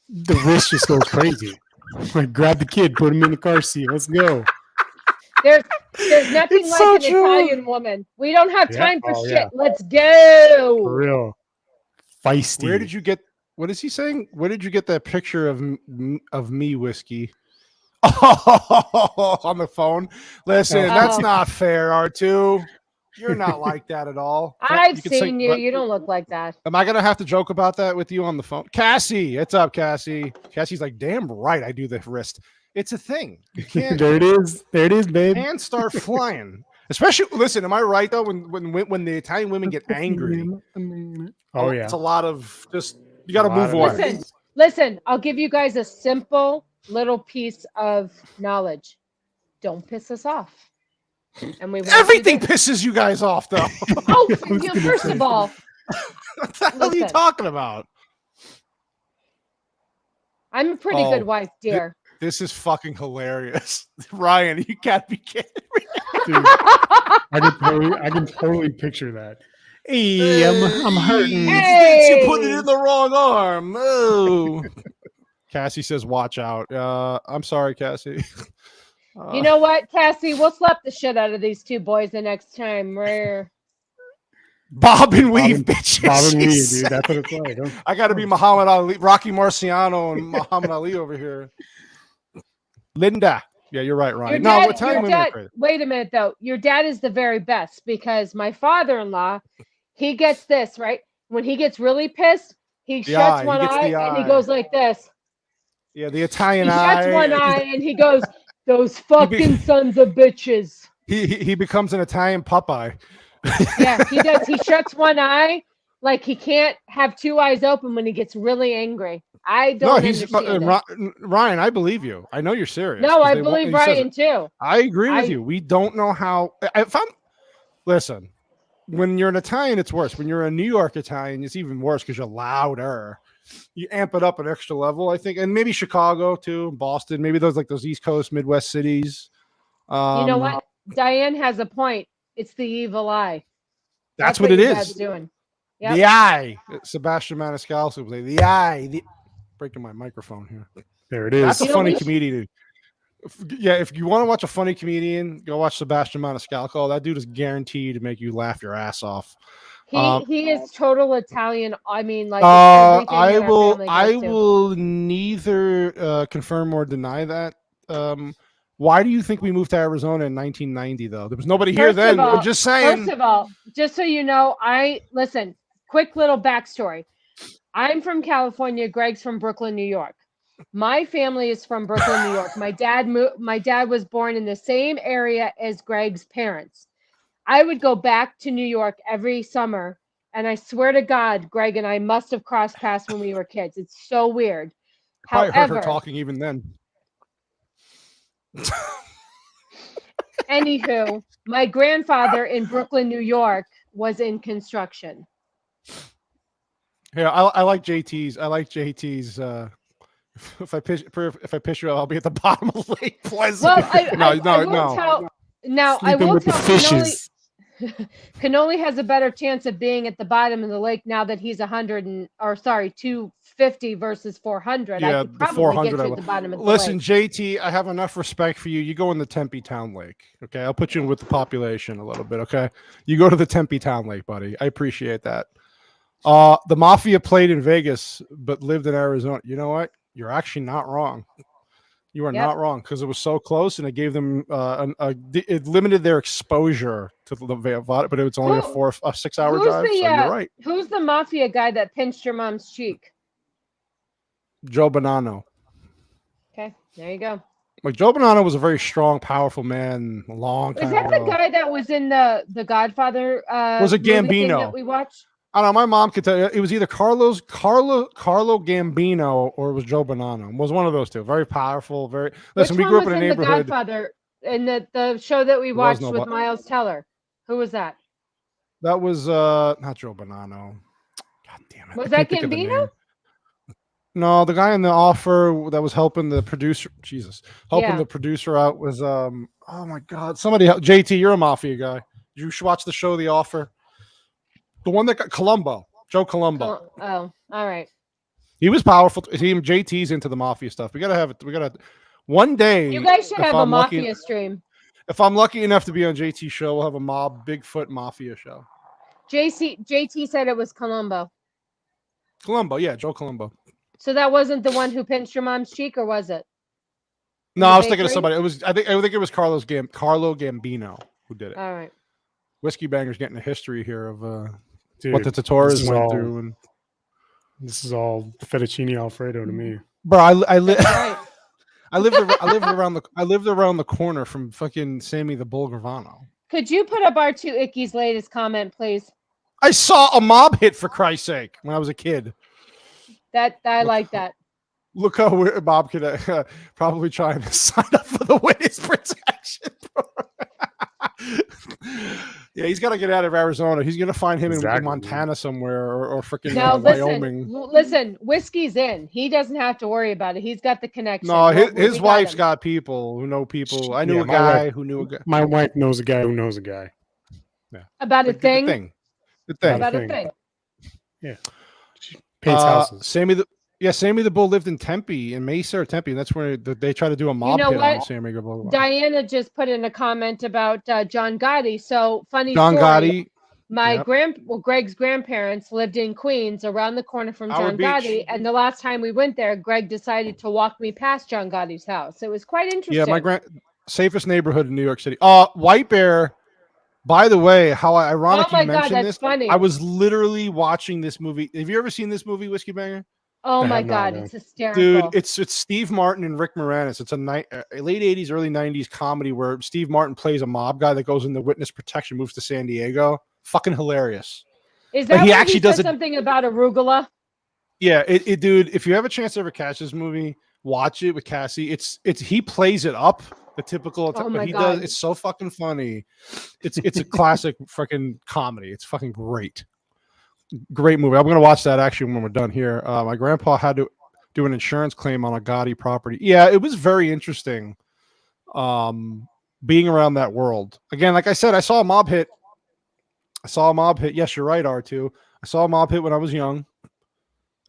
the wrist just goes crazy. Like grab the kid, put him in the car seat. Let's go. There's nothing It's like so an true. Italian woman. We don't have Yeah. time for Oh, shit. yeah. Let's go. For real. Feisty. Where did you get? What is he saying? Where did you get that picture of me, Whiskey? Oh, on the phone. Listen, that's not fair, R2. You're not like that at all. I've You could seen you. but- You don't look like that. Am I gonna have to joke about that with you on the phone? Cassie, what's up, Cassie? Cassie's like, damn right, I do the wrist. It's a thing. You can't. There it is. There it is, babe. Hands start flying. Especially, listen, am I right though? When the Italian women get angry, Oh yeah. it's a lot of just you got to A lot move of away. Listen, I'll give you guys a simple little piece of knowledge. Don't piss us off. And we won't Everything do this. pisses you guys off, though. Oh, was you know, gonna first say. of all, What the hell are you Listen. talking about? I'm a pretty Oh, good wife, dear. This is fucking hilarious, Ryan. You can't be kidding me. Dude, I can totally picture that. Hey, I'm hurting. Hey! You put it in the wrong arm. Oh. Cassie says, "Watch out." I'm sorry, Cassie. You know what, Cassie? We'll slap the shit out of these two boys the next time. Bob and weave, Bob bitches. Bob and she Weave, said. dude. That's what it's like. Huh? I got to be Muhammad Ali, Rocky Marciano, and Muhammad Ali over here. Linda. Yeah, you're right, Ryan. No, Italian women are crazy. Wait a minute, though. Your dad is the very best because my father-in-law, he gets this, right? When he gets really pissed, he shuts one eye and he goes like this. Yeah, the Italian He eye. shuts one eye and he goes, those fucking sons of bitches. He becomes an Italian Popeye. Yeah, he does. He shuts one eye like he can't have two eyes open when he gets really angry. I don't understand it. Ryan, I believe you. I know you're serious. No, I believe Ryan too. I agree with you. We don't know how. Listen, when you're an Italian, it's worse. When you're a New York Italian, it's even worse because you're louder. You amp it up an extra level, I think, and maybe Chicago too, Boston, maybe those East Coast, Midwest cities. You know what? Diane has a point. It's the evil eye. That's what it your is. dad's doing. Yep. The eye. Sebastian Maniscalco would say the eye. Breaking my microphone here. There it is. That's a funny comedian. If you want to watch a funny comedian, go watch Sebastian Maniscalco. That dude is guaranteed to make you laugh your ass off. He is total Italian. I mean, like I will neither confirm or deny that. Why do you think we moved to Arizona in 1990? Though there was nobody here then. I'm just saying. First of all, just so you know, listen. Quick little backstory. I'm from California. Greg's from Brooklyn, New York. My family is from Brooklyn, New York. My dad was born in the same area as Greg's parents. I would go back to New York every summer, and I swear to God, Greg and I must have crossed paths when we were kids. It's so weird. Probably heard her talking even then. Anywho, my grandfather in Brooklyn, New York, was in construction. Yeah, I like JT's. I like JT's. If I pitch you, I'll be at the bottom of Lake Pleasant. Well, I will no. tell. Now I Sleeping will with the tell fishes. Cannoli has a better chance of being at the bottom of the lake now that he's 250 versus 400. I Yeah, could the probably 400. get you at the bottom of the Listen, lake. JT, I have enough respect for you. You go in the Tempe Town Lake. Okay, I'll put you in with the population a little bit. Okay, you go to the Tempe Town Lake, buddy. I appreciate that. The Mafia played in Vegas but lived in Arizona. You know what? You're actually not wrong. You are not wrong because it was so close and it gave them it limited their exposure to the but it was only a 6 hour drive. So you're right. Who's the Mafia guy that pinched your mom's cheek? Joe Bonanno. Okay, there you go. Like Joe Bonanno was a very strong, powerful man. A long time. Is that ago. the guy that was in the Godfather? Was it Gambino that we watched? I don't know. My mom could tell you it was either Carlo Gambino or it was Joe Bonanno. It was one of those two. Very powerful. Very listen. Which We grew one up in a was neighborhood. The Godfather in the show that we watched with Miles Teller. Who was that? That was not Joe Bonanno. God damn it! Was that Gambino? No, the guy in the offer that was helping the producer. Jesus, helping the producer out was oh my God! Somebody help JT. You're a Mafia guy. You should watch the show The Offer. The one that got Columbo, Joe Columbo. Oh, all right. He was powerful. JT's into the Mafia stuff. We gotta have it. We gotta one day. You guys should have a Mafia stream. If I'm lucky enough to be on JT's show, we'll have a Bigfoot Mafia show. JT said it was Columbo. Columbo, yeah, Joe Columbo. So that wasn't the one who pinched your mom's cheek, or was it? No, I was thinking of somebody. It was. I think it was Carlo Gambino who did it. All right. Whiskey Banger's getting a history here of what the Tatoras went through, and this is all fettuccine Alfredo to me, bro. I lived around the corner from fucking Sammy the Bull Gravano. Could you put up our two Icky's latest comment, please? I saw a mob hit for Christ's sake when I was a kid. I like that. Look how Bob could probably trying to sign up for the witness protection. Yeah, he's got to get out of Arizona. He's going to find him in Montana somewhere or freaking Wyoming. Listen, Whiskey's in. He doesn't have to worry about it. He's got the connection. No, his wife's got people who know people. I knew a guy who knew a guy. My wife knows a guy who knows a guy. Yeah. About a thing? The thing. About a thing. Yeah. She paints houses. Sammy the Bull lived in Tempe, in Mesa or Tempe, and that's where they try to do a mob hit on Sammy the Bull. Diana just put in a comment about John Gotti. So funny John story. Gotti. Greg's grandparents lived in Queens, around the corner from Howard John Beach. Gotti. And the last time we went there, Greg decided to walk me past John Gotti's house. It was quite interesting. Yeah, my safest neighborhood in New York City. White Bear. By the way, how ironic you mentioned this. Funny. I was literally watching this movie. Have you ever seen this movie, Whiskey Banger? Oh my God, it's hysterical. Dude, it's Steve Martin and Rick Moranis. It's a late 80s, early 90s comedy where Steve Martin plays a mob guy that goes into witness protection, moves to San Diego. Fucking hilarious. Is that he actually does something about arugula? Yeah, dude, if you have a chance to ever catch this movie, watch it with Cassie. He plays it up the typical but he does. It's so fucking funny. It's a classic fucking comedy. It's fucking great. Great movie. I'm going to watch that actually when we're done here. My grandpa had to do an insurance claim on a Gotti property. Yeah, it was very interesting being around that world. Again, like I said, I saw a mob hit. Yes, you're right, R2. I saw a mob hit when I was young.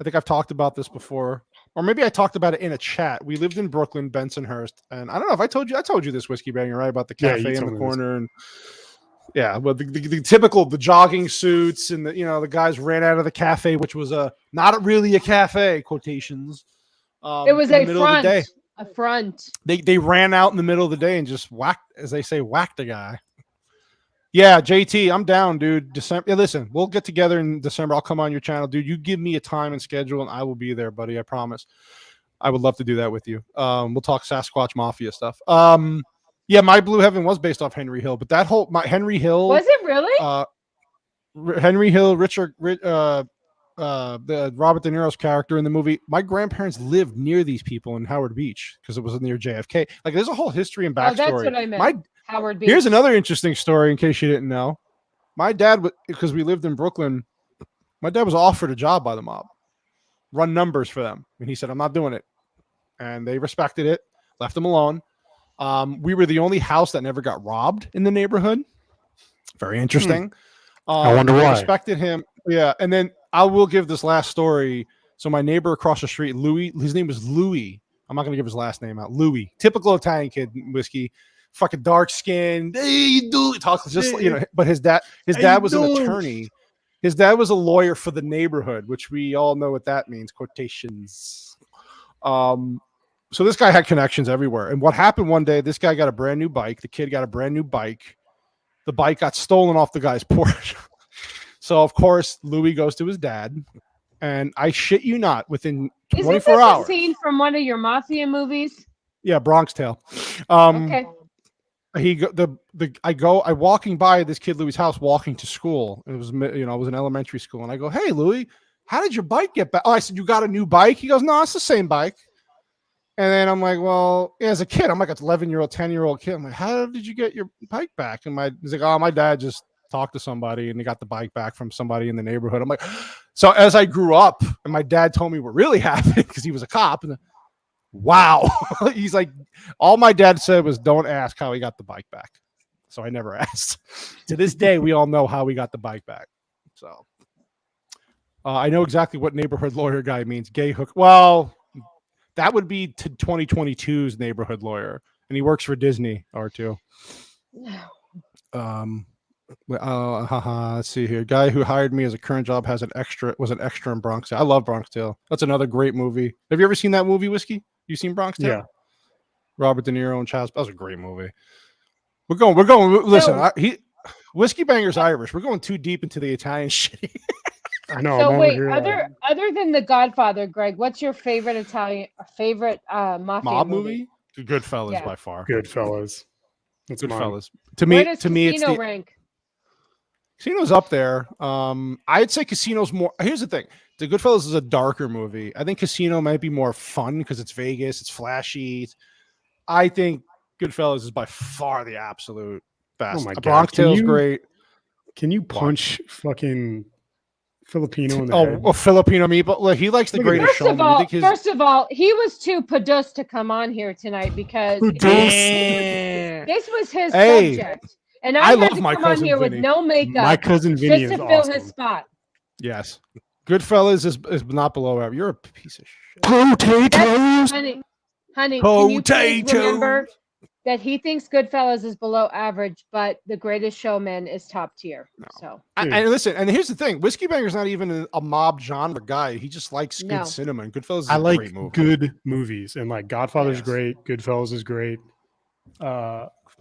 I think I've talked about this before. Or maybe I talked about it in a chat. We lived in Brooklyn, Bensonhurst. And I don't know if I told you this, Whiskey Banger, right? About the cafe in the corner. And yeah, well, the typical, the jogging suits and the guys ran out of the cafe, which was not really a cafe, quotations. It was a front. A front. They ran out in the middle of the day and just whacked, as they say, whacked the guy. Yeah, JT, I'm down, dude. December. Yeah, listen, we'll get together in December. I'll come on your channel, dude. You give me a time and schedule, and I will be there, buddy. I promise. I would love to do that with you. We'll talk Sasquatch Mafia stuff. Yeah, My Blue Heaven was based off Henry Hill, but that whole Henry Hill was it really? Henry Hill, the Robert De Niro's character in the movie. My grandparents lived near these people in Howard Beach because it was near JFK. Like, there's a whole history and backstory. Oh, that's what I meant. Howard Beach. Here's another interesting story in case you didn't know. My dad, because we lived in Brooklyn, my dad was offered a job by the mob, run numbers for them, and he said, "I'm not doing it," and they respected it, left him alone. We were the only house that never got robbed in the neighborhood. Very interesting. I wonder they why. Respected him. Yeah, and then I will give this last story. So my neighbor across the street, Louis, his name was Louis. I'm not going to give his last name out. Louis, typical Italian kid, Whiskey, fucking dark skin. Hey, you do talks just but his dad was an attorney. His dad was a lawyer for the neighborhood, which we all know what that means. Quotations. So this guy had connections everywhere. And what happened one day, this guy got a brand new bike. The kid got a brand new bike. The bike got stolen off the guy's porch. So, of course, Louis goes to his dad. And I shit you not, within 24 Isn't this hours. a scene from one of your mafia movies? Yeah, Bronx Tale. Okay. I walking by this kid Louis' house, walking to school. It was it was an elementary school, and I go, "Hey, Louis, how did your bike get back?" Oh, I said, "You got a new bike?" He goes, "No, it's the same bike." And then I'm like, "Well, as a kid, I'm like an 11-year-old, 10-year-old kid. I'm like, how did you get your bike back?" And he's like, "Oh, my dad just talked to somebody, and he got the bike back from somebody in the neighborhood." I'm like, so as I grew up, and my dad told me what really happened because he was a cop, and wow, he's like, all my dad said was, "Don't ask how he got the bike back." So I never asked. To this day, we all know how we got the bike back. So I know exactly what neighborhood lawyer guy means. Gay hook. Well, that would be to 2022's neighborhood lawyer, and he works for Disney R2. Let's see here. Guy who hired me as a current job was an extra in Bronx Tale. I love Bronx Tale. That's another great movie. Have you ever seen that movie, Whiskey? You seen Bronx Tale? Yeah. Robert De Niro and Chaz. That was a great movie. We're going. Listen, Whiskey Banger's Irish. We're going too deep into the Italian shit. I know. So I'm wait, over here, other than The Godfather, Greg, what's your favorite mafia Mob movie? Goodfellas Yeah. by far. Goodfellas. That's mine. Goodfellas. Where does To me, it's Casino the rank? Casino's up there. I'd say Casino's more. Here's the thing: the Goodfellas is a darker movie. I think Casino might be more fun because it's Vegas, it's flashy. I think Goodfellas is by far the absolute best. Oh my God. Bronx Tale's great. Can you punch fucking Filipino in the Oh, head? a Filipino meatball. Look, he likes the Look at Greatest Showman. First of all, he was too produce to come on here tonight because this was his subject. And I had love to my come on cousin here Vinny. with no makeup My cousin Vinny just is to fill awesome. his spot. Yes, Goodfellas is not below average. You're a piece of shit. Potatoes. Honey, can you please Potatoes. remember that he thinks Goodfellas is below average, but The Greatest Showman is top tier. No. So And listen, and here's the thing: Whiskey Banger's not even a mob genre guy. He just likes good cinema. And Goodfellas is I a like great movie. good movies, and like Godfather's Yes. great. Goodfellas is great.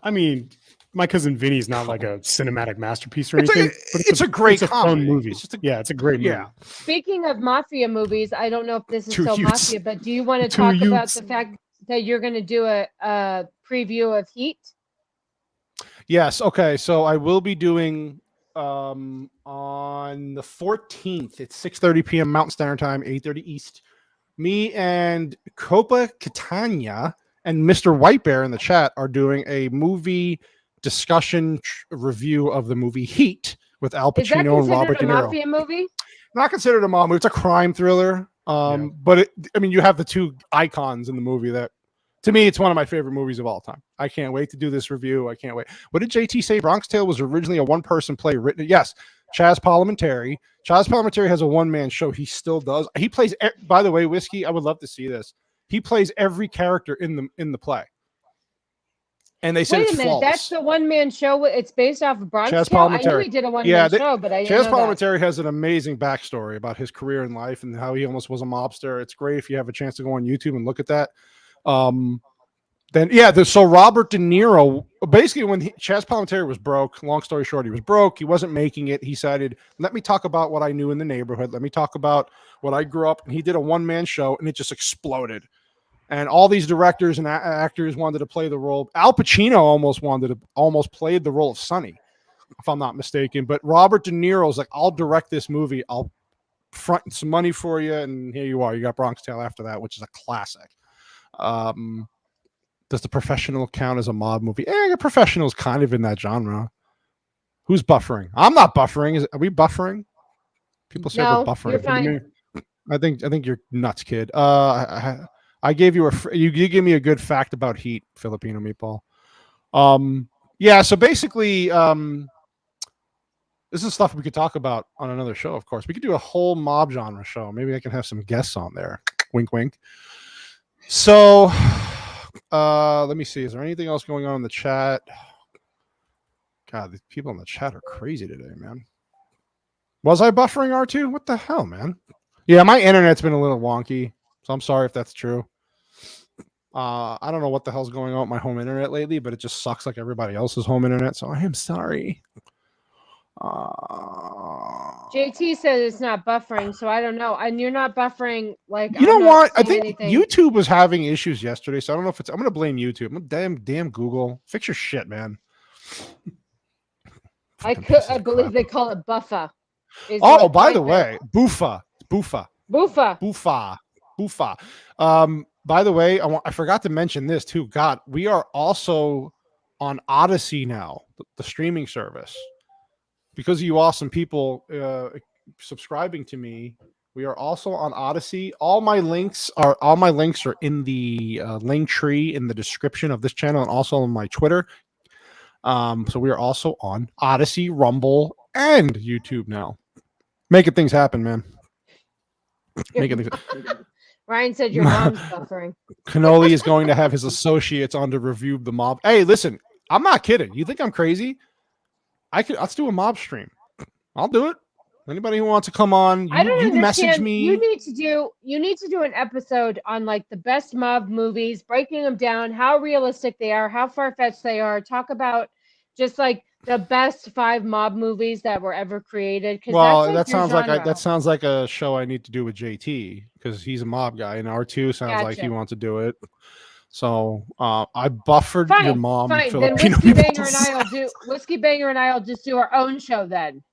I mean, my cousin Vinny's not like a cinematic masterpiece or anything, but it's a great fun comedy. movie. It's just it's a great movie. Yeah. speaking of mafia movies, I don't know if this is Two so youths. mafia, but do you want to Two talk about youths. the fact that you're going to do a preview of Heat? Yes. Okay. So I will be doing on the 14th. It's 6:30 p.m. Mountain Standard Time, 8:30 East. Me and Copa Catania and Mr. White Bear in the chat are doing a movie discussion review of the movie Heat with Al Is that Pacino and Robert considered De a Niro. mafia movie? Not considered a mob movie. It's a crime thriller. But you have the two icons in the movie that, to me, it's one of my favorite movies of all time. I can't wait to do this review. I can't wait. What did JT say? Bronx Tale was originally a one-person play written. Yes, Chaz Palminteri. Chaz Palminteri has a one-man show. He still does. He plays. By the way, Whiskey, I would love to see this. He plays every character in the play. And they said Wait it's a minute, flawless. that's the one-man show. It's based off of Bronx Chaz Tale? I knew Palminteri. he did a one-man show, but I didn't Chaz know that. Palminteri has an amazing backstory about his career in life and how he almost was a mobster. It's great if you have a chance to go on YouTube and look at that. So Robert De Niro, basically when Chaz Palminteri was broke, long story short, he was broke. He wasn't making it. He decided, let me talk about what I knew in the neighborhood. Let me talk about what I grew up. And he did a one-man show and it just exploded. And all these directors and actors wanted to play the role. Al Pacino almost played the role of Sonny, if I'm not mistaken. But Robert De Niro's like, I'll direct this movie. I'll front some money for you. And here you are. You got Bronx Tale after that, which is a classic. Does The Professional count as a mob movie? The Professional's kind of in that genre. Who's buffering? I'm not buffering. Are we buffering? People say we're No, buffering. you're fine. I think you're nuts, kid. I gave you you give me a good fact about heat, Filipino meatball. Yeah. So basically, this is stuff we could talk about on another show. Of course, we could do a whole mob genre show. Maybe I can have some guests on there. Wink, wink. So, let me see. Is there anything else going on in the chat? God, these people in the chat are crazy today, man. Was I buffering R2? What the hell, man? Yeah, my internet's been a little wonky, so I'm sorry if that's true. I don't know what the hell's going on with my home internet lately, but it just sucks like everybody else's home internet, so I am sorry. JT said it's not buffering, so I don't know. And you're not buffering like You know I'm not what? I seeing think anything. YouTube was having issues yesterday, so I don't know if it's. I'm gonna blame YouTube. Damn Google, fix your shit, man. I believe they call it buffer. Oh, by the way, Boofa. By the way, I forgot to mention this too. God, we are also on Odyssey now, the streaming service. Because of you awesome people subscribing to me, we are also on Odyssey. All my links are in the link tree in the description of this channel and also on my Twitter. So we are also on Odyssey, Rumble, and YouTube now. Making things happen, man. Ryan said your mom's buffering. Cannoli is going to have his associates on to review the mob. Hey, listen, I'm not kidding. You think I'm crazy? Let's do a mob stream. I'll do it. Anybody who wants to come on, you message me. You need to do an episode on like the best mob movies, breaking them down, how realistic they are, how far-fetched they are. Talk about just like the best 5 mob movies that were ever created. Well, that sounds like a show I need to do with JT because he's a mob guy, and R2 sounds like he wants to do it. So I buffered your mom. Fine. Then Whiskey Banger and I'll just do our own show then.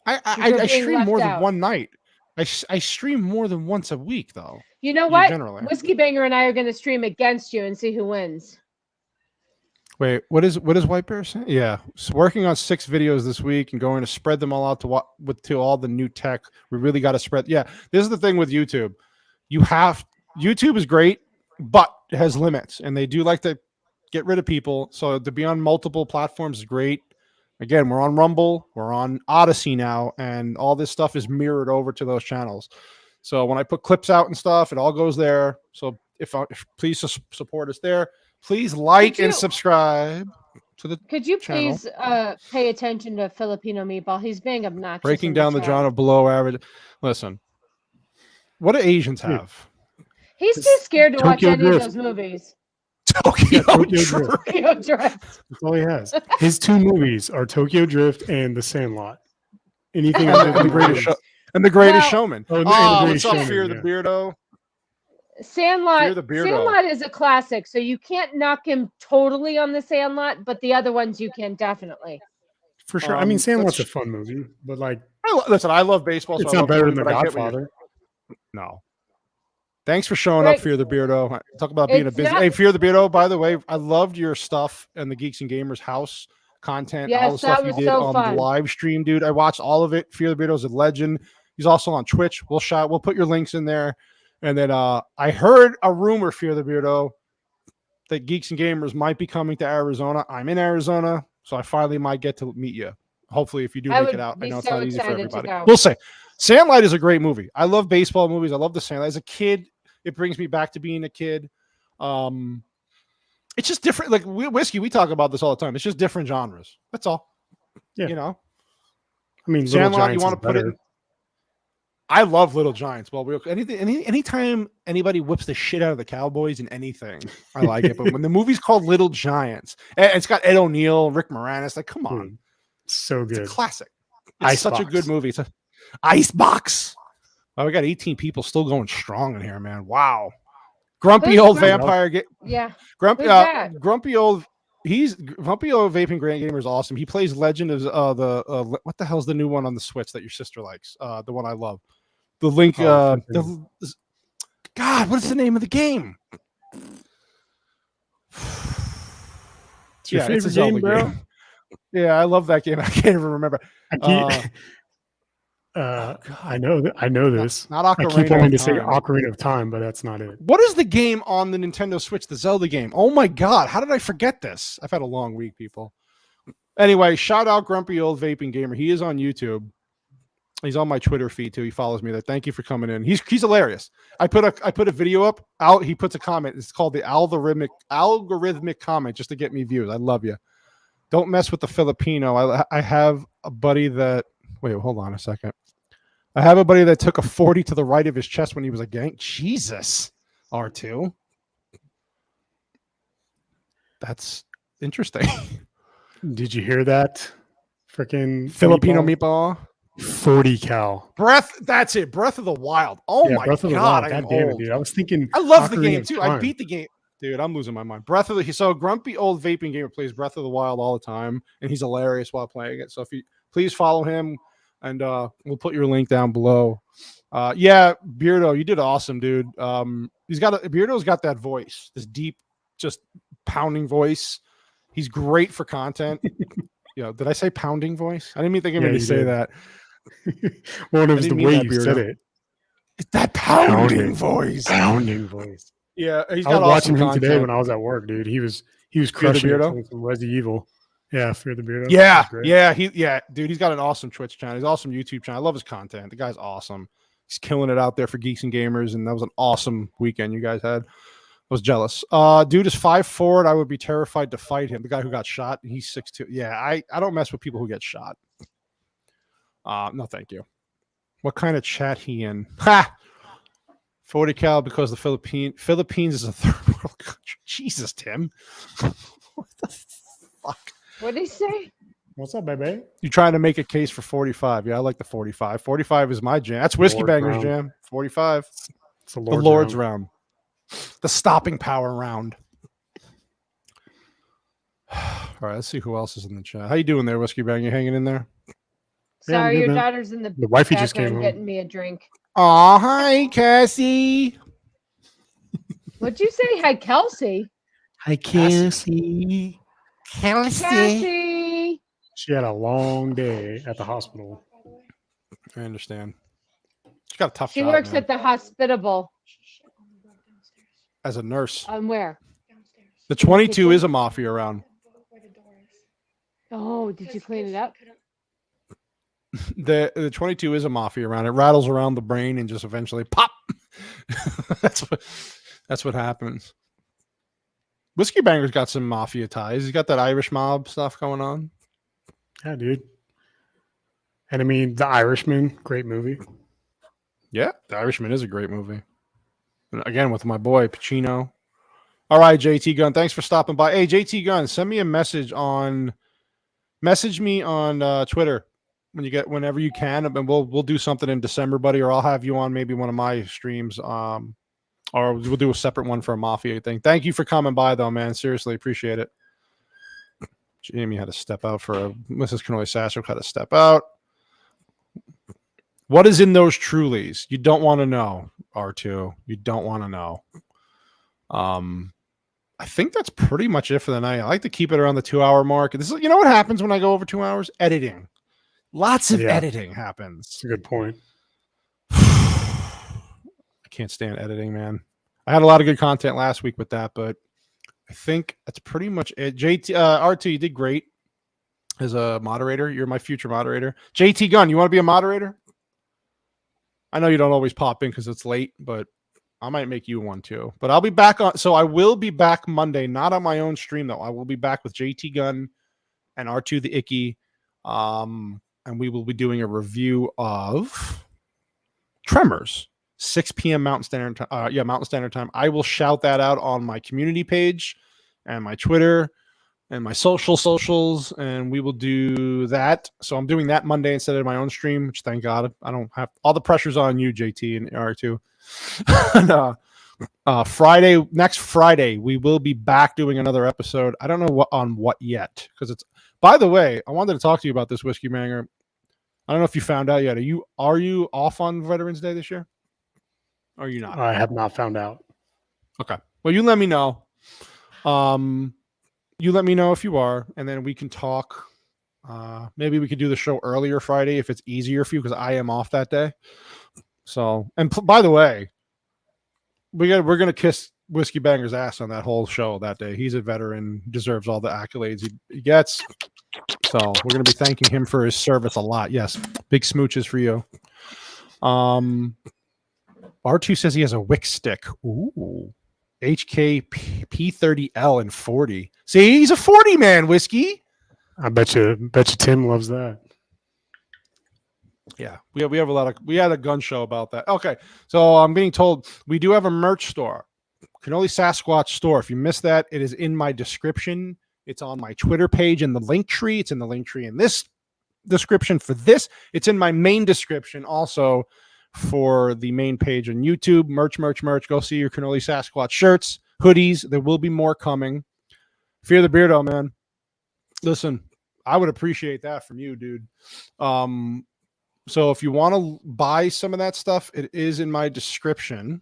I stream more than one night. I stream more than once a week though. You know what? Generally. Whiskey Banger and I are going to stream against you and see who wins. Wait, what is White Bear saying? Yeah, so working on 6 videos this week and going to spread them all out to all the new tech. We really got to spread. Yeah, this is the thing with YouTube. YouTube is great, but it has limits, and they do like to get rid of people. So to be on multiple platforms is great. Again, we're on Rumble, we're on Odyssey now, and all this stuff is mirrored over to those channels. So when I put clips out and stuff, it all goes there. So if please support us there. Please like and subscribe to the Could you channel. Please pay attention to Filipino Meatball? He's being obnoxious. Breaking down the genre below average. Listen, what do Asians have? He's too scared to watch any of those movies. Tokyo Drift. That's all he has. His 2 movies are Tokyo Drift and The Sandlot. Anything and the Greatest Showman. What's up, Fear the Beardo? Sandlot is a classic, so you can't knock him totally on the Sandlot, but the other ones you can definitely. For sure. I mean, Sandlot's a fun movie, but like, listen, I love baseball. It's not better than The Godfather. No. Thanks for showing up, Fear the Beardo. Talk about being a busy. Hey, Fear the Beardo, by the way, I loved your stuff and the Geeks and Gamers house content. All the stuff you did on the live stream, dude. I watched all of it. Fear the Beardo's a legend. He's also on Twitch. We'll put your links in there. And then I heard a rumor, Fear the Beardo, that Geeks and Gamers might be coming to Arizona. I'm in Arizona, so I finally might get to meet you. Hopefully, if you do make it out. I know it's not easy for everybody. We'll say. Sandlot is a great movie. I love baseball movies. I love the Sandlot. As a kid, it brings me back to being a kid. It's just different. Like Whiskey, we talk about this all the time. It's just different genres. That's all. Yeah. You know? I mean, Sandlot, you want to put it in. I love Little Giants. Well, anytime anybody whips the shit out of the Cowboys in anything, I like it. But when the movie's called Little Giants, and it's got Ed O'Neill, Rick Moranis, like, come on. So good. It's a classic. It's such a good movie. It's a Icebox. Oh, we got 18 people still going strong in here, man. Wow. Grumpy old vampire. Grumpy old. Grumpy old vaping grand gamer is awesome. He plays Legend of what the hell's the new one on the Switch that your sister likes? The one I love. The Link. God, what's the name of the game? It's your favorite game, bro. Yeah, I love that game. I can't even remember. I Uh, keep, God. I know this. Not I keep Ocarina wanting of to say Time. Ocarina of Time, but that's not it. What is the game on the Nintendo Switch? The Zelda game. Oh my God! How did I forget this? I've had a long week, people. Anyway, shout out Grumpy Old Vaping Gamer. He is on YouTube. He's on my Twitter feed too. He follows me there. Thank you for coming in. He's hilarious. I put a video up. Out. He puts a comment. It's called the algorithmic comment just to get me views. I love you. Don't mess with the Filipino. I have a buddy that. Wait, hold on a second. I have a buddy that took a 40 to the right of his chest when he was a gang. Jesus, R2. That's interesting. Did you hear that? Freaking Filipino meatball. 40 cal. Breath. That's it. Breath of the Wild. Oh Yeah, my Breath of the God. Wild. I am God damn it, old. dude. I was thinking. I love the Ocarina game of too. I Time. beat the game. Dude, I'm losing my mind. Breath of the so Grumpy Old Vaping Gamer plays Breath of the Wild all the time, and he's hilarious while playing it. So if you please follow him, and we'll put your link down below. Yeah, Beardo, you did awesome, dude. Beardo's got that voice, this deep, just pounding voice. He's great for content. Did I say pounding voice? I didn't mean think to say did. that. Well, it I was the didn't mean way that, you Beardo. said it. It's that pounding voice. Pounding voice. Yeah, he's I got was awesome watching him content. today when I was at work, dude. He was crushing it with some Resident Evil. Yeah, Fear the Beardo. Dude, he's got an awesome Twitch channel. He's an awesome YouTube channel. I love his content. The guy's awesome. He's killing it out there for geeks and gamers, and that was an awesome weekend you guys had. I was jealous. Dude is 5'4". I would be terrified to fight him. The guy who got shot, he's 6'2". Yeah, I don't mess with people who get shot. No, thank you. What kind of chat he in? Ha! 40 cal because the Philippines is a third world country. Jesus, Tim. What the fuck? What did he say? What's up, baby? You trying to make a case for 45? Yeah, I like the 45. 45 is my jam. That's Whiskey Banger's round. jam. 45. It's the Lord's round. The stopping power round. All right, let's see who else is in the chat. How you doing there, Whiskey Bang? You hanging in there? Sorry, good, your man. daughter's in the wifey just came background home. getting me a drink. Oh, hi, Cassie. What'd you say? Hi, Kelsey. Hi, Cassie. Cassie. She had a long day at the hospital. I understand. She got a tough She job, works man. at the hospitable. As a nurse. Where? The 22 is a mafia round. Oh, did you clean it up? The 22 is a mafia round. It rattles around the brain and just eventually pop. That's what happens. Whiskey Banger's got some mafia ties. He's got that Irish mob stuff going on. Yeah, dude. And I mean, The Irishman, great movie. Yeah, The Irishman is a great movie. And again, with my boy Pacino. All right, JT Gunn, thanks for stopping by. Hey, JT Gunn, send me a message me on Twitter whenever you can, and we'll do something in December, buddy, or I'll have you on maybe one of my streams, or we'll do a separate one for a mafia thing. Thank you for coming by, though, man. Seriously, appreciate it. Jamie had to step out Mrs. Cannoli Sasser had to step out. What is in those Trulies? You don't want to know, R2. You don't want to know. I think that's pretty much it for the night. I like to keep it around the 2-hour mark. This is, you know what happens when I go over 2 hours? Editing. Lots of editing happens. That's a good point. I can't stand editing, man. I had a lot of good content last week with that, but I think that's pretty much it. RT, you did great as a moderator. You're my future moderator. JT Gunn, you want to be a moderator? I know you don't always pop in because it's late, but I might make you one too. But I'll be back on. So I will be back Monday, not on my own stream though. I will be back with JT Gunn and R2 the Icky. And we will be doing a review of Tremors, 6 p.m. Mountain Standard Time. Mountain Standard Time. I will shout that out on my community page and my Twitter and my socials, and we will do that. So I'm doing that Monday instead of my own stream, which thank God I don't have all the pressure's on you, JT and R2. And, next Friday, we will be back doing another episode. I don't know what yet, because it's. By the way, I wanted to talk to you about this, Whiskey Banger. I don't know if you found out yet. Are you off on Veterans Day this year? Or are you not? I have not found out. Okay. Well, you let me know. You let me know if you are, and then we can talk Maybe we could do the show earlier Friday if it's easier for you, because I am off that day. So, and by the way, we're gonna kiss Whiskey Banger's ass on that whole show that day. He's a veteran, deserves all the accolades he gets. So we're gonna be thanking him for his service a lot. Yes, big smooches for you. R2 says he has a Wick stick. Ooh. HK P30L and 40. See, he's a 40 man, Whiskey. I bet you Tim loves that. Yeah, we had a gun show about that. Okay, so I'm being told we do have a merch store, Cannoli Sasquatch store. If you missed that, it is in my description. It's on my Twitter page in the link tree. It's in the link tree in this description for this. It's in my main description also for the main page on YouTube. Merch. Go see your Cannoli Sasquatch shirts, hoodies. There will be more coming. Fear the Beardo, man. Listen, I would appreciate that from you, dude. So if you want to buy some of that stuff, it is in my description.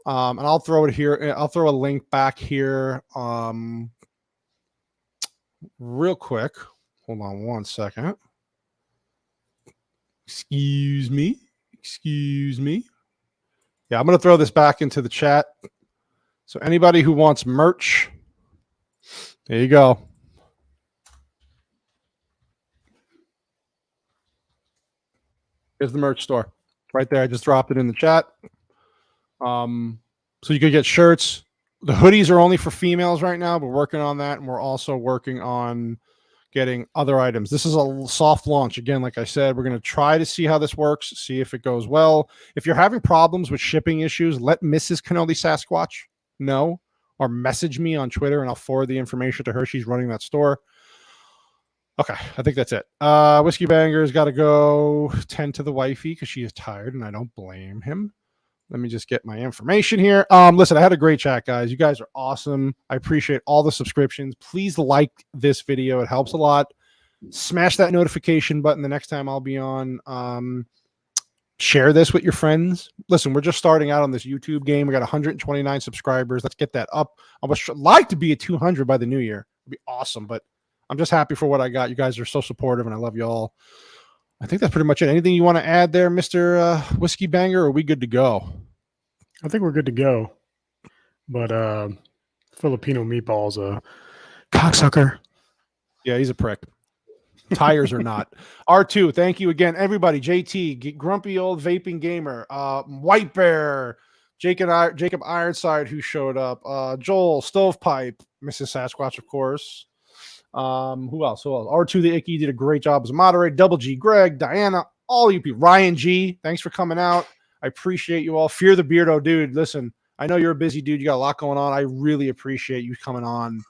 And I'll throw it here. I'll throw a link back here real quick. Hold on one second. Excuse me. Yeah, I'm going to throw this back into the chat. So anybody who wants merch, there you go. Here's the merch store right there. I just dropped it in the chat. So you could get shirts. The hoodies are only for females right now. We're working on that. And we're also working on getting other items. This is a soft launch. Again, like I said, we're going to try to see how this works, see if it goes well. If you're having problems with shipping issues, let Mrs. Cannoli Sasquatch know, or message me on Twitter and I'll forward the information to her. She's running that store. Okay, I think that's it. Whiskey Banger's got to go tend to the wifey because she is tired, and I don't blame him. Let me just get my information here. Listen, I had a great chat, guys. You guys are awesome. I appreciate all the subscriptions. Please like this video. It helps a lot. Smash that notification button the next time I'll be on. Share this with your friends. Listen, we're just starting out on this YouTube game. We got 129 subscribers. Let's get that up. I would like to be at 200 by the new year. It'd be awesome, but I'm just happy for what I got. You guys are so supportive, and I love you all. I think that's pretty much it. Anything you want to add there, Mr. Whiskey Banger, or are we good to go? I think we're good to go. But Filipino Meatball's a cocksucker. Yeah, he's a prick. Tires or not. R2, thank you again. Everybody, JT, Grumpy Old Vaping Gamer, White Bear, Jacob Ironside, who showed up, Joel, Stovepipe, Mrs. Sasquatch, of course. Who else? R2 the Icky did a great job as a moderator. Double G, Greg, Diana, all you people. Ryan G, thanks for coming out. I appreciate you all. Fear the Beardo, dude. Listen, I know you're a busy dude. You got a lot going on. I really appreciate you coming on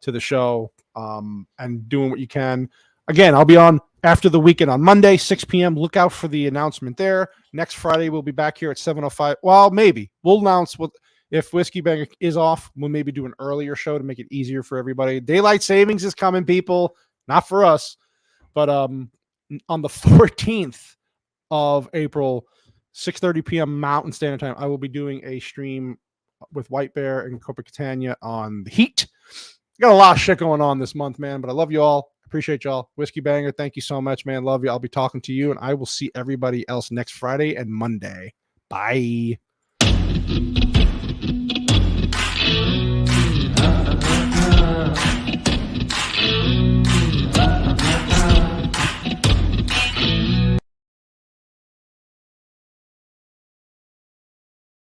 to the show and doing what you can. Again, I'll be on after the weekend on Monday, 6 p.m. Look out for the announcement there. Next Friday, we'll be back here at 7:05. Well, maybe. We'll announce if Whiskey Banger is off, we'll maybe do an earlier show to make it easier for everybody. Daylight savings is coming, people. Not for us. But on the 14th of April, 6:30 p.m. Mountain Standard Time, I will be doing a stream with White Bear and Copa Catania on the Heat. Got a lot of shit going on this month, man, but I love you all. Appreciate y'all. Whiskey Banger, thank you so much, man. Love you. I'll be talking to you, and I will see everybody else next Friday and Monday. Bye.